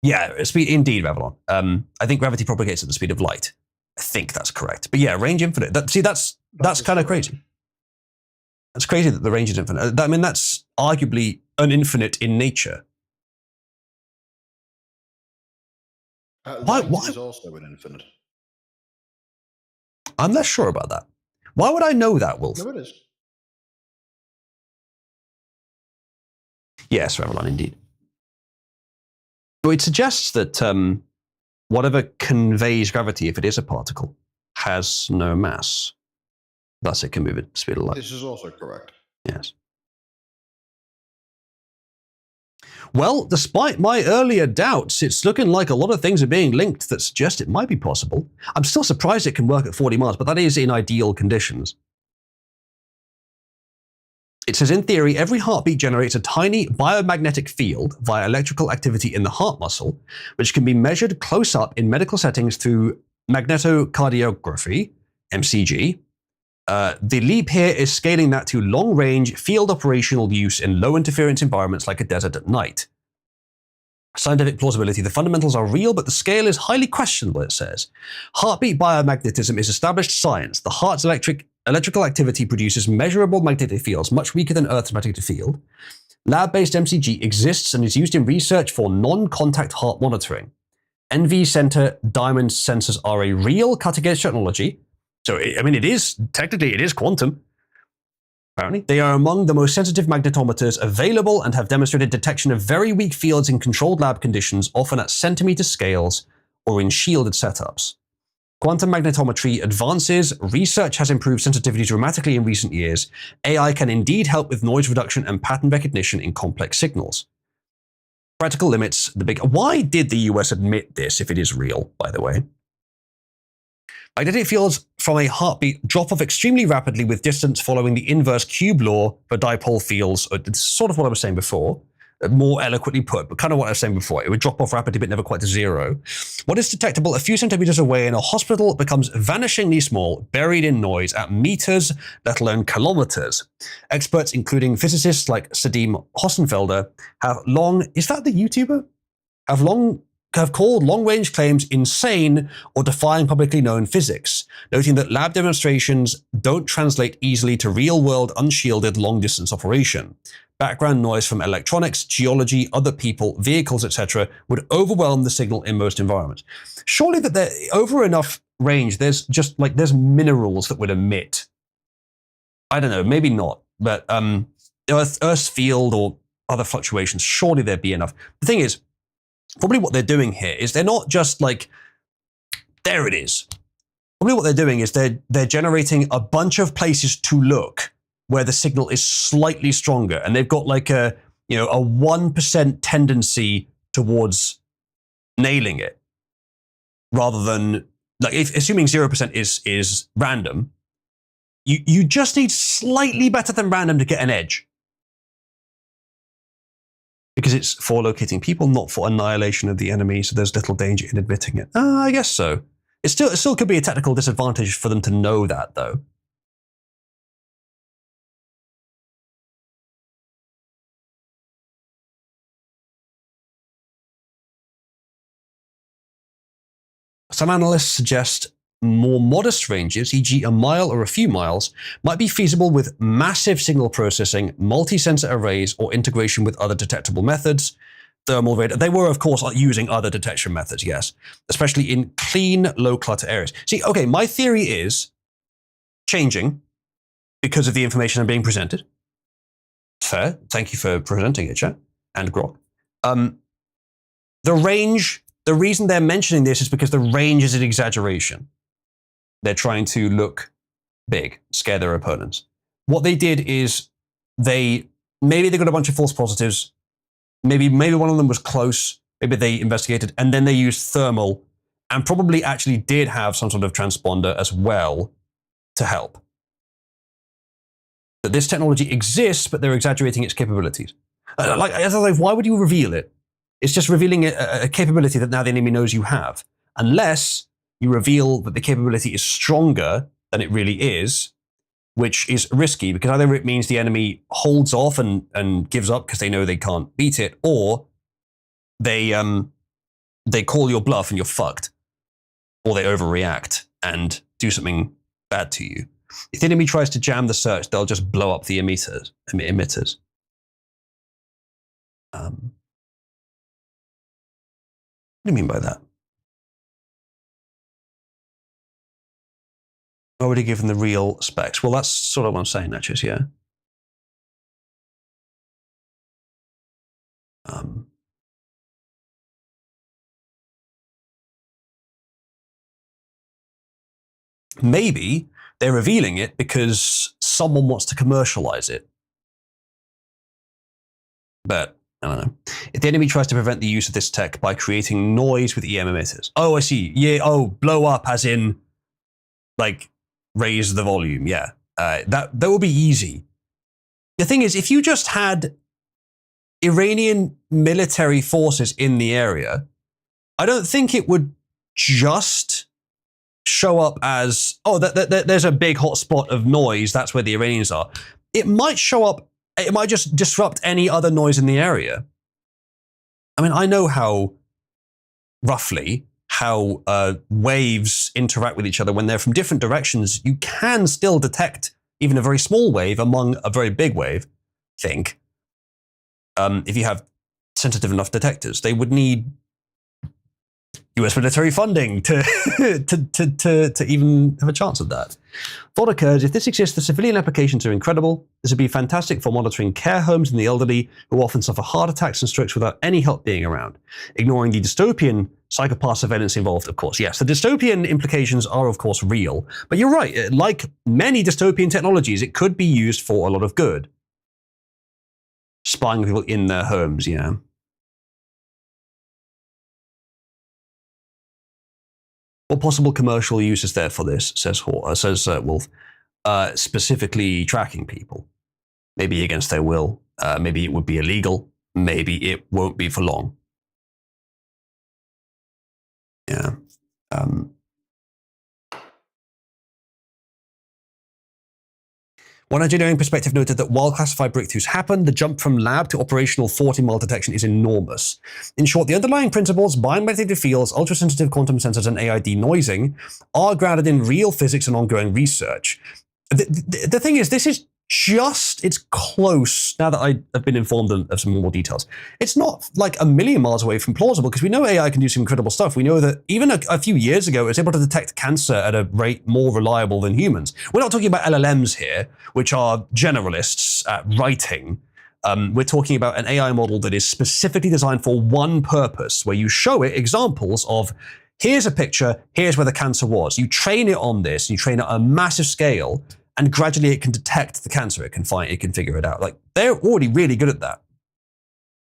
Yeah, speed, indeed, Revlon. I think gravity propagates at the speed of light. I think that's correct. But yeah, range infinite. That's kind of crazy. That's crazy that the range is infinite. I mean, that's arguably an infinite in nature. Light is also an infinite. I'm not sure about that. Why would I know that, Wolf? No, it is. Yes, Revlon, indeed. So it suggests that whatever conveys gravity, if it is a particle, has no mass. Thus, it can move at the speed of light. This is also correct. Yes. Well, despite my earlier doubts, it's looking like a lot of things are being linked that suggest it might be possible. I'm still surprised it can work at 40 miles, but that is in ideal conditions. It says, in theory, every heartbeat generates a tiny biomagnetic field via electrical activity in the heart muscle, which can be measured close up in medical settings through magnetocardiography, MCG. The leap here is scaling that to long-range field operational use in low-interference environments like a desert at night. Scientific plausibility. The fundamentals are real, but the scale is highly questionable, it says. Heartbeat biomagnetism is established science. The heart's electrical activity produces measurable magnetic fields, much weaker than Earth's magnetic field. Lab-based MCG exists and is used in research for non-contact heart monitoring. NV Center diamond sensors are a real cutting-edge technology. So, I mean, technically it is quantum. Apparently, they are among the most sensitive magnetometers available and have demonstrated detection of very weak fields in controlled lab conditions, often at centimeter scales or in shielded setups. Quantum magnetometry advances. Research has improved sensitivity dramatically in recent years. AI can indeed help with noise reduction and pattern recognition in complex signals. Practical limits. Why did the US admit this if it is real, by the way? Magnetic fields from a heartbeat drop off extremely rapidly with distance following the inverse cube law for dipole fields. It's sort of what I was saying before, more eloquently put, but kind of what I was saying before. It would drop off rapidly, but never quite to zero. What is detectable a few centimeters away in a hospital becomes vanishingly small, buried in noise at meters, let alone kilometers. Experts, including physicists like Sadim Hossenfelder, is that the YouTuber? Have called long-range claims insane or defying publicly known physics, noting that lab demonstrations don't translate easily to real-world unshielded long-distance operation. Background noise from electronics, geology, other people, vehicles, etc. would overwhelm the signal in most environments. Surely that they're over enough range, there's minerals that would emit. I don't know, maybe not, but Earth's field or other fluctuations, surely there'd be enough. The thing is, probably what they're doing here is they're not just like, there it is. Probably what they're doing is they're generating a bunch of places to look where the signal is slightly stronger, and they've got like a 1% tendency towards nailing it, rather than assuming 0% is random. You just need slightly better than random to get an edge. Because it's for locating people, not for annihilation of the enemy, so there's little danger in admitting it. I guess so. It still could be a technical disadvantage for them to know that, though. Some analysts suggest more modest ranges, e.g. a mile or a few miles, might be feasible with massive signal processing, multi-sensor arrays, or integration with other detectable methods. Thermal radar. They were, of course, using other detection methods, yes, especially in clean, low-clutter areas. See, okay, my theory is changing because of the information I'm being presented. Fair. Thank you for presenting it, chat. And Grok. The range, the reason they're mentioning this is because the range is an exaggeration. They're trying to look big, scare their opponents. What they did is maybe they got a bunch of false positives. Maybe one of them was close. Maybe they investigated, and then they used thermal, and probably actually did have some sort of transponder as well to help. That this technology exists, but they're exaggerating its capabilities. Why would you reveal it? It's just revealing a capability that now the enemy knows you have. Unless you reveal that the capability is stronger than it really is, which is risky, because either it means the enemy holds off and gives up because they know they can't beat it, or they call your bluff and you're fucked, or they overreact and do something bad to you. If the enemy tries to jam the search, they'll just blow up the emitters. What do you mean by that? Already given the real specs. Well, that's sort of what I'm saying, actually, yeah. Maybe they're revealing it because someone wants to commercialize it. But I don't know. If the enemy tries to prevent the use of this tech by creating noise with EM emitters. Oh, I see. Yeah. Oh, blow up as in like raise the volume. Yeah. That would be easy. The thing is, if you just had Iranian military forces in the area, I don't think it would just show up as, oh, there's a big hot spot of noise. That's where the Iranians are. It might show up. It might just disrupt any other noise in the area. I mean, I know roughly how waves interact with each other when they're from different directions. You can still detect even a very small wave among a very big wave, I think. If you have sensitive enough detectors, they would need US military funding to even have a chance at that. Thought occurs, if this exists, the civilian applications are incredible. This would be fantastic for monitoring care homes and the elderly who often suffer heart attacks and strokes without any help being around. Ignoring the dystopian psychopath surveillance involved, of course. Yes, the dystopian implications are, of course, real. But you're right, like many dystopian technologies, it could be used for a lot of good. Spying people in their homes, yeah. What possible commercial use is there for this, says Wolf. Specifically tracking people. Maybe against their will. Maybe it would be illegal. Maybe it won't be for long. Yeah. One engineering perspective noted that while classified breakthroughs happen, the jump from lab to operational 40-mile detection is enormous. In short, the underlying principles, biomagnetic fields, ultra-sensitive quantum sensors, and AI denoising are grounded in real physics and ongoing research. The thing is, this is it's close, now that I have been informed of some more details. It's not like a million miles away from plausible, because we know AI can do some incredible stuff. We know that even a few years ago, it was able to detect cancer at a rate more reliable than humans. We're not talking about LLMs here, which are generalists at writing. We're talking about an AI model that is specifically designed for one purpose, where you show it examples of, here's a picture, here's where the cancer was. You train it on this, you train it on a massive scale, and gradually it can detect the cancer. It can figure it out. Like, they're already really good at that.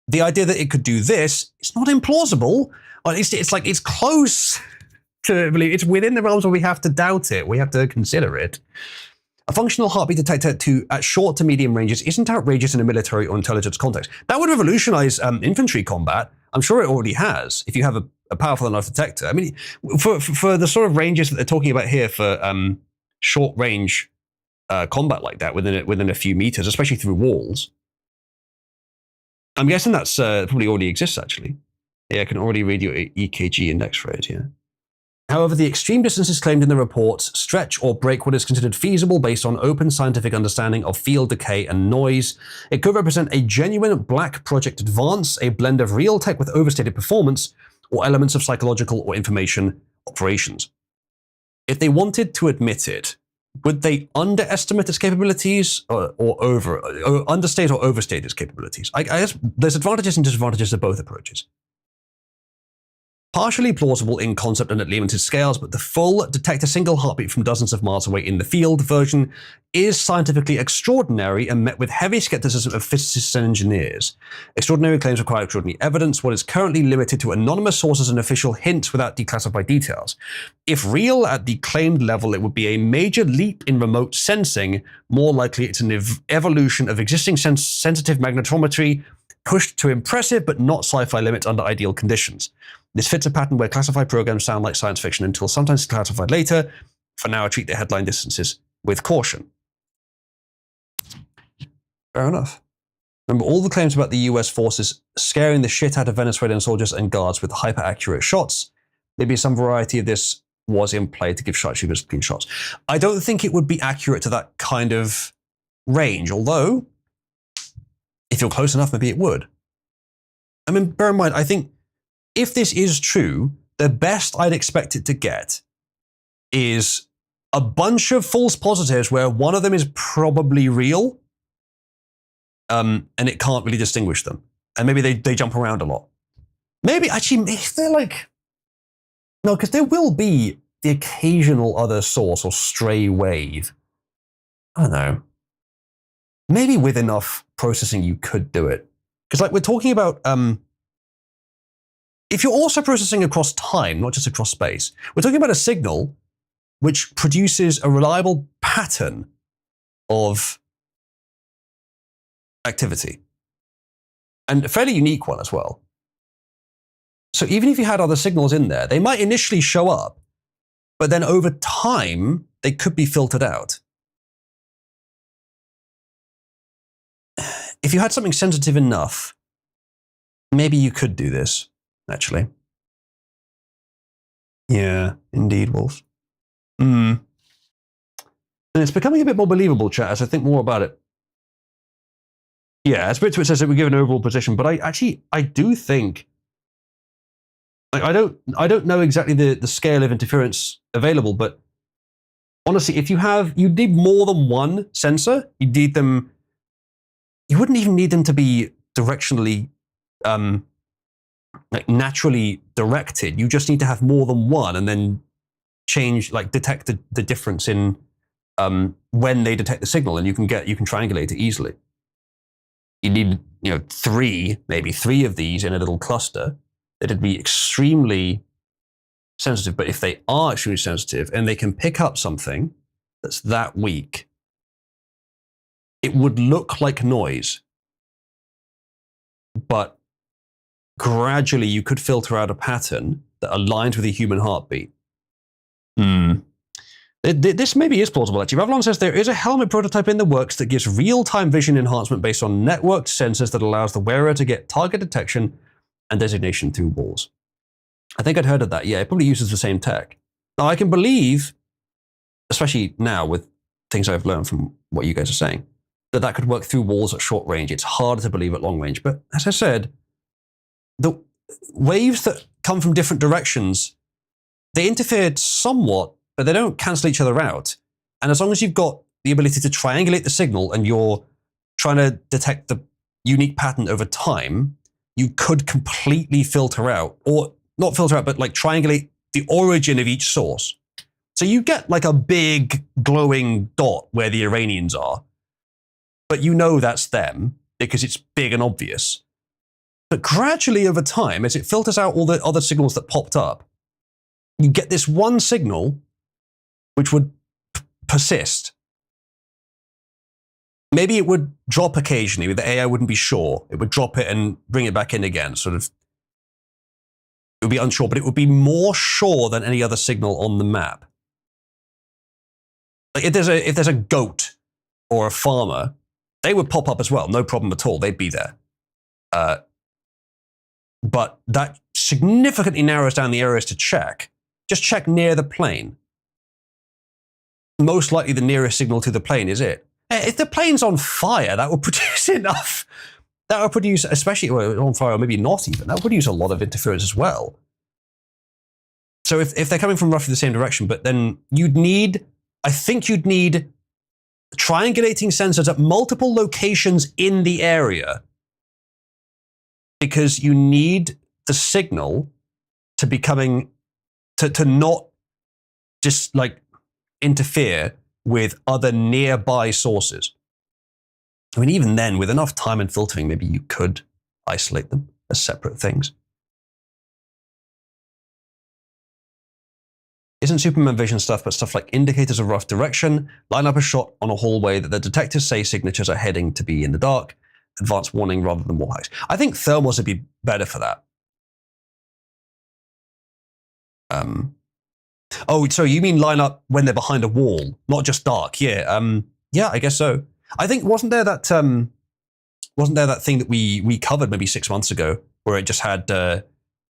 The idea that it could do this, it's not implausible. Or at least it's close to believe. It's within the realms where we have to doubt it. We have to consider it. A functional heartbeat detector at short to medium ranges isn't outrageous in a military or intelligence context. That would revolutionize infantry combat. I'm sure it already has, if you have a powerful enough detector. I mean, for the sort of ranges that they're talking about here for short range combat like that within a few meters, especially through walls. I'm guessing that's probably already exists, actually. Yeah, I can already read your EKG index rate, yeah. However, the extreme distances claimed in the reports stretch or break what is considered feasible based on open scientific understanding of field decay and noise. It could represent a genuine black project advance, a blend of real tech with overstated performance, or elements of psychological or information operations. If they wanted to admit it, would they underestimate its capabilities or understate or overstate its capabilities? I guess there's advantages and disadvantages to both approaches. Partially plausible in concept and at limited scales, but the full detect a single heartbeat from dozens of miles away in the field version is scientifically extraordinary and met with heavy skepticism of physicists and engineers. Extraordinary claims require extraordinary evidence. What is currently limited to anonymous sources and official hints without declassified details. If real at the claimed level, it would be a major leap in remote sensing. More likely, it's an evolution of existing sensitive magnetometry pushed to impressive but not sci-fi limits under ideal conditions. This fits a pattern where classified programs sound like science fiction until sometimes classified later. For now, I treat the headline distances with caution. Fair enough. Remember, all the claims about the US forces scaring the shit out of Venezuelan soldiers and guards with hyper-accurate shots. Maybe some variety of this was in play to give sharpshooters clean shots. I don't think it would be accurate to that kind of range, although if you're close enough, maybe it would. I mean, bear in mind, I think if this is true, the best I'd expect it to get is a bunch of false positives where one of them is probably real, and it can't really distinguish them. And maybe they jump around a lot. Maybe, actually, if they're like... No, because there will be the occasional other source or stray wave. I don't know. Maybe with enough processing you could do it. Because like we're talking about... if you're also processing across time, not just across space, we're talking about a signal which produces a reliable pattern of activity. And a fairly unique one as well. So even if you had other signals in there, they might initially show up, but then over time, they could be filtered out. If you had something sensitive enough, maybe you could do this, actually. Yeah, indeed, Wolf. And it's becoming a bit more believable, chat, as I think more about it. Yeah, as Britwit says that we give an overall position, but I do think... I don't know exactly the scale of interference available, but honestly, if you need more than one sensor, you need them... You wouldn't even need them to be directionally, like naturally directed. You just need to have more than one and then change, like detect the difference in when they detect the signal, and you can triangulate it easily. You need, maybe three of these in a little cluster. It'd be extremely sensitive, but if they are extremely sensitive and they can pick up something that's that weak, it would look like noise, but gradually you could filter out a pattern that aligns with a human heartbeat. This maybe is plausible, actually. Revlon says there is a helmet prototype in the works that gives real-time vision enhancement based on networked sensors that allows the wearer to get target detection and designation through walls. I think I'd heard of that. Yeah, it probably uses the same tech. Now, I can believe, especially now with things I've learned from what you guys are saying, that could work through walls at short range. It's harder to believe at long range. But as I said, the waves that come from different directions, they interfere somewhat, but they don't cancel each other out. And as long as you've got the ability to triangulate the signal and you're trying to detect the unique pattern over time, you could completely filter out, or not filter out, but like triangulate the origin of each source. So you get like a big glowing dot where the Iranians are, but you know that's them because it's big and obvious. But gradually over time, as it filters out all the other signals that popped up, you get this one signal which would persist. Maybe it would drop occasionally, but the AI wouldn't be sure. It would drop it and bring it back in again, sort of. It would be unsure, but it would be more sure than any other signal on the map. Like if there's a goat or a farmer, they would pop up as well, no problem at all. They'd be there. But that significantly narrows down the areas to check. Just check near the plane. Most likely the nearest signal to the plane is it. If the plane's on fire, that would produce enough. That would produce, especially on fire, or maybe not even, that would produce a lot of interference as well. So if they're coming from roughly the same direction, but then I think you'd need triangulating sensors at multiple locations in the area, because you need the signal to be coming, to not just like interfere with other nearby sources. I mean, even then, with enough time and filtering, maybe you could isolate them as separate things. Isn't Superman vision stuff, but stuff like indicators of rough direction, line up a shot on a hallway that the detectives say signatures are heading to be in the dark, advanced warning rather than wall hacks. I think thermals would be better for that. Oh, so you mean line up when they're behind a wall, not just dark? Yeah, yeah, I guess so. I think wasn't there that thing that we covered maybe 6 months ago where it just had a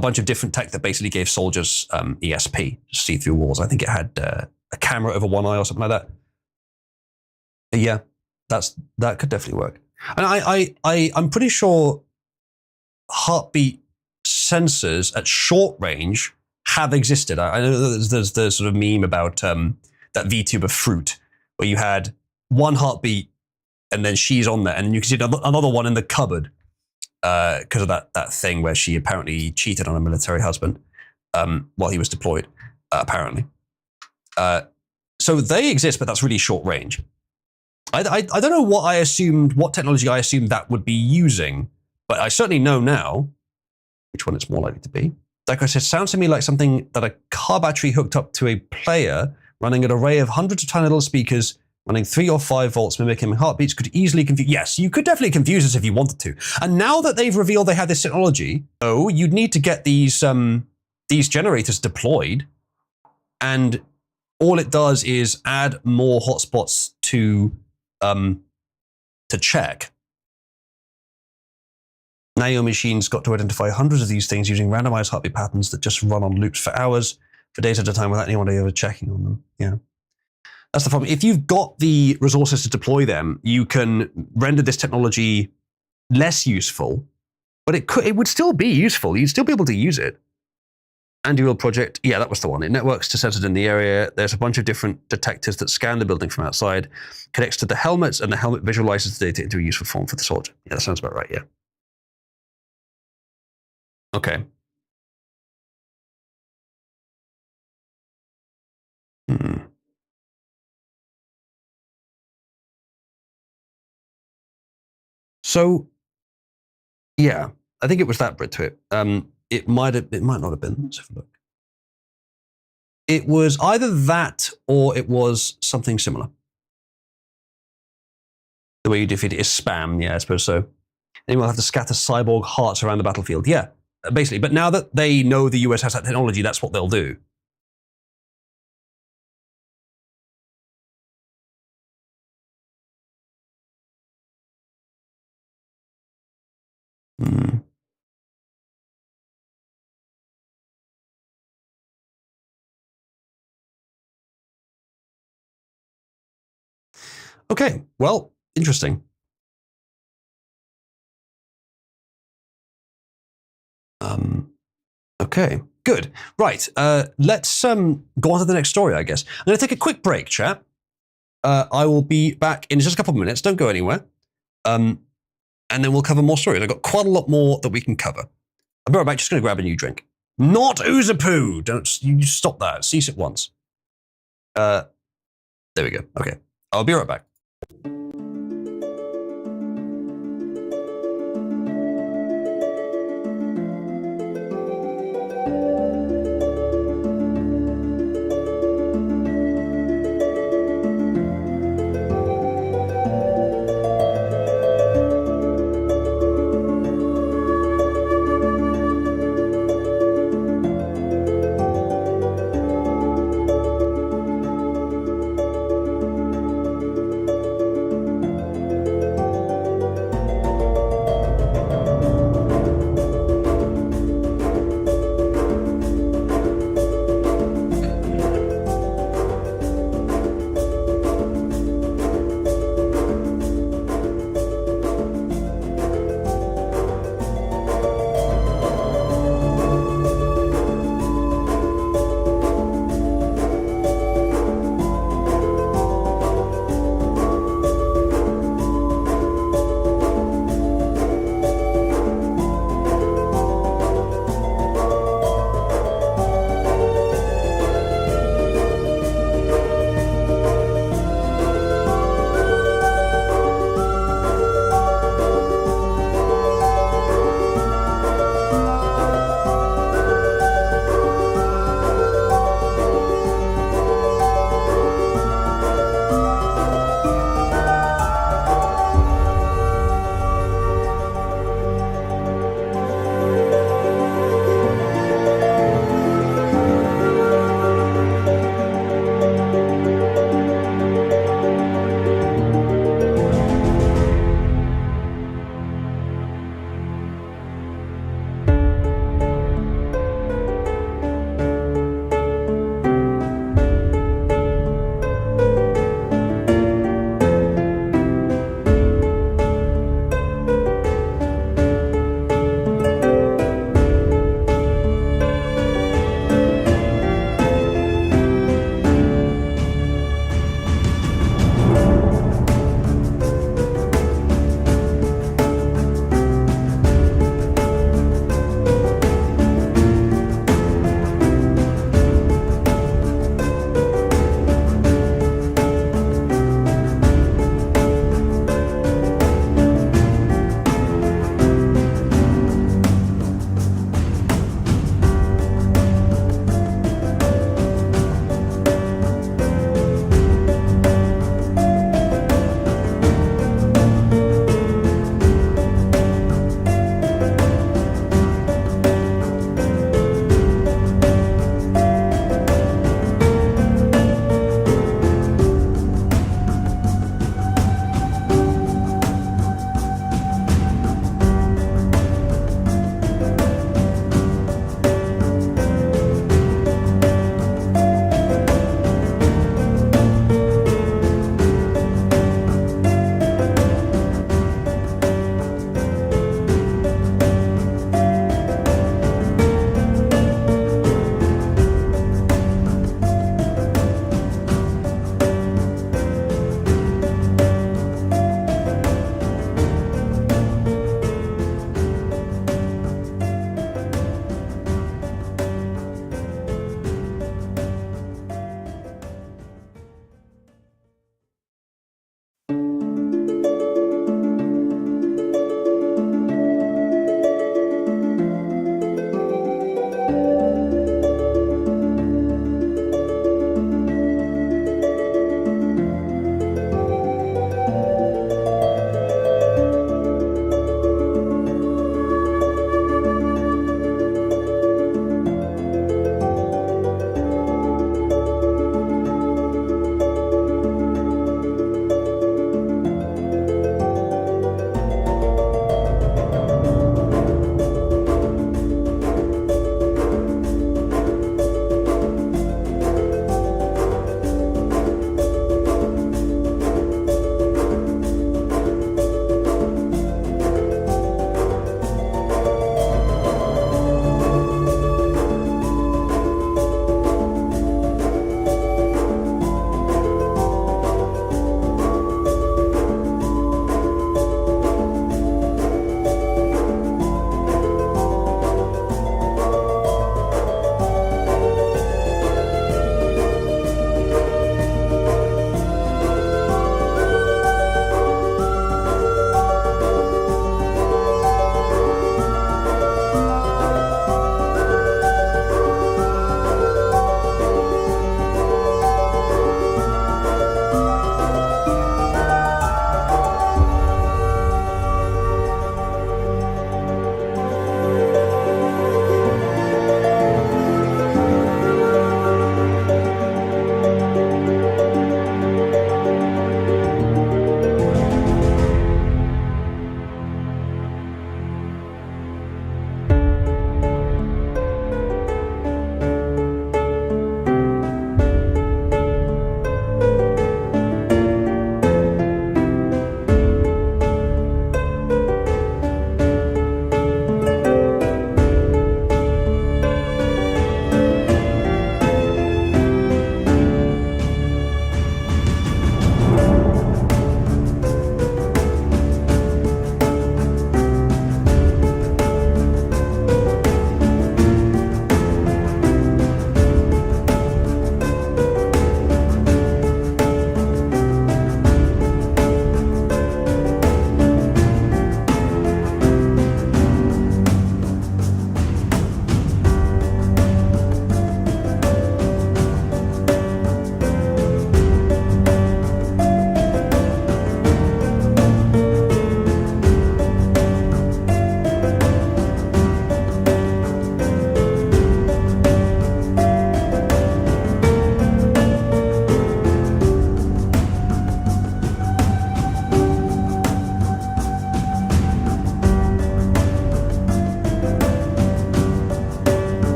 bunch of different tech that basically gave soldiers ESP, see through walls. I think it had a camera over one eye or something like that. But yeah, that could definitely work. And I'm pretty sure heartbeat sensors at short range have existed. I know there's the sort of meme about that VTuber Fruit, where you had one heartbeat and then she's on there, and you can see another one in the cupboard. because of that thing where she apparently cheated on a military husband while he was deployed, apparently. So they exist, but that's really short range. I don't know what technology I assumed that would be using, but I certainly know now which one it's more likely to be. Like I said, sounds to me like something that a car battery hooked up to a player running an array of hundreds of tiny little speakers running 3 or 5 volts mimicking heartbeats could easily confuse. Yes, you could definitely confuse us if you wanted to. And now that they've revealed they have this technology, you'd need to get these generators deployed, and all it does is add more hotspots to check. Now your machine's got to identify hundreds of these things using randomized heartbeat patterns that just run on loops for hours, for days at a time without anyone ever checking on them. Yeah. That's the problem. If you've got the resources to deploy them, you can render this technology less useful, but it would still be useful. You'd still be able to use it. Anti-Wheel Project, yeah, that was the one. It networks to sensors in the area. There's a bunch of different detectors that scan the building from outside, connects to the helmets, and the helmet visualizes the data into a useful form for the soldier. Yeah, that sounds about right, yeah. Okay. So, yeah, I think it was that bit to it. It might not have been. Let's have a look. It was either that or it was something similar. The way you defeat it is spam. Yeah, I suppose so. Then we'll have to scatter cyborg hearts around the battlefield. Yeah, basically. But now that they know the US has that technology, that's what they'll do. Okay, well, interesting. Okay, good. Right, let's go on to the next story, I guess. I'm going to take a quick break, chat. I will be back in just a couple of minutes. Don't go anywhere. And then we'll cover more stories. I've got quite a lot more that we can cover. I'll be right back. Just going to grab a new drink. Not Oozapoo! Don't you stop that. Cease it once. There we go. Okay, I'll be right back.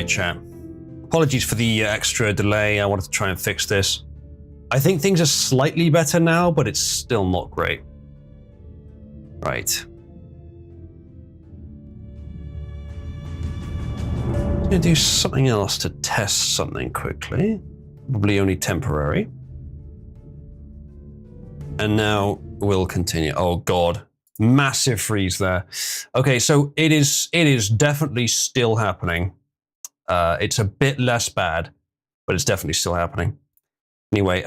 right, chat. Apologies for the extra delay. I wanted to try and fix this. I think things are slightly better now, but it's still not great. Right. I'm going to do something else to test something quickly. Probably only temporary. And now we'll continue. Oh God, massive freeze there. Okay, so it is definitely still happening. It's a bit less bad, but it's definitely still happening. Anyway,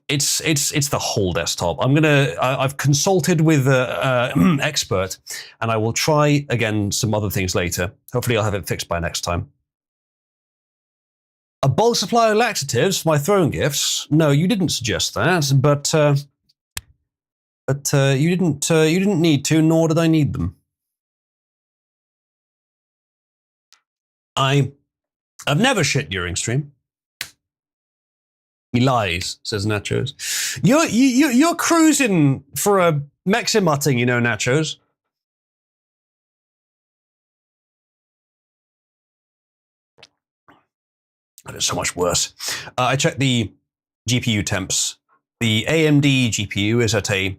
it's the whole desktop. I've consulted with an expert, and I will try again some other things later. Hopefully, I'll have it fixed by next time. A bulk supply of laxatives for my throne gifts? No, you didn't suggest that, but you didn't need to, nor did I need them. I've never shit during stream. He lies, says Nachos. You're cruising for a Meximutting, you know, Nachos. That is so much worse. I checked the GPU temps. The AMD GPU is at a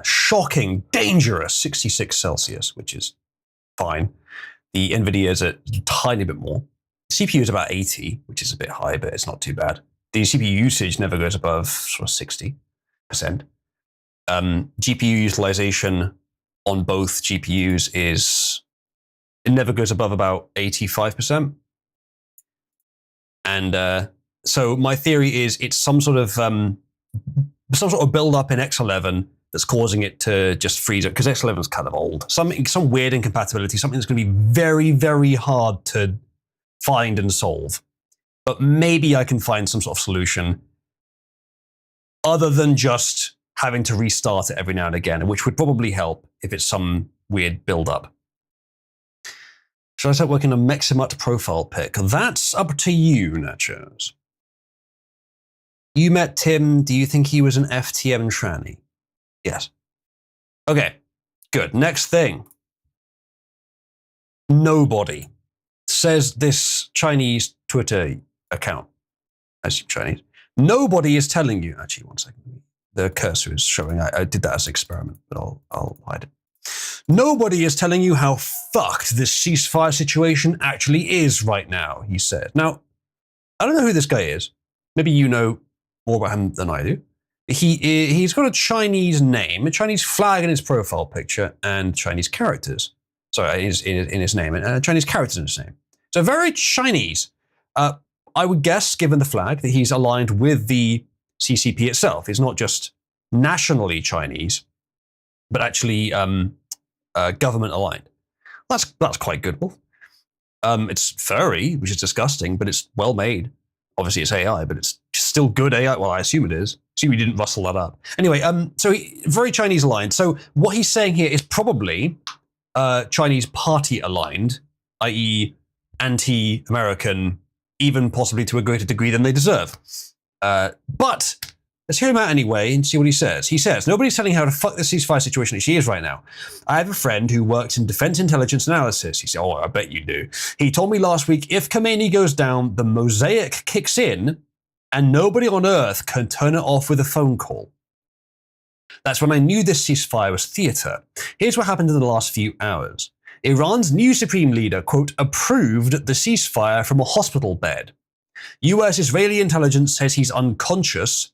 shocking, dangerous 66 Celsius, which is fine. The NVIDIA is a tiny bit more. CPU is about 80, which is a bit high, but it's not too bad. The CPU usage never goes above sort of 60%. GPU utilization on both GPUs it never goes above about 85%. And so my theory is it's some sort of build up in X11 that's causing it to just freeze up, because X11 is kind of old. Some weird incompatibility, something that's going to be very, very hard to find and solve. But maybe I can find some sort of solution other than just having to restart it every now and again, which would probably help if it's some weird build-up. Should I start working on Meximut profile pic? That's up to you, Nachos. You met Tim. Do you think he was an FTM tranny? Yes. Okay, good. Next thing. Nobody, says this Chinese Twitter account. I assume Chinese. Nobody is telling you. Actually, 1 second. The cursor is showing. I did that as an experiment, but I'll hide it. Nobody is telling you how fucked this ceasefire situation actually is right now, he said. Now, I don't know who this guy is. Maybe you know more about him than I do. He's got a Chinese name, a Chinese flag in his profile picture, and Chinese characters. Sorry, in his name, and Chinese characters in his name. So very Chinese. I would guess, given the flag, that he's aligned with the CCP itself. He's not just nationally Chinese, but actually government aligned. That's quite good. It's furry, which is disgusting, but it's well made. Obviously, it's AI, but it's still good AI. Well, I assume it is. Assume he didn't rustle that up. Anyway, so very Chinese aligned. So what he's saying here is probably Chinese party aligned, i.e., anti-American, even possibly to a greater degree than they deserve. But let's hear him out anyway and see what he says. He says, nobody's telling how to fuck the ceasefire situation she is right now. I have a friend who works in defense intelligence analysis. He said, oh, I bet you do. He told me last week, if Khomeini goes down, the mosaic kicks in and nobody on earth can turn it off with a phone call. That's when I knew this ceasefire was theater. Here's what happened in the last few hours. Iran's new supreme leader, quote, approved the ceasefire from a hospital bed. US Israeli intelligence says he's unconscious.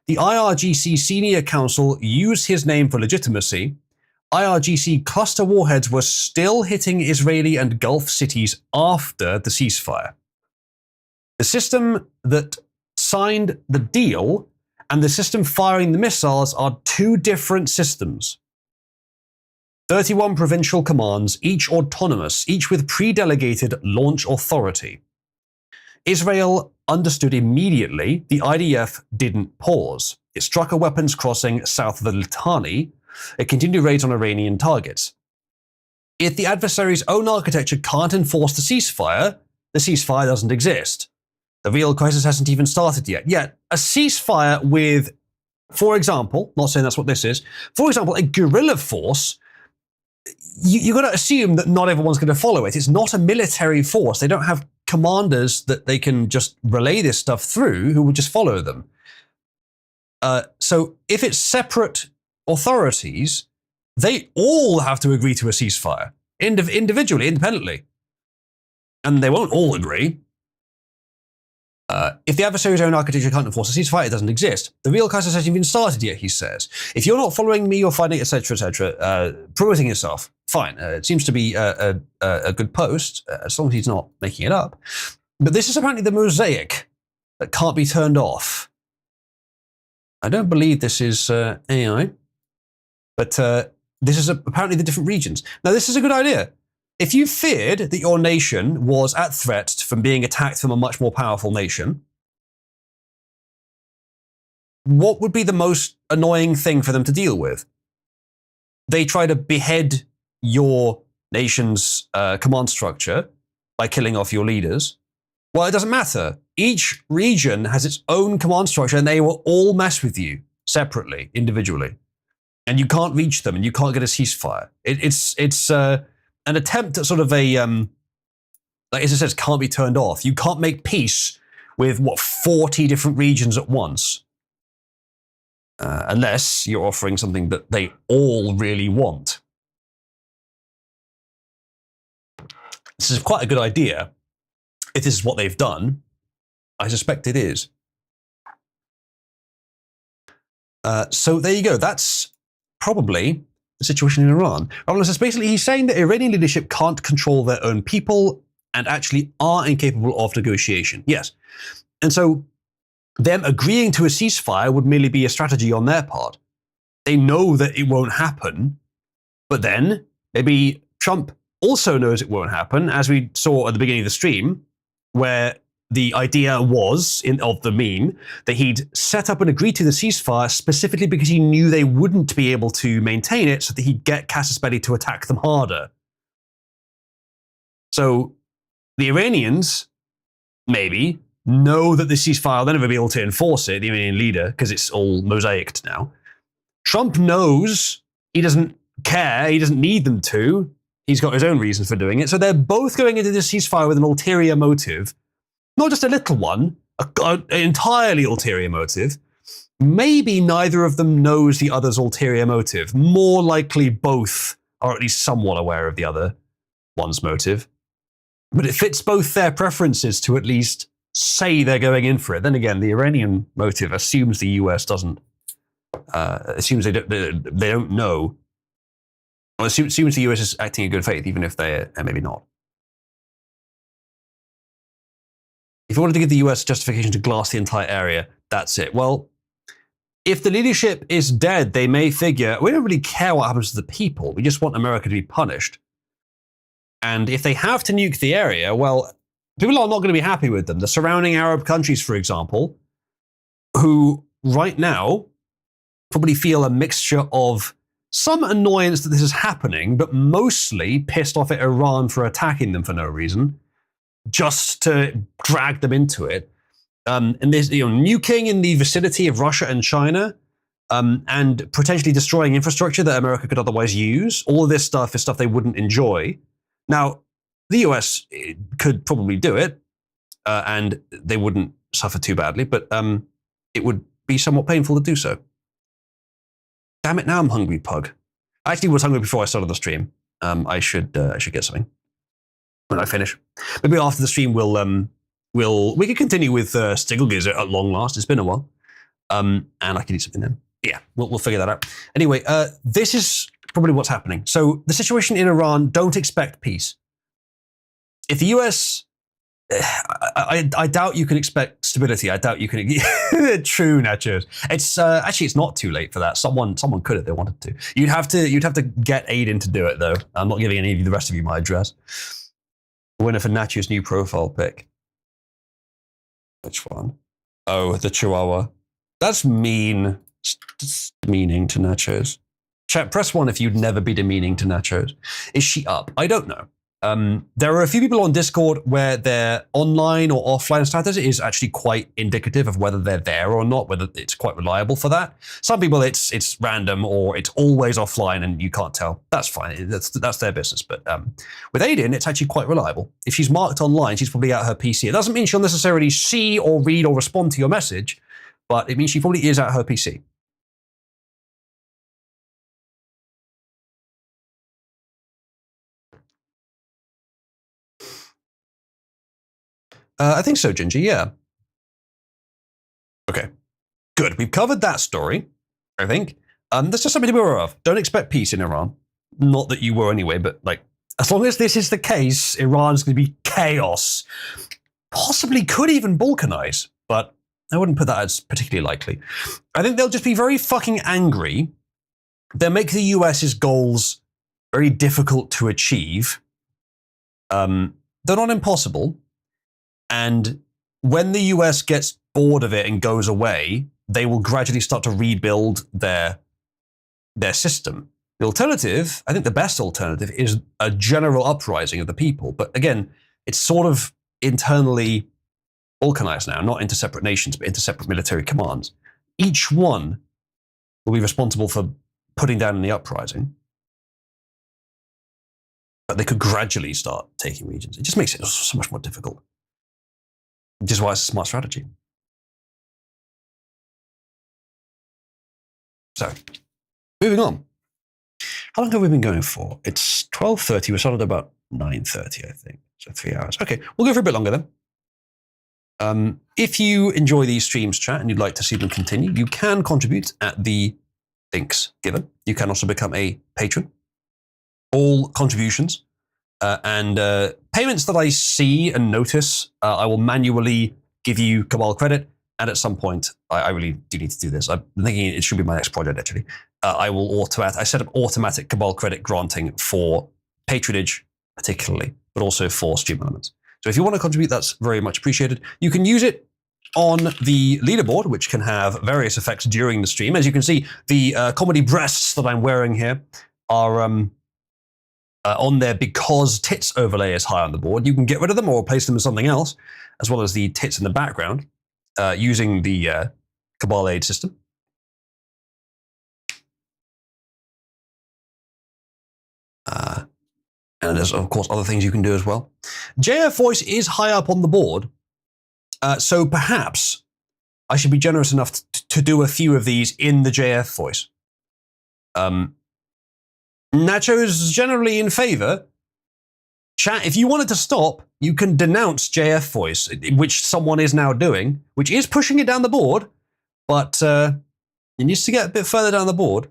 The IRGC senior counsel used his name for legitimacy. IRGC cluster warheads were still hitting Israeli and Gulf cities after the ceasefire. The system that signed the deal and the system firing the missiles are two different systems. 31 provincial commands, each autonomous, each with pre-delegated launch authority. Israel understood immediately the IDF didn't pause. It struck a weapons crossing south of the Litani. It continued raids on Iranian targets. If the adversary's own architecture can't enforce the ceasefire doesn't exist. The real crisis hasn't even started yet. Yet, a ceasefire with, for example, not saying that's what this is, for example, a guerrilla force you got to assume that not everyone's going to follow it. It's not a military force. They don't have commanders that they can just relay this stuff through who would just follow them. So if it's separate authorities, they all have to agree to a ceasefire individually, independently. And they won't all agree. If the adversary's own architecture can't enforce a ceasefire, it doesn't exist. The real crisis hasn't even started yet, he says. If you're not following me, you're fighting, etc., etc., promoting yourself, fine. It seems to be a good post, as long as he's not making it up. But this is apparently the mosaic that can't be turned off. I don't believe this is AI, but this is apparently the different regions. Now, this is a good idea. If you feared that your nation was at threat from being attacked from a much more powerful nation, what would be the most annoying thing for them to deal with? They try to behead your nation's command structure by killing off your leaders. Well, it doesn't matter. Each region has its own command structure and they will all mess with you separately, individually. And you can't reach them and you can't get a ceasefire. It's an attempt at sort of a, like as it says, can't be turned off. You can't make peace with, 40 different regions at once. Unless you're offering something that they all really want. This is quite a good idea. If this is what they've done, I suspect it is. So there you go. That's probably the situation in Iran. Ravana says basically he's saying that Iranian leadership can't control their own people and actually are incapable of negotiation. Yes. And so them agreeing to a ceasefire would merely be a strategy on their part. They know that it won't happen, but then maybe Trump also knows it won't happen, as we saw at the beginning of the stream, where the idea was, of the meme, that he'd set up and agree to the ceasefire specifically because he knew they wouldn't be able to maintain it, so that he'd get Casus Belli to attack them harder. So the Iranians, maybe, know that the ceasefire, they'll never be able to enforce it, the Iranian leader, because it's all mosaicked now. Trump knows he doesn't care, he doesn't need them to. He's got his own reasons for doing it. So they're both going into this ceasefire with an ulterior motive. Not just a little one, an entirely ulterior motive. Maybe neither of them knows the other's ulterior motive. More likely both are at least somewhat aware of the other one's motive. But it fits both their preferences to at least say they're going in for it. Then again, the Iranian motive assumes the US doesn't, assumes they don't know. Well, it assumes the US is acting in good faith, even if they're maybe not. If you wanted to give the US justification to glass the entire area, that's it. Well, if the leadership is dead, they may figure, we don't really care what happens to the people. We just want America to be punished. And if they have to nuke the area, well, people are not going to be happy with them. The surrounding Arab countries, for example, who right now probably feel a mixture of some annoyance that this is happening, but mostly pissed off at Iran for attacking them for no reason, just to drag them into it. And there's nuking in the vicinity of Russia and China, and potentially destroying infrastructure that America could otherwise use. All of this stuff is stuff they wouldn't enjoy. Now, the US could probably do it, and they wouldn't suffer too badly, but it would be somewhat painful to do so. Damn it, now I'm hungry, Pug. I actually was hungry before I started the stream. I should get something when I finish. Maybe after the stream we could continue with Stigglegiz at long last. It's been a while, and I can eat something then. Yeah, we'll figure that out. Anyway, this is probably what's happening. So the situation in Iran, don't expect peace. If the US, I doubt you can expect stability. I doubt you can. True, Nachos. It's actually it's not too late for that. Someone could if they wanted to. You'd have to get Aiden to do it though. I'm not giving any of you, the rest of you, my address. Winner for Nachos' new profile pic. Which one? Oh, the Chihuahua. That's mean. It's demeaning to Nachos. Chat, press 1 if you'd never be demeaning to Nachos. Is she up? I don't know. There are a few people on Discord where their online or offline status is actually quite indicative of whether they're there or not, whether it's quite reliable for that. Some people it's random or it's always offline and you can't tell. That's fine. That's their business. But with Aiden, it's actually quite reliable. If she's marked online, she's probably at her PC. It doesn't mean she'll necessarily see or read or respond to your message, but it means she probably is at her PC. I think so, Ginger, yeah. Okay, good. We've covered that story, I think. That's just something to be aware of. Don't expect peace in Iran. Not that you were anyway, but like, as long as this is the case, Iran's going to be chaos. Possibly could even balkanize, but I wouldn't put that as particularly likely. I think they'll just be very fucking angry. They'll make the US's goals very difficult to achieve. They're not impossible. And when the US gets bored of it and goes away, they will gradually start to rebuild their system. The alternative, I think the best alternative, is a general uprising of the people. But again, it's sort of internally balkanized now, not into separate nations, but into separate military commands. Each one will be responsible for putting down the uprising. But they could gradually start taking regions. It just makes it so much more difficult. Which is why it's a smart strategy. So, moving on. How long have we been going for? It's 12:30. We started about 9:30, I think. So 3 hours. Okay, we'll go for a bit longer then. If you enjoy these streams, chat, and you'd like to see them continue, you can contribute at the links given. You can also become a patron. All contributions and payments that I see and notice, I will manually give you Cabal credit. And at some point, I really do need to do this. I'm thinking it should be my next project, actually. I set up automatic Cabal credit granting for patronage, particularly, but also for stream elements. So if you want to contribute, that's very much appreciated. You can use it on the leaderboard, which can have various effects during the stream. As you can see, the comedy breasts that I'm wearing here are on there because tits overlay is high on the board. You can get rid of them or replace them with something else, as well as the tits in the background, using the Cabal Aid system. And there's, of course, other things you can do as well. JF Voice is high up on the board, so perhaps I should be generous enough to do a few of these in the JF Voice. Nacho is generally in favor. Chat, if you wanted to stop, you can denounce JF Voice, which someone is now doing, which is pushing it down the board, but it needs to get a bit further down the board.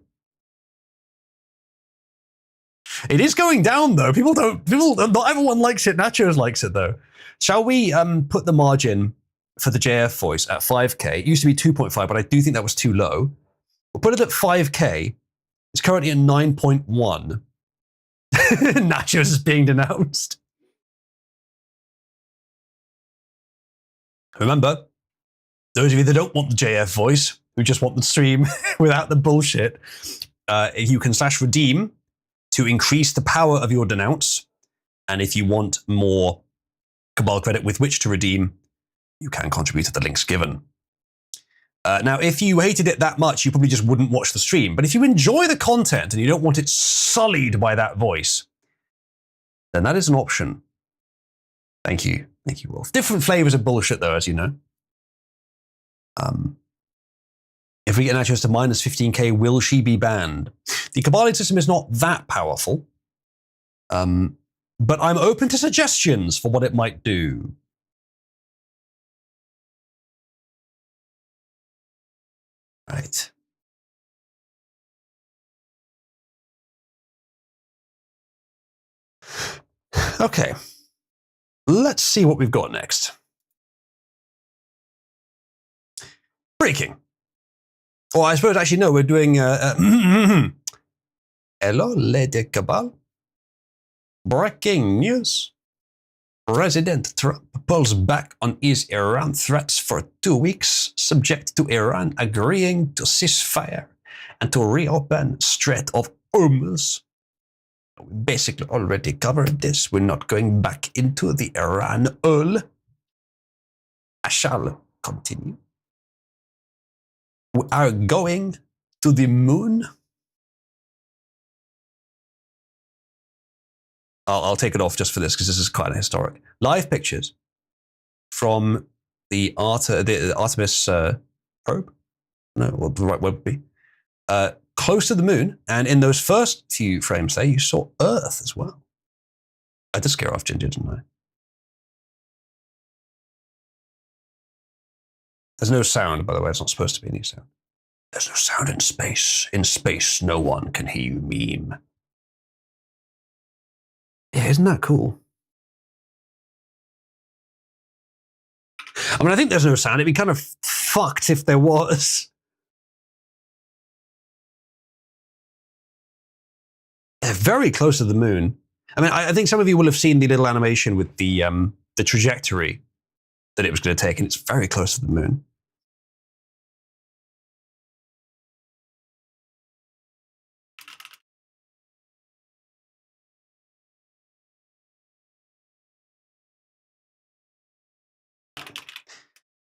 It is going down though. Not everyone likes it. Nachos likes it though. Shall we put the margin for the JF Voice at 5K? It used to be 2.5, but I do think that was too low. We'll put it at 5K. It's currently at 9.1. Nachos is being denounced. Remember, those of you that don't want the JF Voice, who just want the stream without the bullshit, you can /redeem to increase the power of your denounce. And if you want more Cabal credit with which to redeem, you can contribute at the links given. Now, if you hated it that much, you probably just wouldn't watch the stream. But if you enjoy the content and you don't want it sullied by that voice, then that is an option. Thank you. Thank you, Wolf. Different flavors of bullshit, though, as you know. If we get Nachos to minus 15K, will she be banned? The Cabal system is not that powerful, but I'm open to suggestions for what it might do. Right. Okay. Let's see what we've got next. Breaking. Or I suppose, actually, no, we're doing... Hello, Lady Cabal. Breaking news. President Trump pulls back on his Iran threats for 2 weeks, subject to Iran agreeing to ceasefire and to reopen Strait of Hormuz. We basically already covered this. We're not going back into the Iran oil. I shall continue. We are going to the moon. I'll take it off just for this because this is quite historic. Live pictures from the Artemis probe. No, what the right word would be. Close to the moon, and in those first few frames there, you saw Earth as well. I did scare off Ginger, didn't I? There's no sound, by the way. It's not supposed to be any sound. There's no sound in space. In space, no one can hear you meme. Yeah, isn't that cool? I mean, I think there's no sound. It'd be kind of fucked if there was. They're very close to the moon. I mean, I think some of you will have seen the little animation with the trajectory that it was going to take, and it's very close to the moon.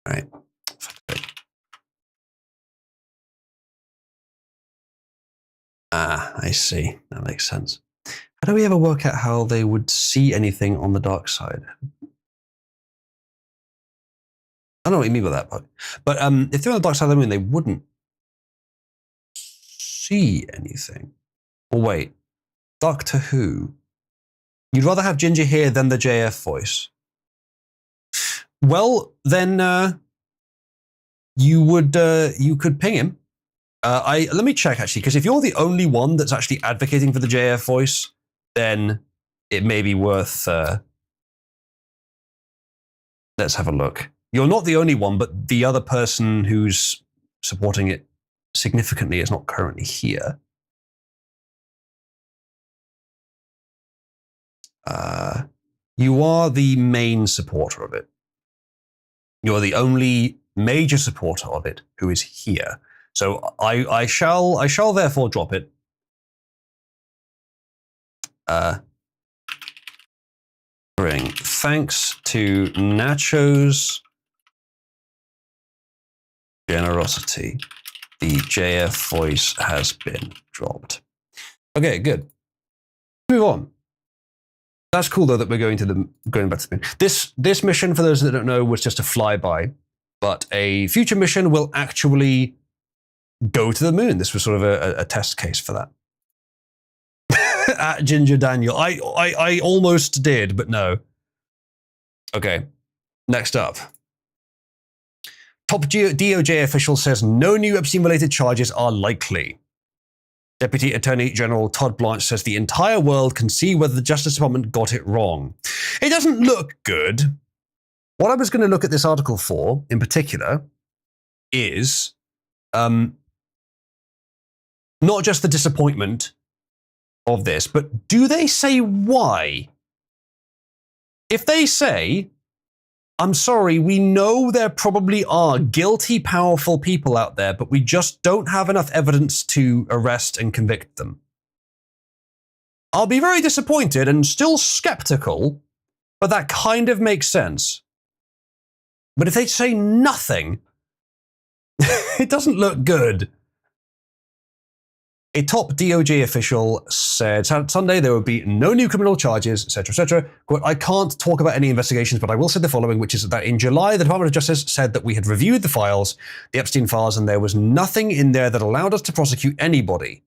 All right. I see. That makes sense. How do we ever work out how they would see anything on the dark side? I don't know what you mean by that, but if they're on the dark side of the moon, they wouldn't see anything. Or wait, Doctor Who? You'd rather have Ginger here than the JF voice? Well, then you could ping him. Let me check actually, because if you're the only one that's actually advocating for the JF voice, then it may be worth. Let's have a look. You're not the only one, but the other person who's supporting it significantly is not currently here. You are the main supporter of it. You're the only major supporter of it who is here. So I shall therefore drop it. Bring thanks to Nacho's generosity. The JF voice has been dropped. Okay, good. Move on. That's cool though that we're going back to the moon. This mission, for those that don't know, was just a flyby, but a future mission will actually go to the moon. This was sort of a test case for that. At Ginger Daniel. I almost did, but no. Okay. Next up. Top DOJ official says no new Epstein-related charges are likely. Deputy Attorney General Todd Blanche says the entire world can see whether the Justice Department got it wrong. It doesn't look good. What I was going to look at this article for, in particular, is not just the disappointment of this, but do they say why? If they say, I'm sorry, we know there probably are guilty, powerful people out there, but we just don't have enough evidence to arrest and convict them, I'll be very disappointed and still skeptical, but that kind of makes sense. But if they say nothing, it doesn't look good. A top DOJ official said Sunday there would be no new criminal charges, etc., etc. Quote, I can't talk about any investigations, but I will say the following, which is that in July, the Department of Justice said that we had reviewed the files, the Epstein files, and there was nothing in there that allowed us to prosecute anybody.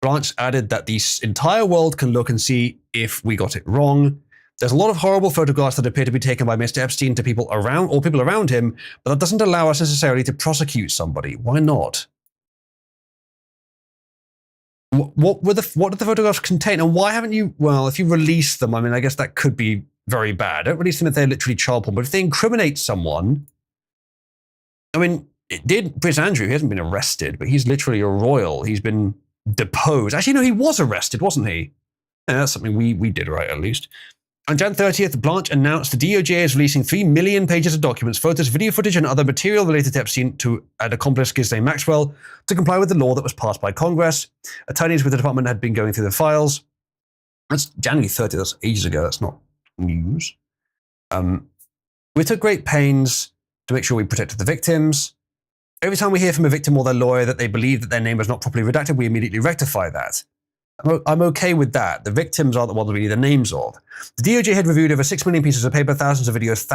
Blanche added that the entire world can look and see if we got it wrong. There's a lot of horrible photographs that appear to be taken by Mr. Epstein to people around him, but that doesn't allow us necessarily to prosecute somebody. Why not? What did the photographs contain, and why haven't you? Well, if you release them, I mean, I guess that could be very bad. Don't release them if they're literally child porn, but if they incriminate someone, I mean, it did. Prince Andrew, he hasn't been arrested, but he's literally a royal. He's been deposed. Actually, no, he was arrested, wasn't he? Yeah, that's something we did right, at least. On Jan 30th, Blanche announced the DOJ is releasing 3 million pages of documents, photos, video footage, and other material related to Epstein to an accomplice Ghislaine Maxwell to comply with the law that was passed by Congress. Attorneys with the department had been going through the files. That's January 30th. That's ages ago. That's not news. We took great pains to make sure we protected the victims. Every time we hear from a victim or their lawyer that they believe that their name was not properly redacted, we immediately rectify that. I'm okay with that. The victims aren't the ones we need the names of. The DOJ had reviewed over 6 million pieces of paper, thousands of videos,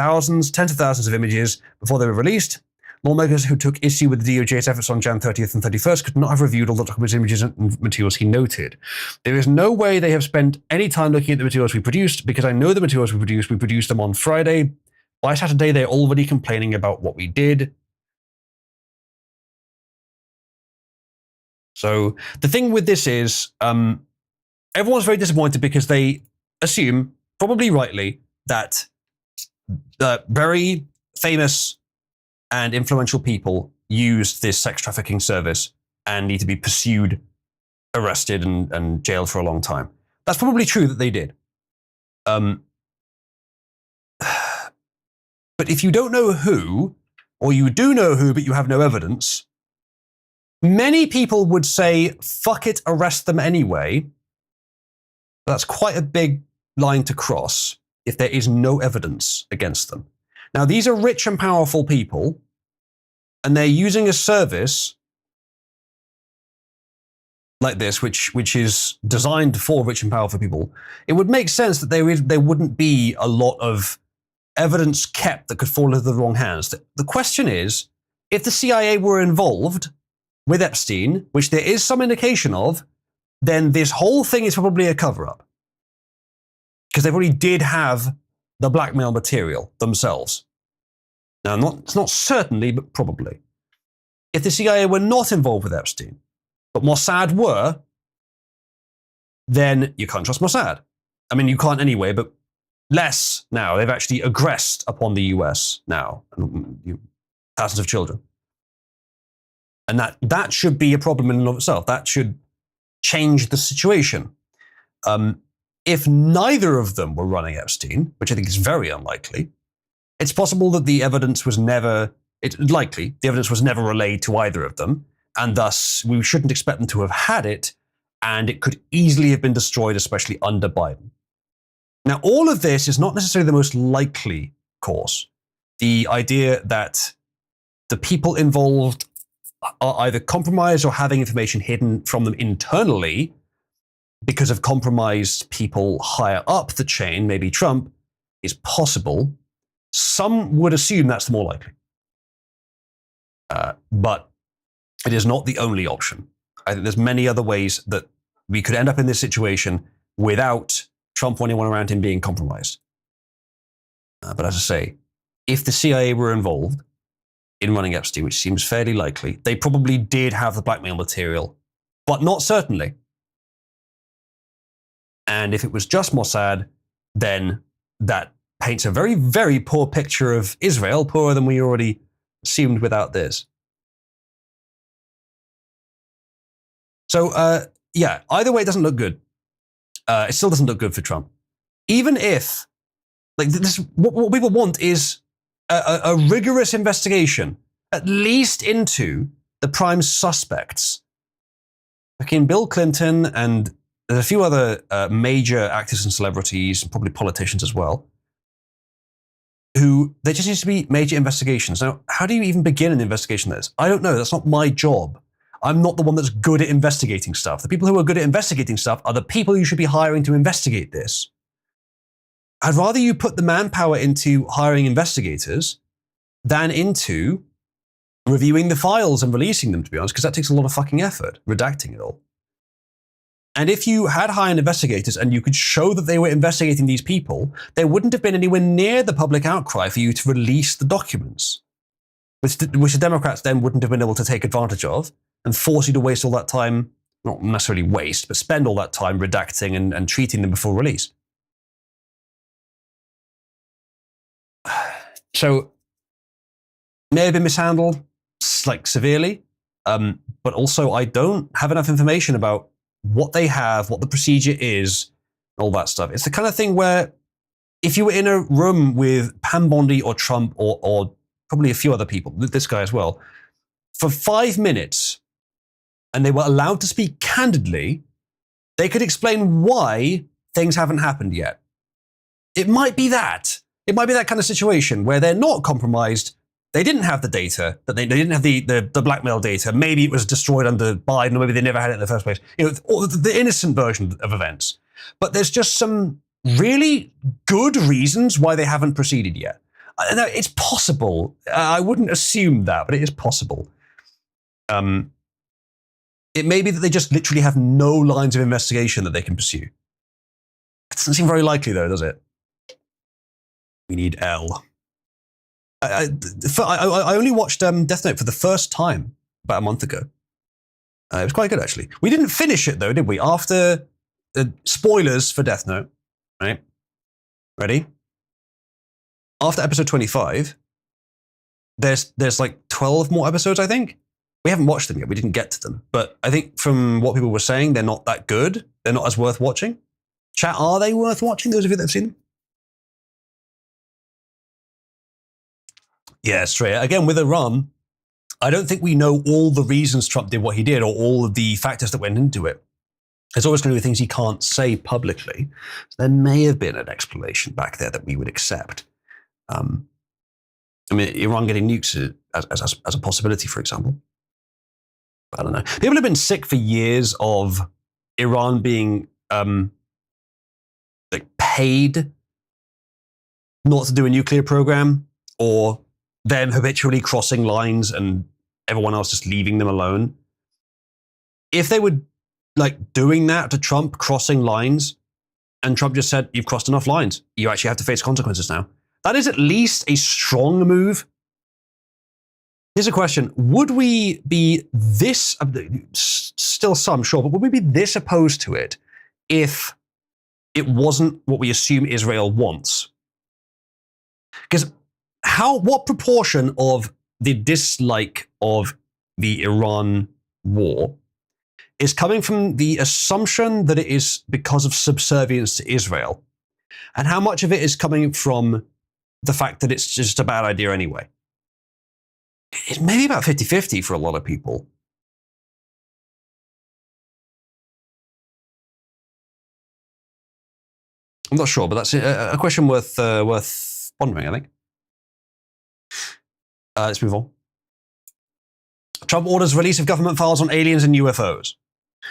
tens of thousands of images before they were released. Lawmakers who took issue with the DOJ's efforts on Jan 30th and 31st could not have reviewed all the documents, images, and materials he noted. There is no way they have spent any time looking at the materials we produced, because I know the materials we produced them on Friday. By Saturday, they're already complaining about what we did. So the thing with this is, everyone's very disappointed because they assume, probably rightly, that very famous and influential people used this sex trafficking service and need to be pursued, arrested, and jailed for a long time. That's probably true that they did. But if you don't know who, or you do know who, but you have no evidence, many people would say, fuck it, arrest them anyway. That's quite a big line to cross if there is no evidence against them. Now, these are rich and powerful people, and they're using a service like this, which is designed for rich and powerful people. It would make sense that there wouldn't be a lot of evidence kept that could fall into the wrong hands. The question is, if the CIA were involved with Epstein, which there is some indication of, then this whole thing is probably a cover-up. Because they probably did have the blackmail material themselves. Now, it's not certainly, but probably. If the CIA were not involved with Epstein, but Mossad were, then you can't trust Mossad. I mean, you can't anyway, but less now. They've actually aggressed upon the US now, and thousands of children. And that should be a problem in and of itself. That should change the situation. If neither of them were running Epstein, which I think is very unlikely, it's possible that the evidence was never relayed to either of them, and thus we shouldn't expect them to have had it, and it could easily have been destroyed, especially under Biden. Now, all of this is not necessarily the most likely course. The idea that the people involved are either compromised or having information hidden from them internally because of compromised people higher up the chain, maybe Trump, is possible. Some would assume that's the more likely. But it is not the only option. I think there's many other ways that we could end up in this situation without Trump or anyone around him being compromised. But as I say, if the CIA were involved in running Epstein, which seems fairly likely, they probably did have the blackmail material, but not certainly. And if it was just Mossad, then that paints a very, very poor picture of Israel, poorer than we already assumed without this. So, either way, it doesn't look good. It still doesn't look good for Trump. Even if, what people want is a rigorous investigation, at least into the prime suspects. Like in Bill Clinton, and there's a few other major actors and celebrities, and probably politicians as well, who there just needs to be major investigations. Now, how do you even begin an investigation like this? I don't know. That's not my job. I'm not the one that's good at investigating stuff. The people who are good at investigating stuff are the people you should be hiring to investigate this. I'd rather you put the manpower into hiring investigators than into reviewing the files and releasing them, to be honest, because that takes a lot of fucking effort, redacting it all. And if you had hired investigators and you could show that they were investigating these people, there wouldn't have been anywhere near the public outcry for you to release the documents, which the Democrats then wouldn't have been able to take advantage of and force you to waste all that time, not necessarily waste, but spend all that time redacting and treating them before release. So, may have been mishandled, like severely, but also I don't have enough information about what they have, what the procedure is, all that stuff. It's the kind of thing where if you were in a room with Pam Bondi or Trump or probably a few other people, this guy as well, for 5 minutes, and they were allowed to speak candidly, they could explain why things haven't happened yet. It might be that. It might be that kind of situation where they're not compromised. They didn't have the data, that they didn't have the blackmail data. Maybe it was destroyed under Biden, or maybe they never had it in the first place. You know, or the innocent version of events. But there's just some really good reasons why they haven't proceeded yet. Now, it's possible. I wouldn't assume that, but it is possible. It may be that they just literally have no lines of investigation that they can pursue. It doesn't seem very likely, though, does it? We need L. I only watched Death Note for the first time about a month ago. It was quite good, actually. We didn't finish it, though, did we? After spoilers for Death Note, right? Ready? After episode 25, there's like 12 more episodes, I think. We haven't watched them yet. We didn't get to them. But I think from what people were saying, they're not that good. They're not as worth watching. Chat, are they worth watching, those of you that have seen them? Yeah, straight. Again, with Iran, I don't think we know all the reasons Trump did what he did or all of the factors that went into it. There's always going to be things he can't say publicly. So there may have been an explanation back there that we would accept. I mean, Iran getting nukes as a possibility, for example. I don't know. People have been sick for years of Iran being like paid not to do a nuclear program, or them habitually crossing lines and everyone else just leaving them alone. If they were like doing that to Trump, crossing lines, and Trump just said, "You've crossed enough lines. You actually have to face consequences now." That is at least a strong move. Here's a question. Would we be this, still some, sure, but would we be this opposed to it if it wasn't what we assume Israel wants? Because what proportion of the dislike of the Iran war is coming from the assumption that it is because of subservience to Israel? And how much of it is coming from the fact that it's just a bad idea anyway? It's maybe about 50-50 for a lot of people. I'm not sure, but that's a question worth pondering, I think. Let's move on. Trump orders release of government files on aliens and UFOs.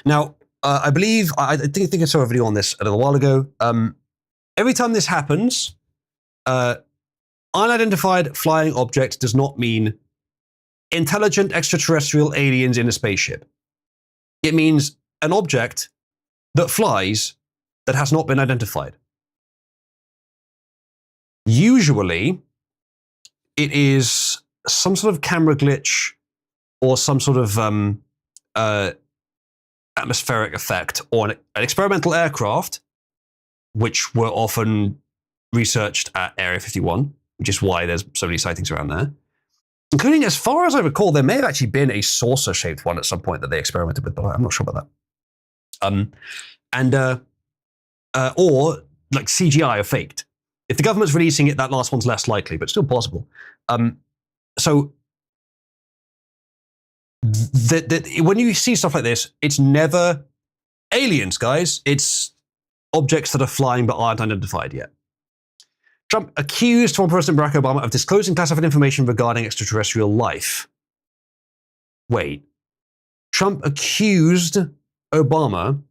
Now, I believe, I think I saw a video on this a little while ago. Every time this happens, unidentified flying object does not mean intelligent extraterrestrial aliens in a spaceship. It means an object that flies that has not been identified. Usually, it is some sort of camera glitch or some sort of atmospheric effect, or an experimental aircraft, which were often researched at Area 51, which is why there's so many sightings around there. Including, as far as I recall, there may have actually been a saucer-shaped one at some point that they experimented with, but I'm not sure about that. Or like CGI or faked. If the government's releasing it, that last one's less likely, but still possible. So when you see stuff like this, it's never aliens, guys. It's objects that are flying but aren't identified yet. Trump accused former President Barack Obama of disclosing classified information regarding extraterrestrial life. Wait. Trump accused Obama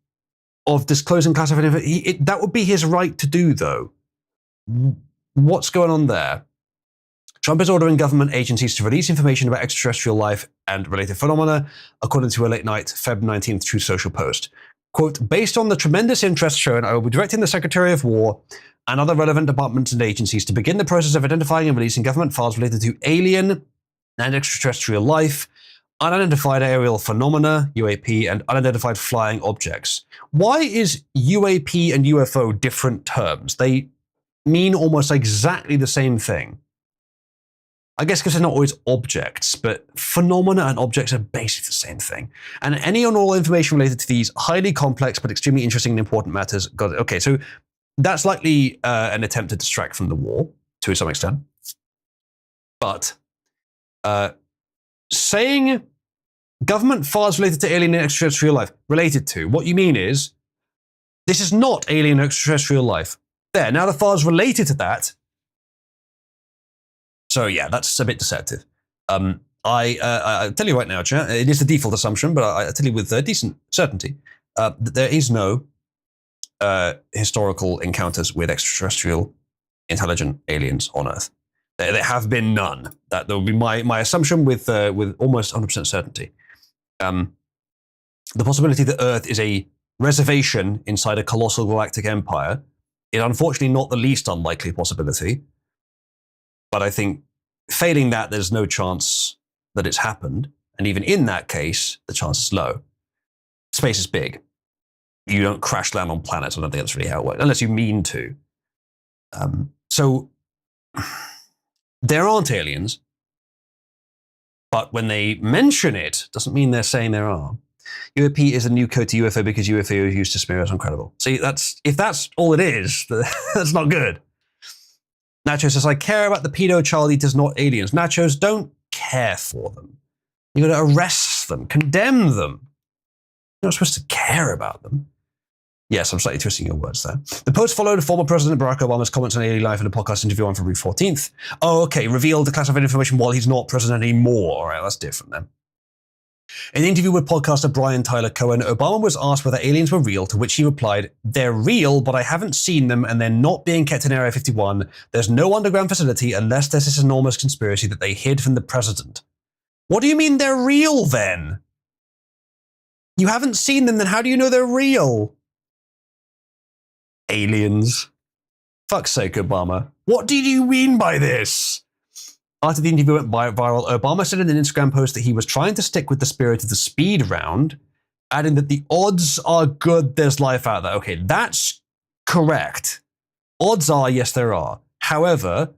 of disclosing classified information. That would be his right to do, though. What's going on there? Trump is ordering government agencies to release information about extraterrestrial life and related phenomena, according to a late-night Feb 19th Truth Social post. Quote, based on the tremendous interest shown, I will be directing the Secretary of War and other relevant departments and agencies to begin the process of identifying and releasing government files related to alien and extraterrestrial life, unidentified aerial phenomena, UAP, and unidentified flying objects. Why is UAP and UFO different terms? They mean almost exactly the same thing. I guess because they're not always objects, but phenomena and objects are basically the same thing. And any and all information related to these highly complex but extremely interesting and important matters. Got it. Okay, so that's likely an attempt to distract from the war to some extent. But saying government files related to alien and extraterrestrial life, related to, what you mean is This is not alien extraterrestrial life. There, now the file's related to that. So yeah, that's a bit deceptive. I tell you right now, chat, it is the default assumption, but I tell you with decent certainty that there is no historical encounters with extraterrestrial intelligent aliens on Earth. There have been none. That will be my assumption with almost 100% certainty. The possibility that Earth is a reservation inside a colossal galactic empire is unfortunately not the least unlikely possibility. But I think failing that, there's no chance that it's happened. And even in that case, the chance is low. Space is big. You don't crash land on planets. I don't think that's really how it works, unless you mean to. So there aren't aliens. But when they mention it, doesn't mean they're saying there are. UAP is a new code to UFO because UFO is used to smear us on credible. See, if that's all it is, that's not good. Nacho says, I care about the pedo child eaters, not aliens. Nachos, don't care for them. You're going to arrest them, condemn them. You're not supposed to care about them. Yes, I'm slightly twisting your words there. The post followed former President Barack Obama's comments on alien life in a podcast interview on February 14th. Oh, okay, revealed the classified information while he's not president anymore. All right, that's different then. In the interview with podcaster Brian Tyler Cohen, Obama was asked whether aliens were real, to which he replied, they're real, but I haven't seen them and they're not being kept in Area 51. There's no underground facility unless there's this enormous conspiracy that they hid from the president. What do you mean they're real then? You haven't seen them, then how do you know they're real? Aliens. Fuck's sake, Obama. What did you mean by this? After the interview went viral, Obama said in an Instagram post that he was trying to stick with the spirit of the speed round, adding that the odds are good there's life out there. Okay, that's correct. Odds are, yes, there are. However,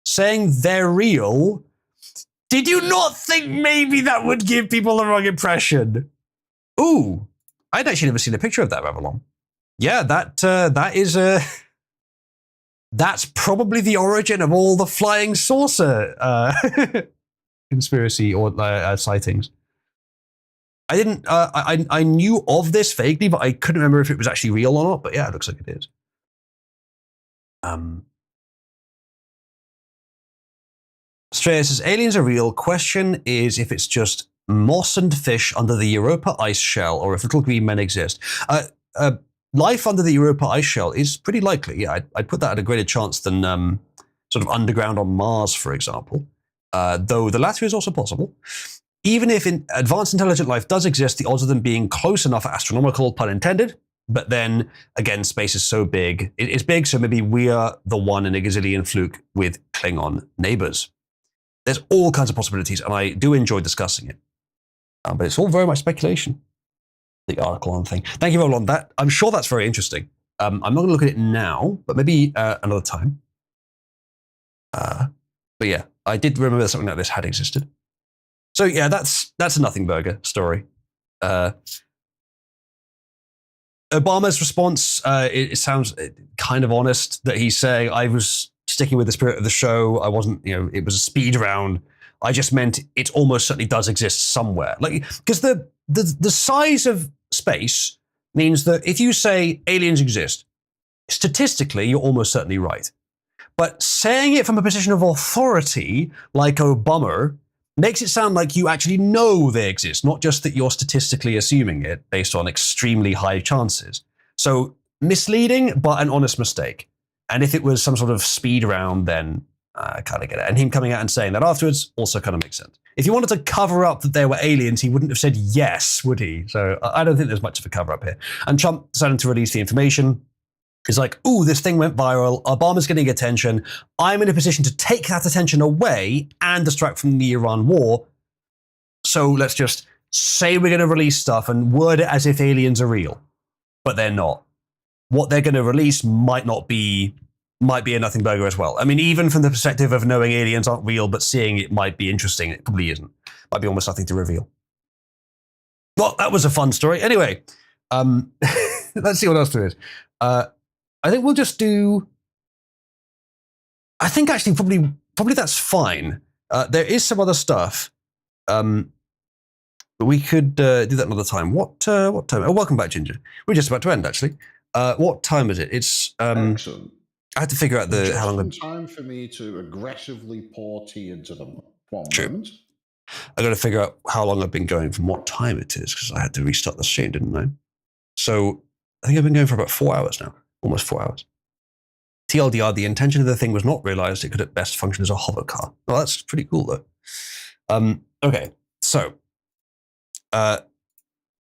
saying they're real, did you not think maybe that would give people the wrong impression? Ooh, I'd actually never seen a picture of that, Revlon. Yeah, that is a... That's probably the origin of all the flying saucer conspiracy or sightings. I didn't. I knew of this vaguely, but I couldn't remember if it was actually real or not. But yeah, it looks like it is. Straya says aliens are real. Question is if it's just moss and fish under the Europa ice shell, or if little green men exist. Life under the Europa ice shell is pretty likely. Yeah, I'd put that at a greater chance than sort of underground on Mars, for example. Though the latter is also possible. Even if advanced intelligent life does exist, the odds of them being close enough are astronomical, pun intended. But then, again, space is so big. It's big, so maybe we are the one in a gazillion fluke with Klingon neighbors. There's all kinds of possibilities, and I do enjoy discussing it. But it's all very much speculation. The article on the thing. Thank you, Roland. I'm sure that's very interesting. I'm not going to look at it now, but maybe another time. But yeah, I did remember that something like this had existed. So yeah, that's a nothing burger story. Obama's response, it sounds kind of honest that he's saying, I was sticking with the spirit of the show. I wasn't, it was a speed round. I just meant it almost certainly does exist somewhere. Like, because the size of space means that if you say aliens exist, statistically, you're almost certainly right. But saying it from a position of authority, like Obama, makes it sound like you actually know they exist, not just that you're statistically assuming it based on extremely high chances. So misleading, but an honest mistake. And if it was some sort of speed round, then I kind of get it. And him coming out and saying that afterwards also kind of makes sense. If he wanted to cover up that there were aliens, he wouldn't have said yes, would he? So I don't think there's much of a cover up here. And Trump deciding to release the information is like, ooh, this thing went viral. Obama's getting attention. I'm in a position to take that attention away and distract from the Iran war. So let's just say we're going to release stuff and word it as if aliens are real, but they're not. What they're going to release might be a nothing burger as well. I mean, even from the perspective of knowing aliens aren't real, but seeing it might be interesting. It probably isn't. Might be almost nothing to reveal. Well, that was a fun story. Anyway, let's see what else there is. I think we'll just do... I think actually probably that's fine. There is some other stuff. But we could do that another time. What time? Oh, welcome back, Ginger. We're just about to end, actually. What time is it? It's Excellent. I had to figure out how long. Time for me to aggressively pour tea into them. One True. moment. I got to figure out how long I've been going from what time it is because I had to restart the stream, didn't I? So I think I've been going for about 4 hours now, almost 4 hours. TLDR, the intention of the thing was not realized. It could at best function as a hover car. Well, that's pretty cool though. Okay, so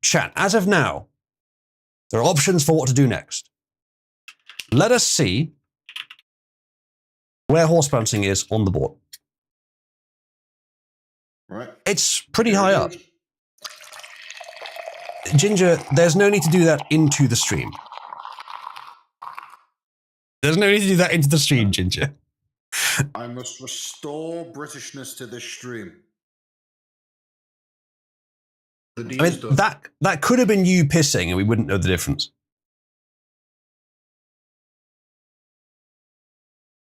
chat. As of now, there are options for what to do next. Let us see where horse bouncing is on the board. Right. It's pretty high up. Ginger, there's no need to do that into the stream. There's no need to do that into the stream, Ginger. I must restore Britishness to this stream. I mean, that could have been you pissing and we wouldn't know the difference.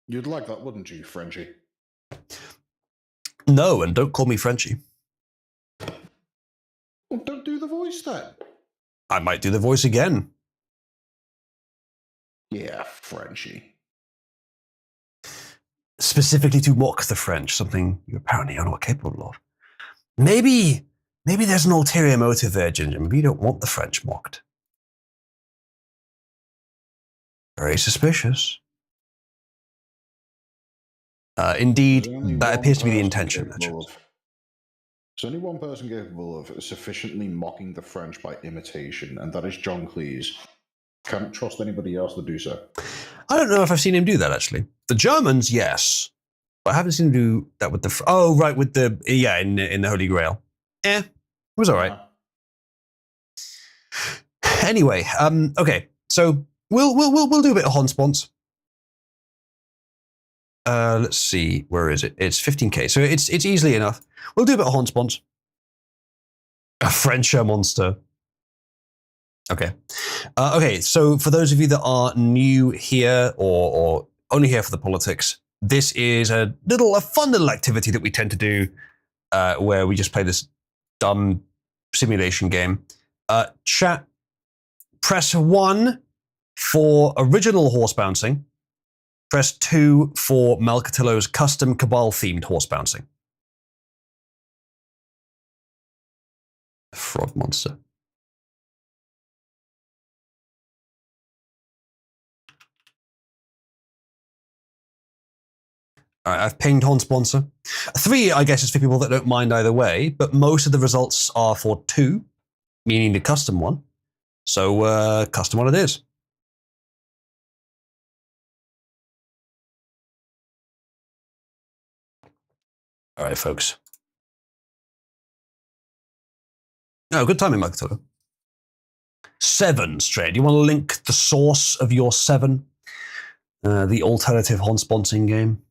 You'd like that, wouldn't you, Frenchie? No, and don't call me Frenchie. Well, don't do the voice then. I might do the voice again. Yeah, Frenchie. Specifically to mock the French, something you apparently are not capable of. Maybe there's an ulterior motive there, Ginger. Maybe you don't want the French mocked. Very suspicious. Indeed, that appears to be the intention. There's only one person capable of sufficiently mocking the French by imitation, and that is John Cleese. Can't trust anybody else to do so. I don't know if I've seen him do that, actually. The Germans, yes. But I haven't seen him do that with the... Oh, right, with the... Yeah, in the Holy Grail. It was all right. Anyway, okay. So we'll do a bit of Honspons. Let's see, where is it? It's 15k, so it's easily enough. We'll do a bit of Honspons. A French monster. Okay. Okay, so for those of you that are new here or only here for the politics, this is a fun little activity that we tend to do where we just play this dumb simulation game. Chat, press 1 for original horse bouncing. Press 2 for Malcatillo's custom Cabal-themed horse bouncing. Frog monster. All right, I've pinged Honsponsor. 3, I guess, is for people that don't mind either way, but most of the results are for 2, meaning the custom one. So, custom one it is. All right, folks. Oh, good timing, Marketo. 7 straight. You want to link the source of your 7? The alternative Honsponsing game.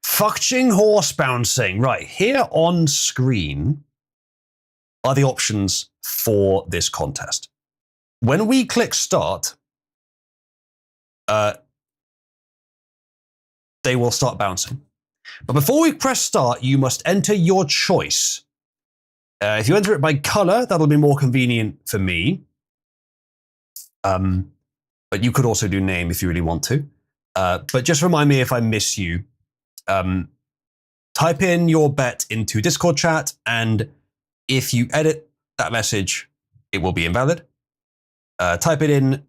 Fuckching horse bouncing. Right, here on screen are the options for this contest. When we click start, they will start bouncing. But before we press start, you must enter your choice. If you enter it by color, that'll be more convenient for me. But you could also do name if you really want to. But just remind me if I miss you. Type in your bet into Discord chat, and if you edit that message, it will be invalid. Type it in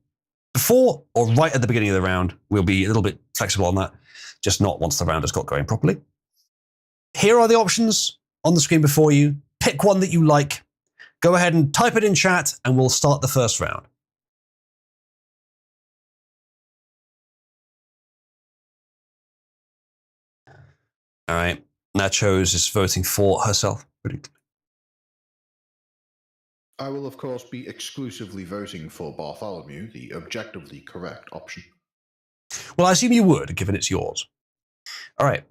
before or right at the beginning of the round. We'll be a little bit flexible on that, just not once the round has got going properly. Here are the options on the screen before you. Pick one that you like. Go ahead and type it in chat, and we'll start the first round. All right. Nachos is voting for herself. I will, of course, be exclusively voting for Bartholomew, the objectively correct option. Well, I assume you would, given it's yours. All right.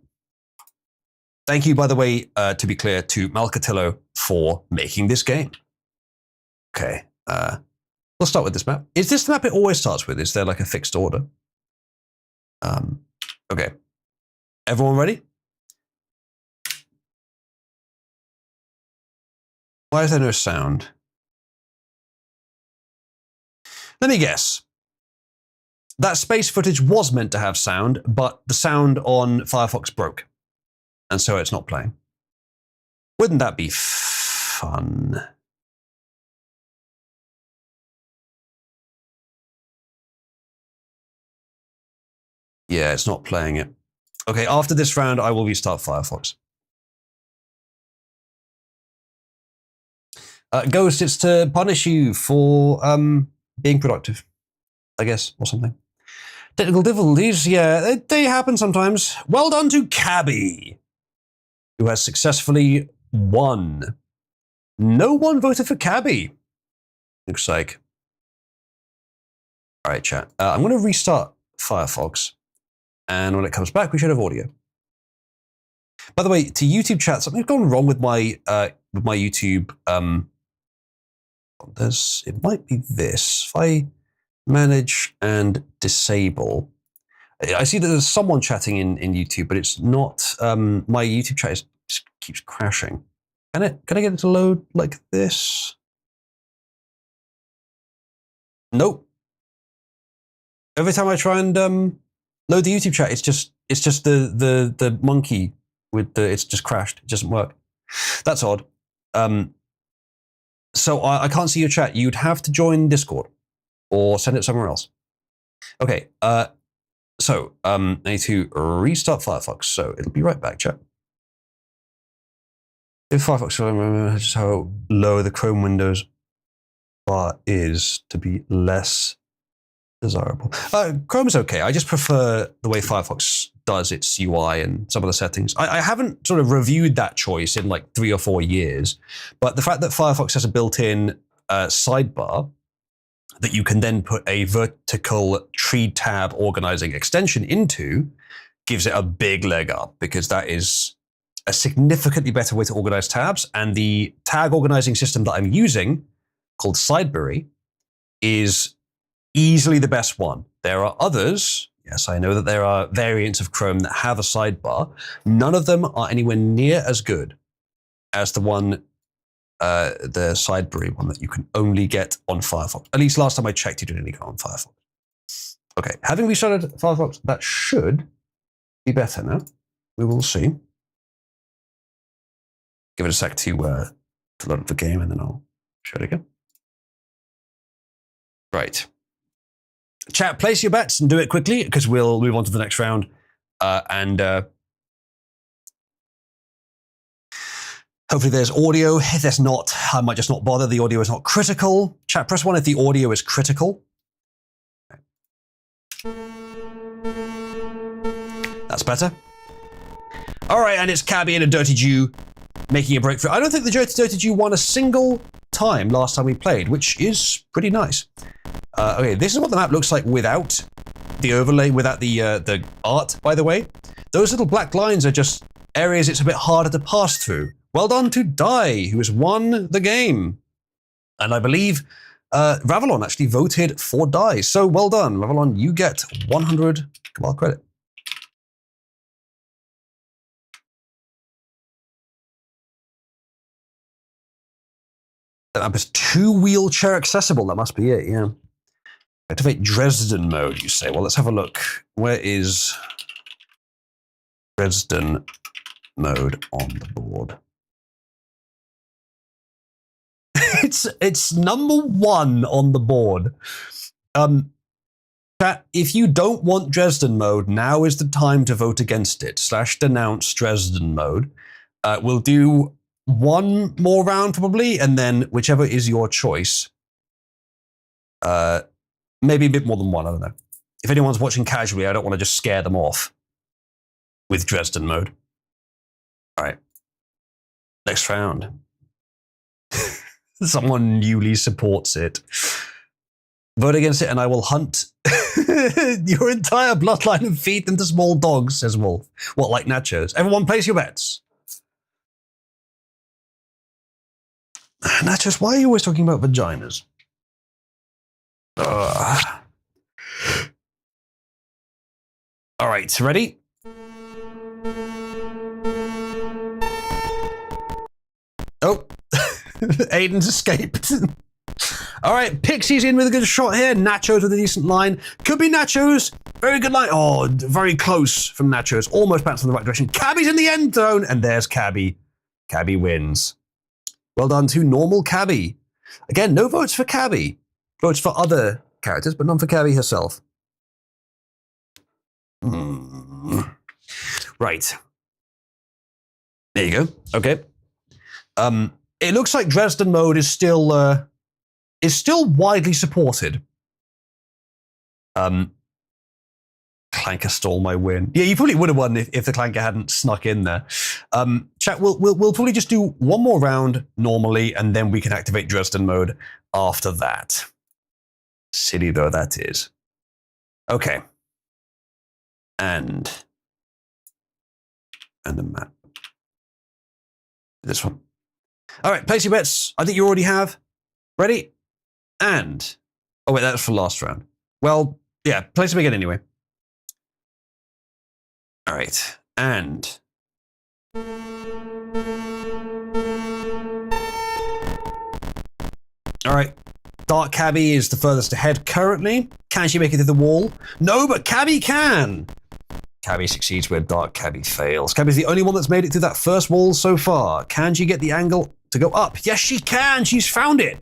Thank you, by the way, to be clear, to Malcatillo for making this game. Okay. We'll start with this map. Is this the map it always starts with? Is there like a fixed order? Okay. Everyone ready? Why is there no sound? Let me guess. that space footage was meant to have sound, but the sound on Firefox broke. And so it's not playing. Wouldn't that be fun? Yeah, it's not playing it. Okay, after this round, I will restart Firefox. Ghost, it's to punish you for being productive, I guess, or something. Technical difficulties, yeah, they happen sometimes. Well done to Cabby, who has successfully won. No one voted for Cabby. Looks like. All right, chat. I'm going to restart Firefox. And when it comes back, we should have audio. By the way, to YouTube chat, something's gone wrong with my YouTube. It might be this. If I manage and disable, I see that there's someone chatting in YouTube, but it's not. My YouTube chat just keeps crashing. Can I get it to load like this? Nope. Every time I try and load the YouTube chat, it's just the monkey with it's just crashed. It doesn't work. That's odd. So I can't see your chat. You'd have to join Discord or send it somewhere else. Okay. So I need to restart Firefox. So it'll be right back, chat. If Firefox, just how low the Chrome Windows bar is to be less desirable. Chrome is okay. I just prefer the way Firefox does its UI and some of the settings. I haven't sort of reviewed that choice in like 3 or 4 years, but the fact that Firefox has a built-in sidebar that you can then put a vertical tree tab organizing extension into gives it a big leg up, because that is a significantly better way to organize tabs. And the tag organizing system that I'm using, called Sideberry, is easily the best one. There are others. Yes, I know that there are variants of Chrome that have a sidebar. None of them are anywhere near as good as the one, the Sideberry one that you can only get on Firefox. At least last time I checked, you didn't only get on Firefox. Okay, having restarted Firefox, that should be better now. We will see. Give it a sec to load up the game, and then I'll show it again. Right. Chat, place your bets and do it quickly, because we'll move on to the next round. Hopefully there's audio. If there's not, I might just not bother. The audio is not critical. Chat, press 1 if the audio is critical. That's better. All right, and it's Cabby and a Dirty Jew making a breakthrough. I don't think the Dirty Jew won a single time last time we played, which is pretty nice. Okay, this is what the map looks like without the overlay, without the art, by the way. Those little black lines are just areas it's a bit harder to pass through. Well done to Dai, who has won the game. And I believe Ravalon actually voted for Dai. So well done, Ravalon. You get 100 Cabal credit. That map is 2 wheelchair accessible. That must be it, yeah. Activate Dresden mode, you say. Well, let's have a look. Where is Dresden mode on the board? It's number 1 on the board. Chat, if you don't want Dresden mode, now is the time to vote against it. /denounce Dresden mode. We'll do 1 more round probably, and then whichever is your choice. Maybe a bit more than 1, I don't know. If anyone's watching casually, I don't want to just scare them off with Dresden mode. All right. Next round. Someone newly supports it. Vote against it and I will hunt your entire bloodline and feed them to small dogs, says Wolf. What, like nachos? Everyone place your bets. Nachos, why are you always talking about vaginas? All right, ready? Oh, Aiden's escaped. All right, Pixie's in with a good shot here. Nachos with a decent line. Could be Nachos. Very good line. Oh, very close from Nachos. Almost bounced in the right direction. Cabby's in the end zone, and there's Cabby. Cabby wins. Well done to normal Cabby. Again, no votes for Cabby. Votes for other characters, but none for Cabby herself. Right. There you go. Okay. It looks like Dresden mode is still widely supported. Clanker stole my win. Yeah, you probably would have won if the Clanker hadn't snuck in there. Chat, we'll probably just do one more round normally, and then we can activate Dresden mode after that. Silly though that is. Okay. And the map. This one. All right, place your bets. I think you already have. Ready? And. Oh, wait, that's for last round. Well, yeah, place them again anyway. All right, and. All right, Dark Cabby is the furthest ahead currently. Can she make it through the wall? No, but Cabby can. Cabby succeeds where Dark Cabby fails. Cabby's the only one that's made it through that first wall so far. Can she get the angle to go up? Yes, she can. She's found it.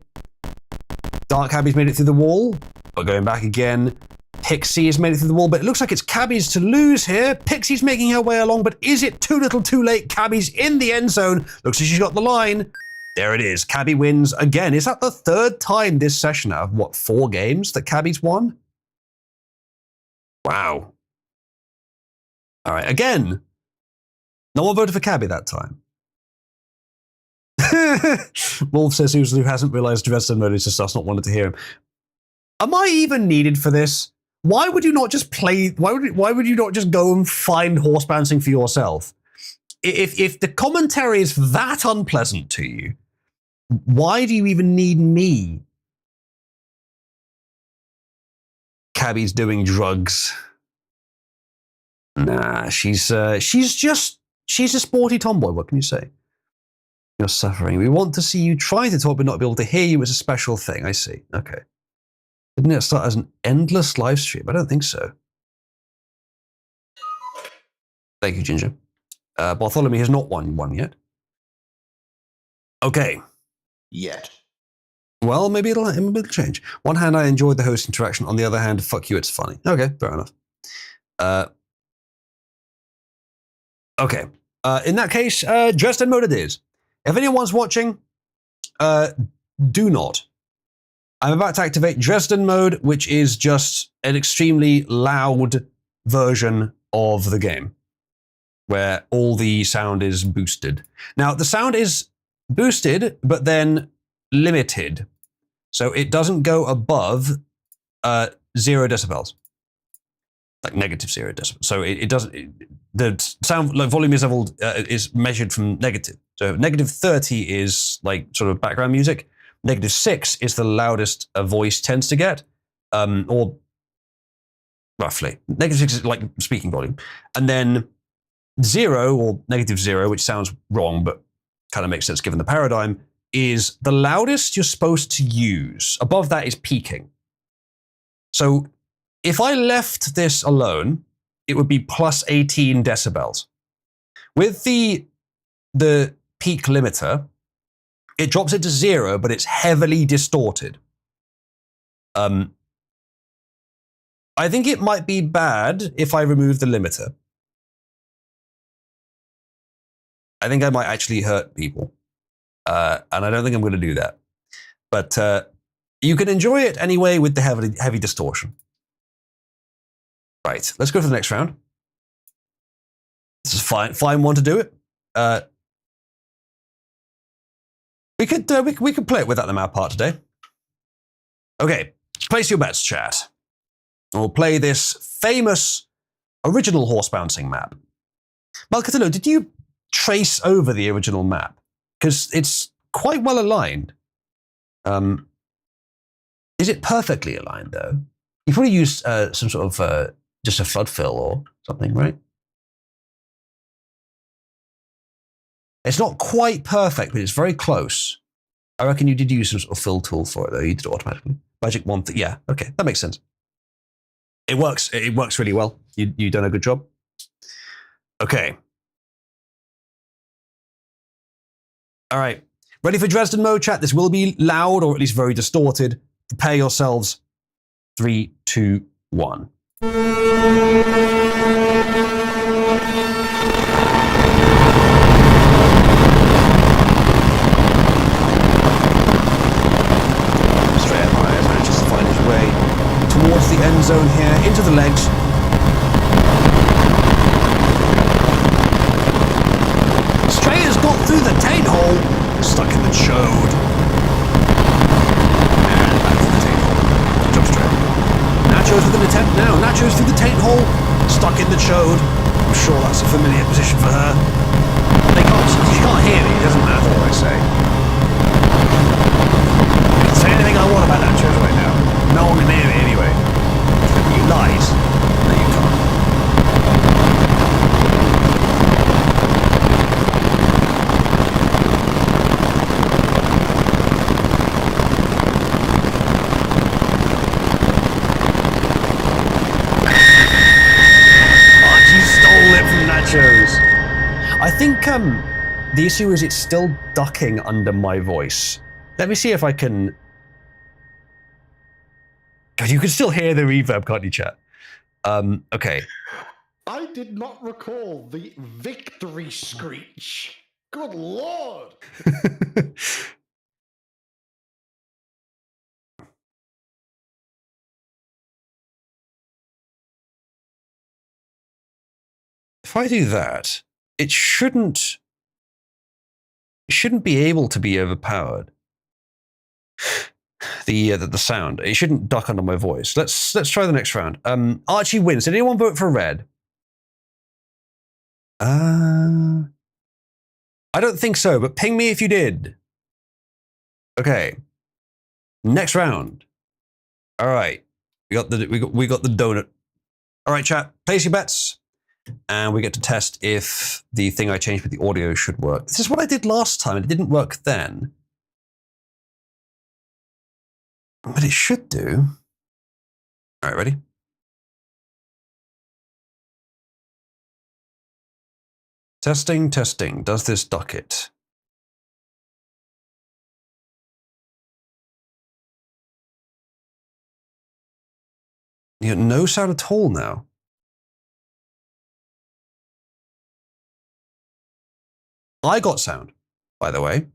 Dark Cabby's made it through the wall, but going back again. Pixie has made it through the wall, but it looks like it's Cabby's to lose here. Pixie's making her way along, but is it too little too late? Cabby's in the end zone. Looks like she's got the line. There it is. Cabby wins again. Is that the third time this session out of, 4 games that Cabby's won? Wow. All right, again. No one voted for Cabby that time. Wolf says who hasn't realized Dresden mode is just us not wanted to hear him. Am I even needed for this? Why would you not just play? Why would you not just go and find horse bouncing for yourself? If the commentary is that unpleasant to you, why do you even need me? Cabby's doing drugs. Nah, she's a sporty tomboy. What can you say? You're suffering. We want to see you try to talk, but not be able to hear you. It's a special thing. I see. Okay. Didn't it start as an endless live stream? I don't think so. Thank you, Ginger. Bartholomew has not won one yet. Okay. Yet. Well, maybe it'll change. One hand, I enjoyed the host interaction. On the other hand, fuck you, it's funny. Okay, fair enough. Okay. In that case, Dresden mode it is. If anyone's watching, do not. I'm about to activate Dresden mode, which is just an extremely loud version of the game, where all the sound is boosted. Now, the sound is boosted, but then limited. So it doesn't go above 0 decibels. Like negative 0 decibels. So it doesn't, the sound volume is measured from negative. So negative 30 is like sort of background music. Negative 6 is the loudest a voice tends to get, or roughly. Negative 6 is like speaking volume. And then 0, or negative 0, which sounds wrong, but kind of makes sense given the paradigm, is the loudest you're supposed to use. Above that is peaking. So if I left this alone, it would be plus 18 decibels. With the peak limiter, it drops it to 0, but it's heavily distorted. I think it might be bad if I remove the limiter. I think I might actually hurt people. And I don't think I'm going to do that. But you can enjoy it anyway with the heavy distortion. Right, let's go for the next round. This is fine one to do it. We could play it without the map part today. Okay, place your bets, chat. We'll play this famous original horse bouncing map. Malcatello, did you trace over the original map? Because it's quite well aligned. Is it perfectly aligned though? You probably used some sort of just a flood fill or something, right? It's not quite perfect, but it's very close. I reckon you did use some sort of fill tool for it, though. You did it automatically. Magic wand. Yeah, okay, that makes sense. It works. It works really well. You've done a good job. Okay. All right. Ready for Dresden mode, chat? This will be loud, or at least very distorted. Prepare yourselves. 3, 2, 1. Towards the end zone here, into the legs. Stray has got through the taint hole, stuck in the chode. And back to the taint hole. Good job, Stray. Nacho's with an attempt now. Nacho's through the taint hole, stuck in the chode. I'm sure that's a familiar position for her. She can't hear me, it doesn't matter what I say. I can say anything I want about Nacho's right now. No one can hear me anyway. You lies. No, you can't. Archie stole it from Nachos. I think the issue is it's still ducking under my voice. Let me see if I can. God, you can still hear the reverb, can't you, chat? Okay. I did not recall the victory screech. Good lord! If I do that, it shouldn't be able to be overpowered. The sound. It shouldn't duck under my voice. Let's try the next round. Archie wins. Did anyone vote for red? I don't think so, but ping me if you did. Okay. Next round. All right. We got the donut. All right, chat. Place your bets, and we get to test if the thing I changed with the audio should work. This is what I did last time, and it didn't work then. But it should do. All right, ready? Testing, testing. Does this duck it? You got no sound at all now. I got sound, by the way.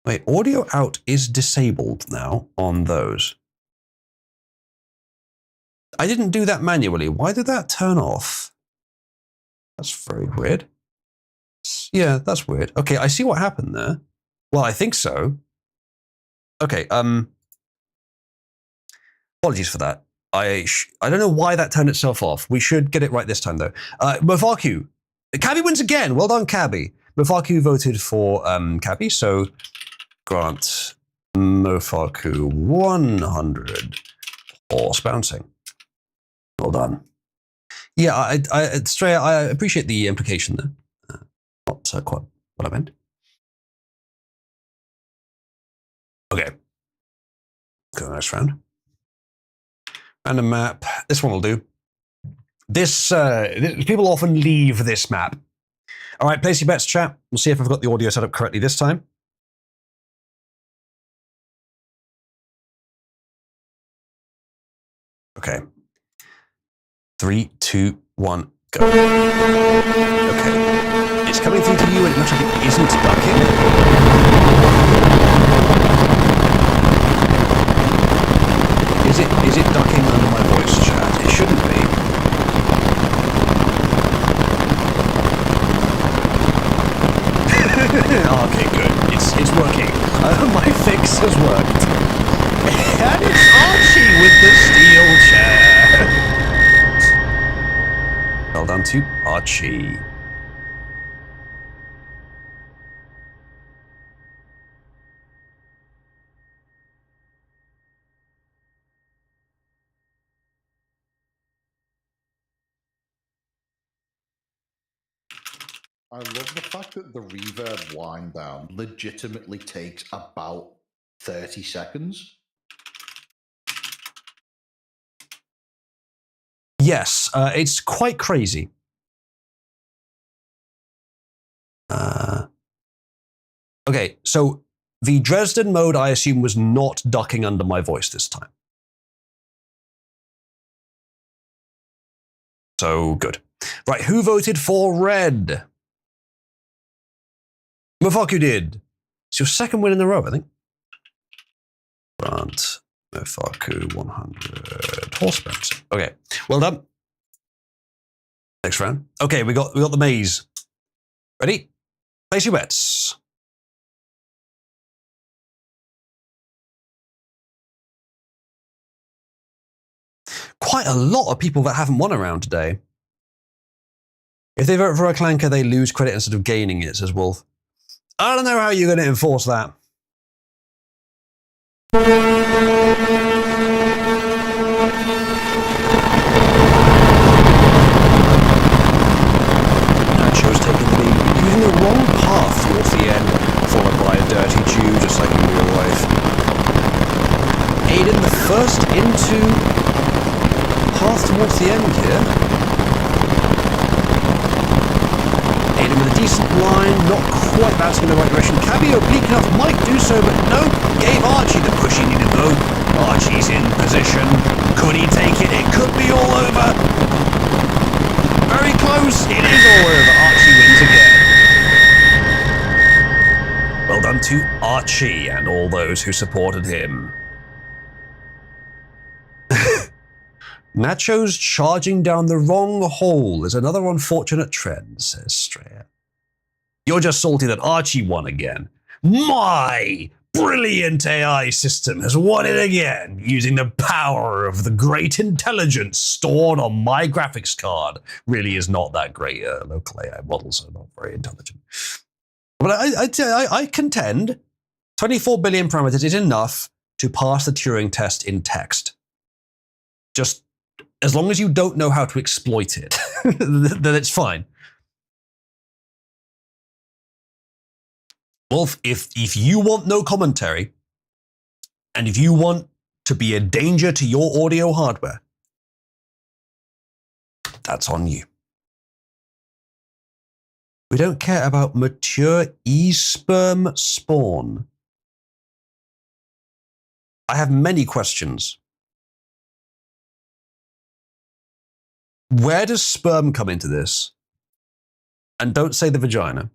Wait, audio out is disabled now on those. I didn't do that manually. Why did that turn off? That's very weird. Yeah, that's weird. Okay, I see what happened there. Well, I think so. Okay, apologies for that. I don't know why that turned itself off. We should get it right this time, though. Mofaku. Cabby wins again. Well done, Cabby. Mofaku voted for Cabby, so grant Mofaku 100 horse bouncing. Well done. Yeah, Straya, I appreciate the implication there. Not quite what I meant. Okay. Go to the next round. Random map. This one will do. This people often leave this map. All right, place your bets, chat. We'll see if I've got the audio set up correctly this time. Okay. 3, 2, 1, go. Okay. It's coming through to you and it looks like it isn't ducking. Is it ducking under my voice, chat? It shouldn't be. Okay, good. It's working. My fix has worked. And it's Archie with the steel chair. Well done to Archie. I love the fact that the reverb wind down legitimately takes about 30 seconds. Yes, it's quite crazy. Okay, so the Dresden mode, I assume, was not ducking under my voice this time. So good. Right, who voted for red? Mofaku did. It's your second win in a row, I think. Grant Mofaku 100 horse bets. Okay, well done. Next round. Okay, we got the maze. Ready? Place your bets. Quite a lot of people that haven't won around today. If they vote for a clanker, they lose credit instead of gaining it, says Wolf. I don't know how you're going to enforce that. Nacho's taking the lead, using the wrong path towards the end, followed by a dirty Jew, just like in real life. Aiden, the first into path towards the end here. Aiden with a decent line, not quite bouncing in the right direction. Cabby oblique enough might do so, but no, gave Archie the push he needed though. Archie's in position. Could he take it? It could be all over. Very close. It is all over. Archie wins again. Well done to Archie and all those who supported him. Nacho's charging down the wrong hole is another unfortunate trend, says Straya. You're just salty that Archie won again. My brilliant AI system has won it again, using the power of the great intelligence stored on my graphics card. Really is not that great. Local AI models are not very intelligent. But I contend 24 billion parameters is enough to pass the Turing test in text. Just as long as you don't know how to exploit it, then it's fine. Wolf, if you want no commentary, and if you want to be a danger to your audio hardware, that's on you. We don't care about mature e-sperm spawn. I have many questions. Where does sperm come into this? And don't say the vagina.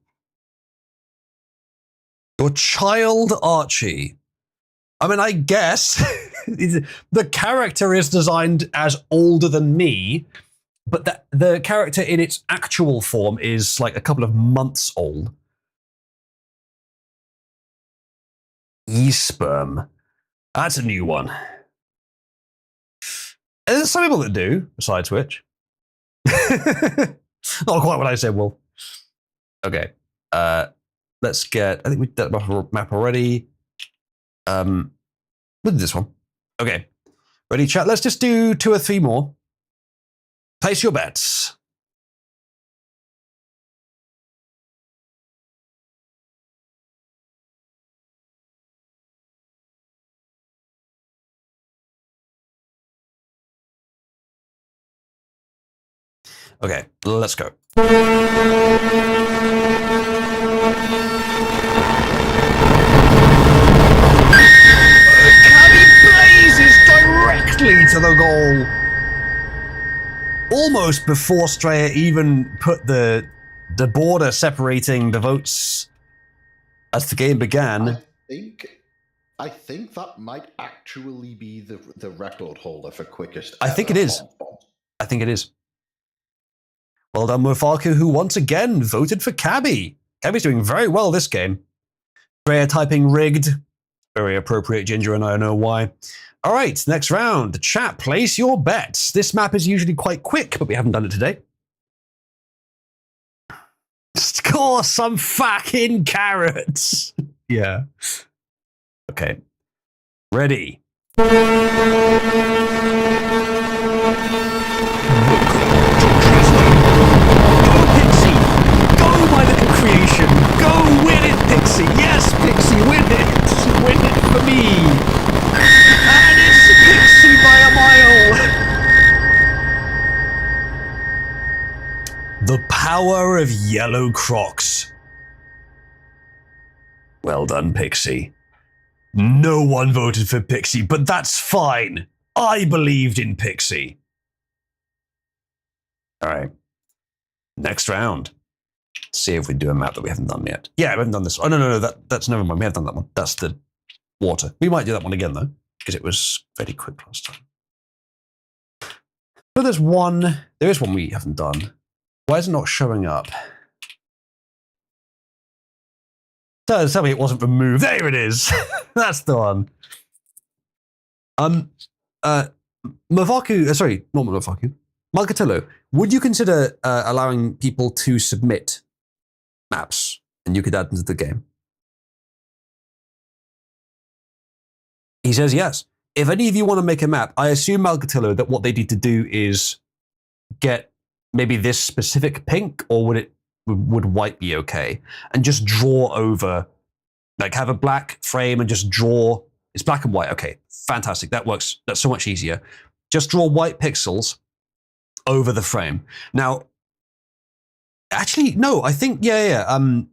Your child Archie. I mean, I guess the character is designed as older than me, but the character in its actual form is like a couple of months old. E-sperm. That's a new one. And there's some people that do, besides which. Not quite what I said, Will. Okay. Let's get, I think we did that map already. We'll do this one. Okay. Ready, chat? Let's just do 2 or 3 more. Place your bets. Okay, let's go. Cabby blazes directly to the goal. Almost before Straya even put the border separating the votes as the game began. I think that might actually be the record holder for quickest. I think it is. I think it is. Well done, Mofaku, who once again voted for Cabby. Cabby's doing very well this game. Straya typing rigged. Very appropriate, Ginger, and I know why. All right, next round. Chat, place your bets. This map is usually quite quick, but we haven't done it today. Score some fucking carrots. Yeah. Okay. Ready. Go, Pixie! Go by the The power of yellow Crocs. Well done, Pixie. No one voted for Pixie, but that's fine. I believed in Pixie. All right. Next round. Let's see if we do a map that we haven't done yet. Yeah, we haven't done this. Oh, no, that's never mind. We have done that one. That's the water. We might do that one again, though, because it was very quick last time. So there is one we haven't done. Why is it not showing up? Tell me it wasn't removed. There it is. That's the one. Mavaku, sorry, not Mavaku. Malcatillo, would you consider allowing people to submit maps and you could add them to the game? He says yes. If any of you want to make a map, I assume, Malcatillo, that what they need to do is get maybe this specific pink, or would white be okay? And just draw over, like have a black frame and just draw, it's black and white, okay, fantastic, that works, that's so much easier. Just draw white pixels over the frame. Now, actually, no, I think, you're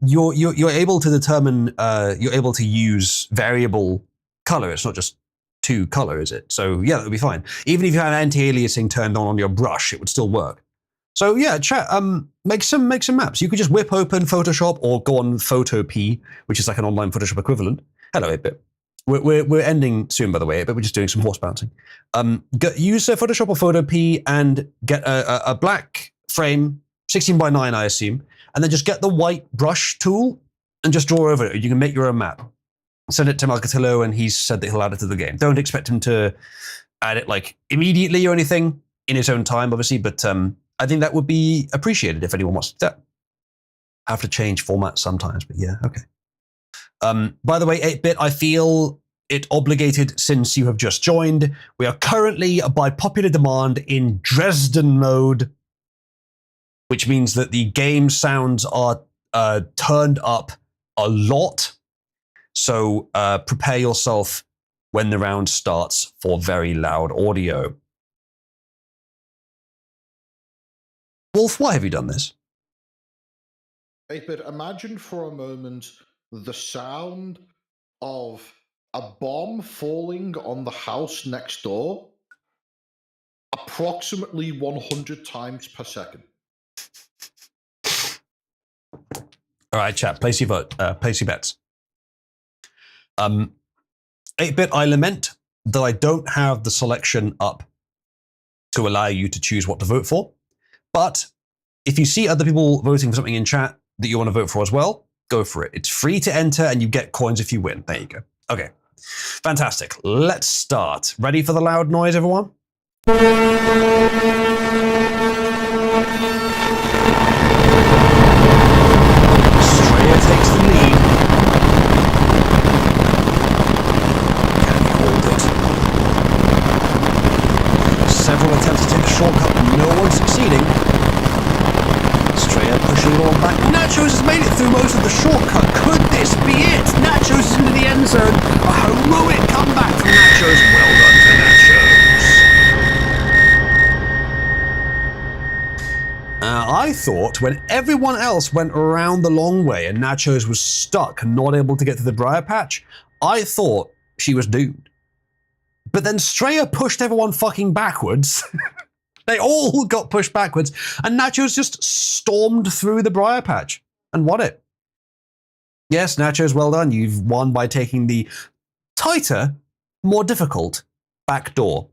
able to determine, you're able to use variable color, it's not just two color, is it? So yeah, that would be fine. Even if you have anti-aliasing turned on your brush, it would still work. So yeah, chat, make some maps. You could just whip open Photoshop or go on Photopea, which is like an online Photoshop equivalent. Hello, 8-Bit. We're ending soon, by the way, but we're just doing some horse bouncing. Use Photoshop or Photopea and get a black frame, 16:9, I assume, and then just get the white brush tool and just draw over it. You can make your own map. Send it to Malcatillo, and he's said that he'll add it to the game. Don't expect him to add it like immediately or anything in his own time, obviously, but I think that would be appreciated if anyone wants to do that. I have to change formats sometimes, but yeah, okay. By the way, 8-Bit, I feel it obligated since you have just joined. We are currently, by popular demand, in Dresden mode, which means that the game sounds are turned up a lot. So prepare yourself when the round starts for very loud audio. Wolf, why have you done this? 8-Bit, imagine for a moment the sound of a bomb falling on the house next door approximately 100 times per second. All right, chat, place your vote, place your bets. 8-Bit, I lament that I don't have the selection up to allow you to choose what to vote for. But if you see other people voting for something in chat that you want to vote for as well, go for it. It's free to enter and you get coins if you win. There you go. Okay, fantastic. Let's start. Ready for the loud noise, everyone? Straya takes the lead. Several attempts to take a shortcut, but no one succeeding. Straya pushing it on back. Nachos has made it through most of the shortcut. Could this be it? Nachos is into the end zone. A heroic comeback from Nachos. Well done for Nachos. I thought when everyone else went around the long way and Nachos was stuck and not able to get to the briar patch, I thought she was doomed. But then Straya pushed everyone fucking backwards. They all got pushed backwards, and Nachos just stormed through the briar patch and won it. Yes, Nachos, well done. You've won by taking the tighter, more difficult back door.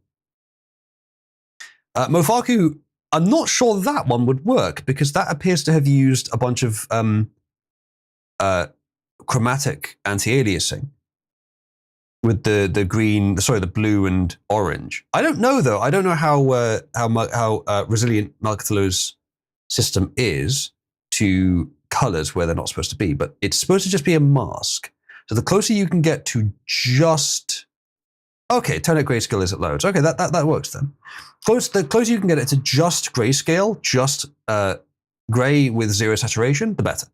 Mofaku, I'm not sure that one would work because that appears to have used a bunch of chromatic anti-aliasing. With the green, the blue and orange. I don't know though. I don't know how resilient Malcatillo's system is to colors where they're not supposed to be, but it's supposed to just be a mask. So the closer you can get to just, okay, turn it grayscale is at loads. Okay, that works then. The closer you can get it to just grayscale, just gray with zero saturation, the better.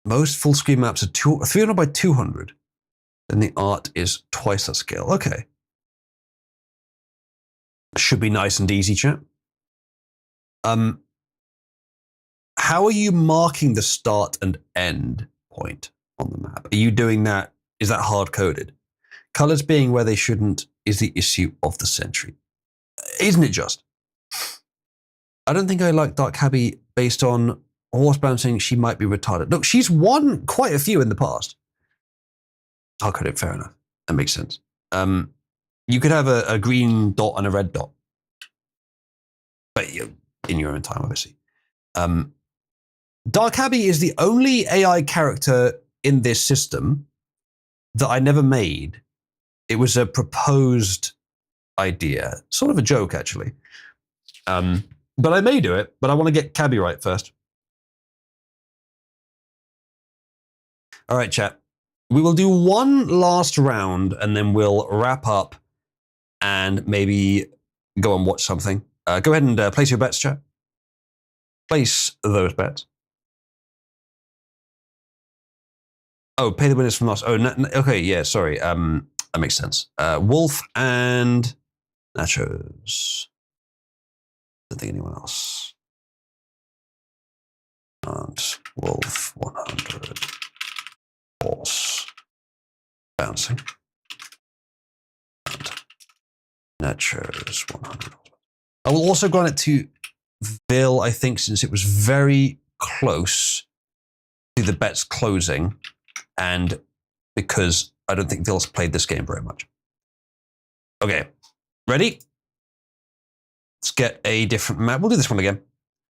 Most full screen maps are 300 by 200. Then the art is twice that scale. Okay. Should be nice and easy, chat. How are you marking the start and end point on the map? Are you doing that? Is that hard-coded? Colors being where they shouldn't is the issue of the century. Isn't it just? I don't think I like Dark Cabby based on horse bouncing. She might be retarded. Look, she's won quite a few in the past. Hard-coded, fair enough. That makes sense. You could have a green dot and a red dot. But in your own time, obviously. Dark Cabby is the only AI character in this system that I never made. It was a proposed idea, sort of a joke, actually. But I may do it, but I want to get Cabby right first. All right, chat. We will do one last round, and then we'll wrap up and maybe go and watch something. Go ahead and place your bets, chat. Place those bets. Oh, pay the winners from loss. Oh, okay, yeah, sorry. That makes sense. Wolf and Nachos. Don't think anyone else. And Wolf 100. Horse bouncing. And Nachos 100. I will also grant it to Vil, I think, since it was very close to the bets closing, and because I don't think Vil's played this game very much. Okay, ready? Let's get a different map. We'll do this one again.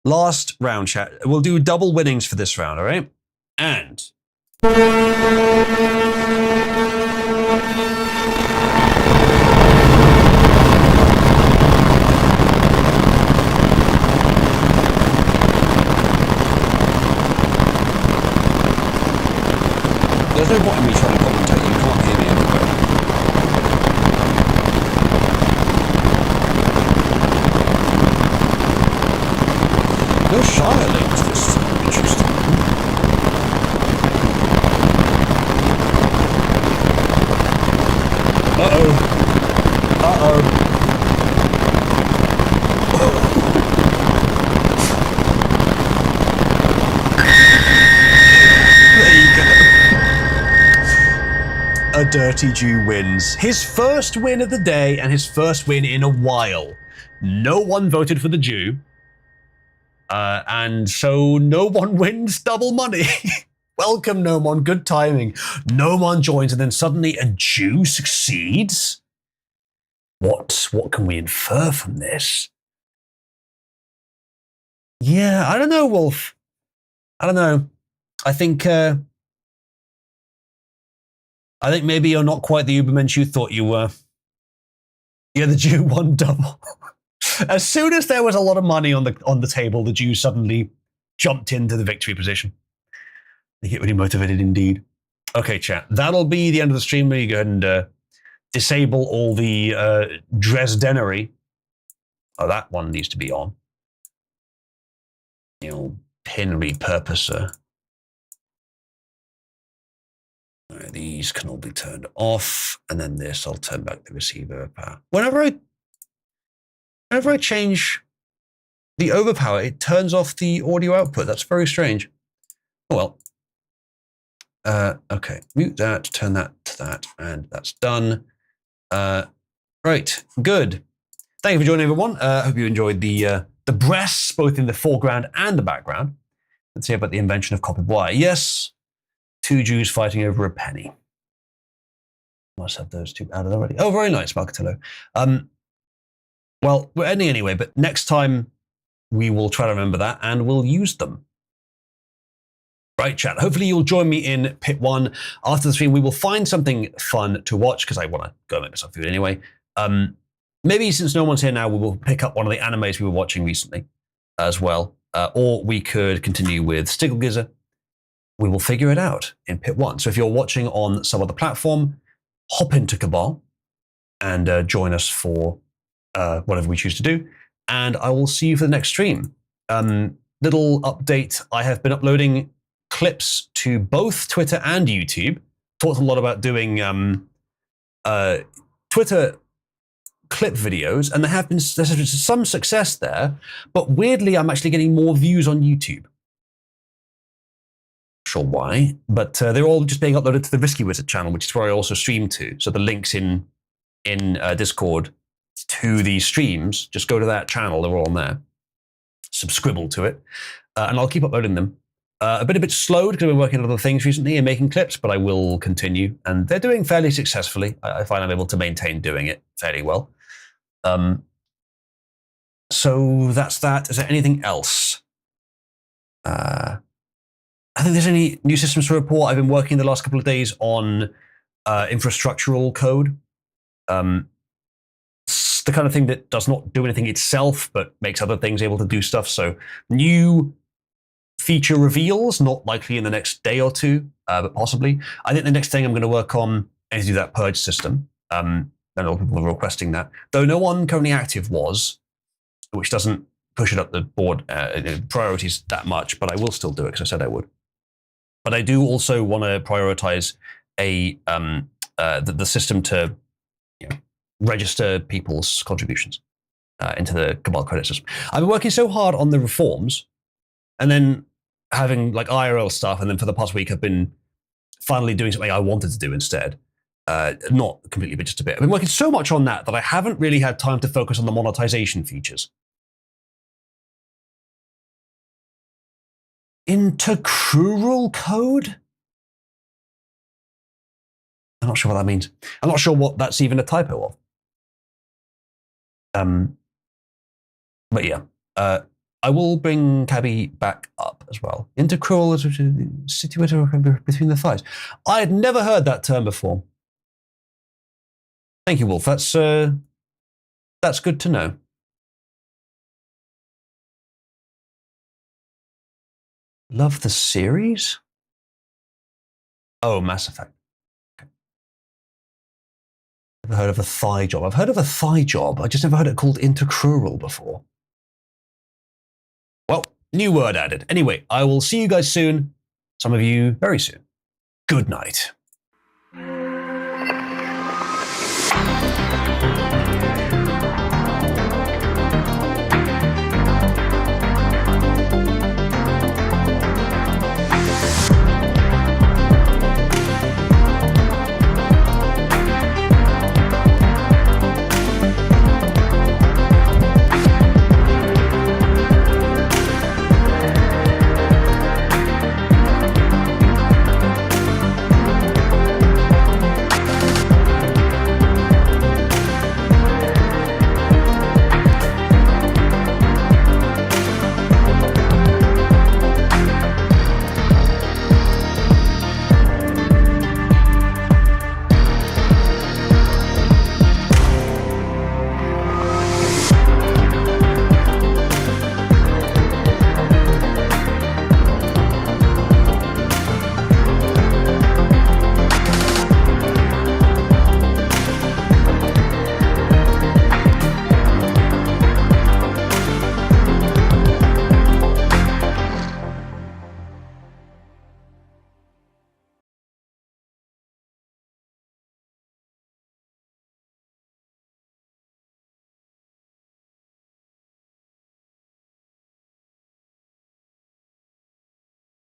Last round, chat. We'll do double winnings for this round, all right? And... there's no point in me trying to commentate. You can't hear me anywhere. No Shire links. This is interesting. Uh-oh. Uh-oh. A Dirty Jew wins. His first win of the day and his first win in a while. No one voted for the Jew. And so no one wins double money. Welcome, Nomon. Good timing. Nomon joins and then suddenly a Jew succeeds? What can we infer from this? Yeah, I don't know, Wolf. I don't know. I think maybe you're not quite the Ubermensch you thought you were. Yeah, the Jew won double. As soon as there was a lot of money on the table, the Jew suddenly jumped into the victory position. They get really motivated indeed. Okay, chat. That'll be the end of the stream. Where you go ahead and disable all the Dresdenery. Oh, that one needs to be on. The old pin repurposer. All right, these can all be turned off, and then this, I'll turn back the receiver power. Whenever I change the overpower, it turns off the audio output. That's very strange. Oh well. Okay, mute that, turn that to that, and that's done. Right, good. Thank you for joining, everyone. Hope you enjoyed the breasts, both in the foreground and the background. Let's see about the invention of copper wire. Yes. Two Jews fighting over a penny. Must have those two added already. Oh, very nice, Marketello. Well, we're ending anyway, but next time we will try to remember that and we'll use them. Right, chat. Hopefully you'll join me in Pit 1. After the stream, we will find something fun to watch because I want to go make myself food anyway. Maybe since no one's here now, we will pick up one of the animes we were watching recently as well. Or we could continue with Stigglegizer. We will figure it out in Pit 1. So if you're watching on some other platform, hop into Cabal and join us for whatever we choose to do. And I will see you for the next stream. Little update, I have been uploading clips to both Twitter and YouTube. Talked a lot about doing Twitter clip videos, and there's been some success there, but weirdly, I'm actually getting more views on YouTube. Sure why, but they're all just being uploaded to the Risky Wizard channel, which is where I also stream to. So the links in Discord to these streams, just go to that channel. They're all on there. Subscribe to it, and I'll keep uploading them. A bit slow because I've been working on other things recently and making clips, but I will continue, and they're doing fairly successfully. I find I'm able to maintain doing it fairly well. So that's that. Is there anything else? I think there's any new systems to report. I've been working the last couple of days on infrastructural code. It's the kind of thing that does not do anything itself, but makes other things able to do stuff. So new feature reveals, not likely in the next day or two, but possibly. I think the next thing I'm going to work on is do that purge system. And a lot of people are requesting that. Though no one currently active was, which doesn't push it up the board priorities that much, but I will still do it because I said I would. But I do also want to prioritize the system to register people's contributions into the Cabal credit system. I've been working so hard on the reforms, and then having like IRL stuff, and then for the past week I've been finally doing something I wanted to do instead. Not completely, but just a bit. I've been working so much on that I haven't really had time to focus on the monetization features. Intercrural code? I'm not sure what that means. I'm not sure what that's even a typo of. But yeah, I will bring Cabby back up as well. Intercrural is situated between the thighs. I had never heard that term before. Thank you, Wolf. That's good to know. Love the series? Oh, Mass Effect. Okay. Never heard of a thigh job. I've heard of a thigh job. I just never heard it called intercrural before. Well, new word added. Anyway, I will see you guys soon. Some of you very soon. Good night.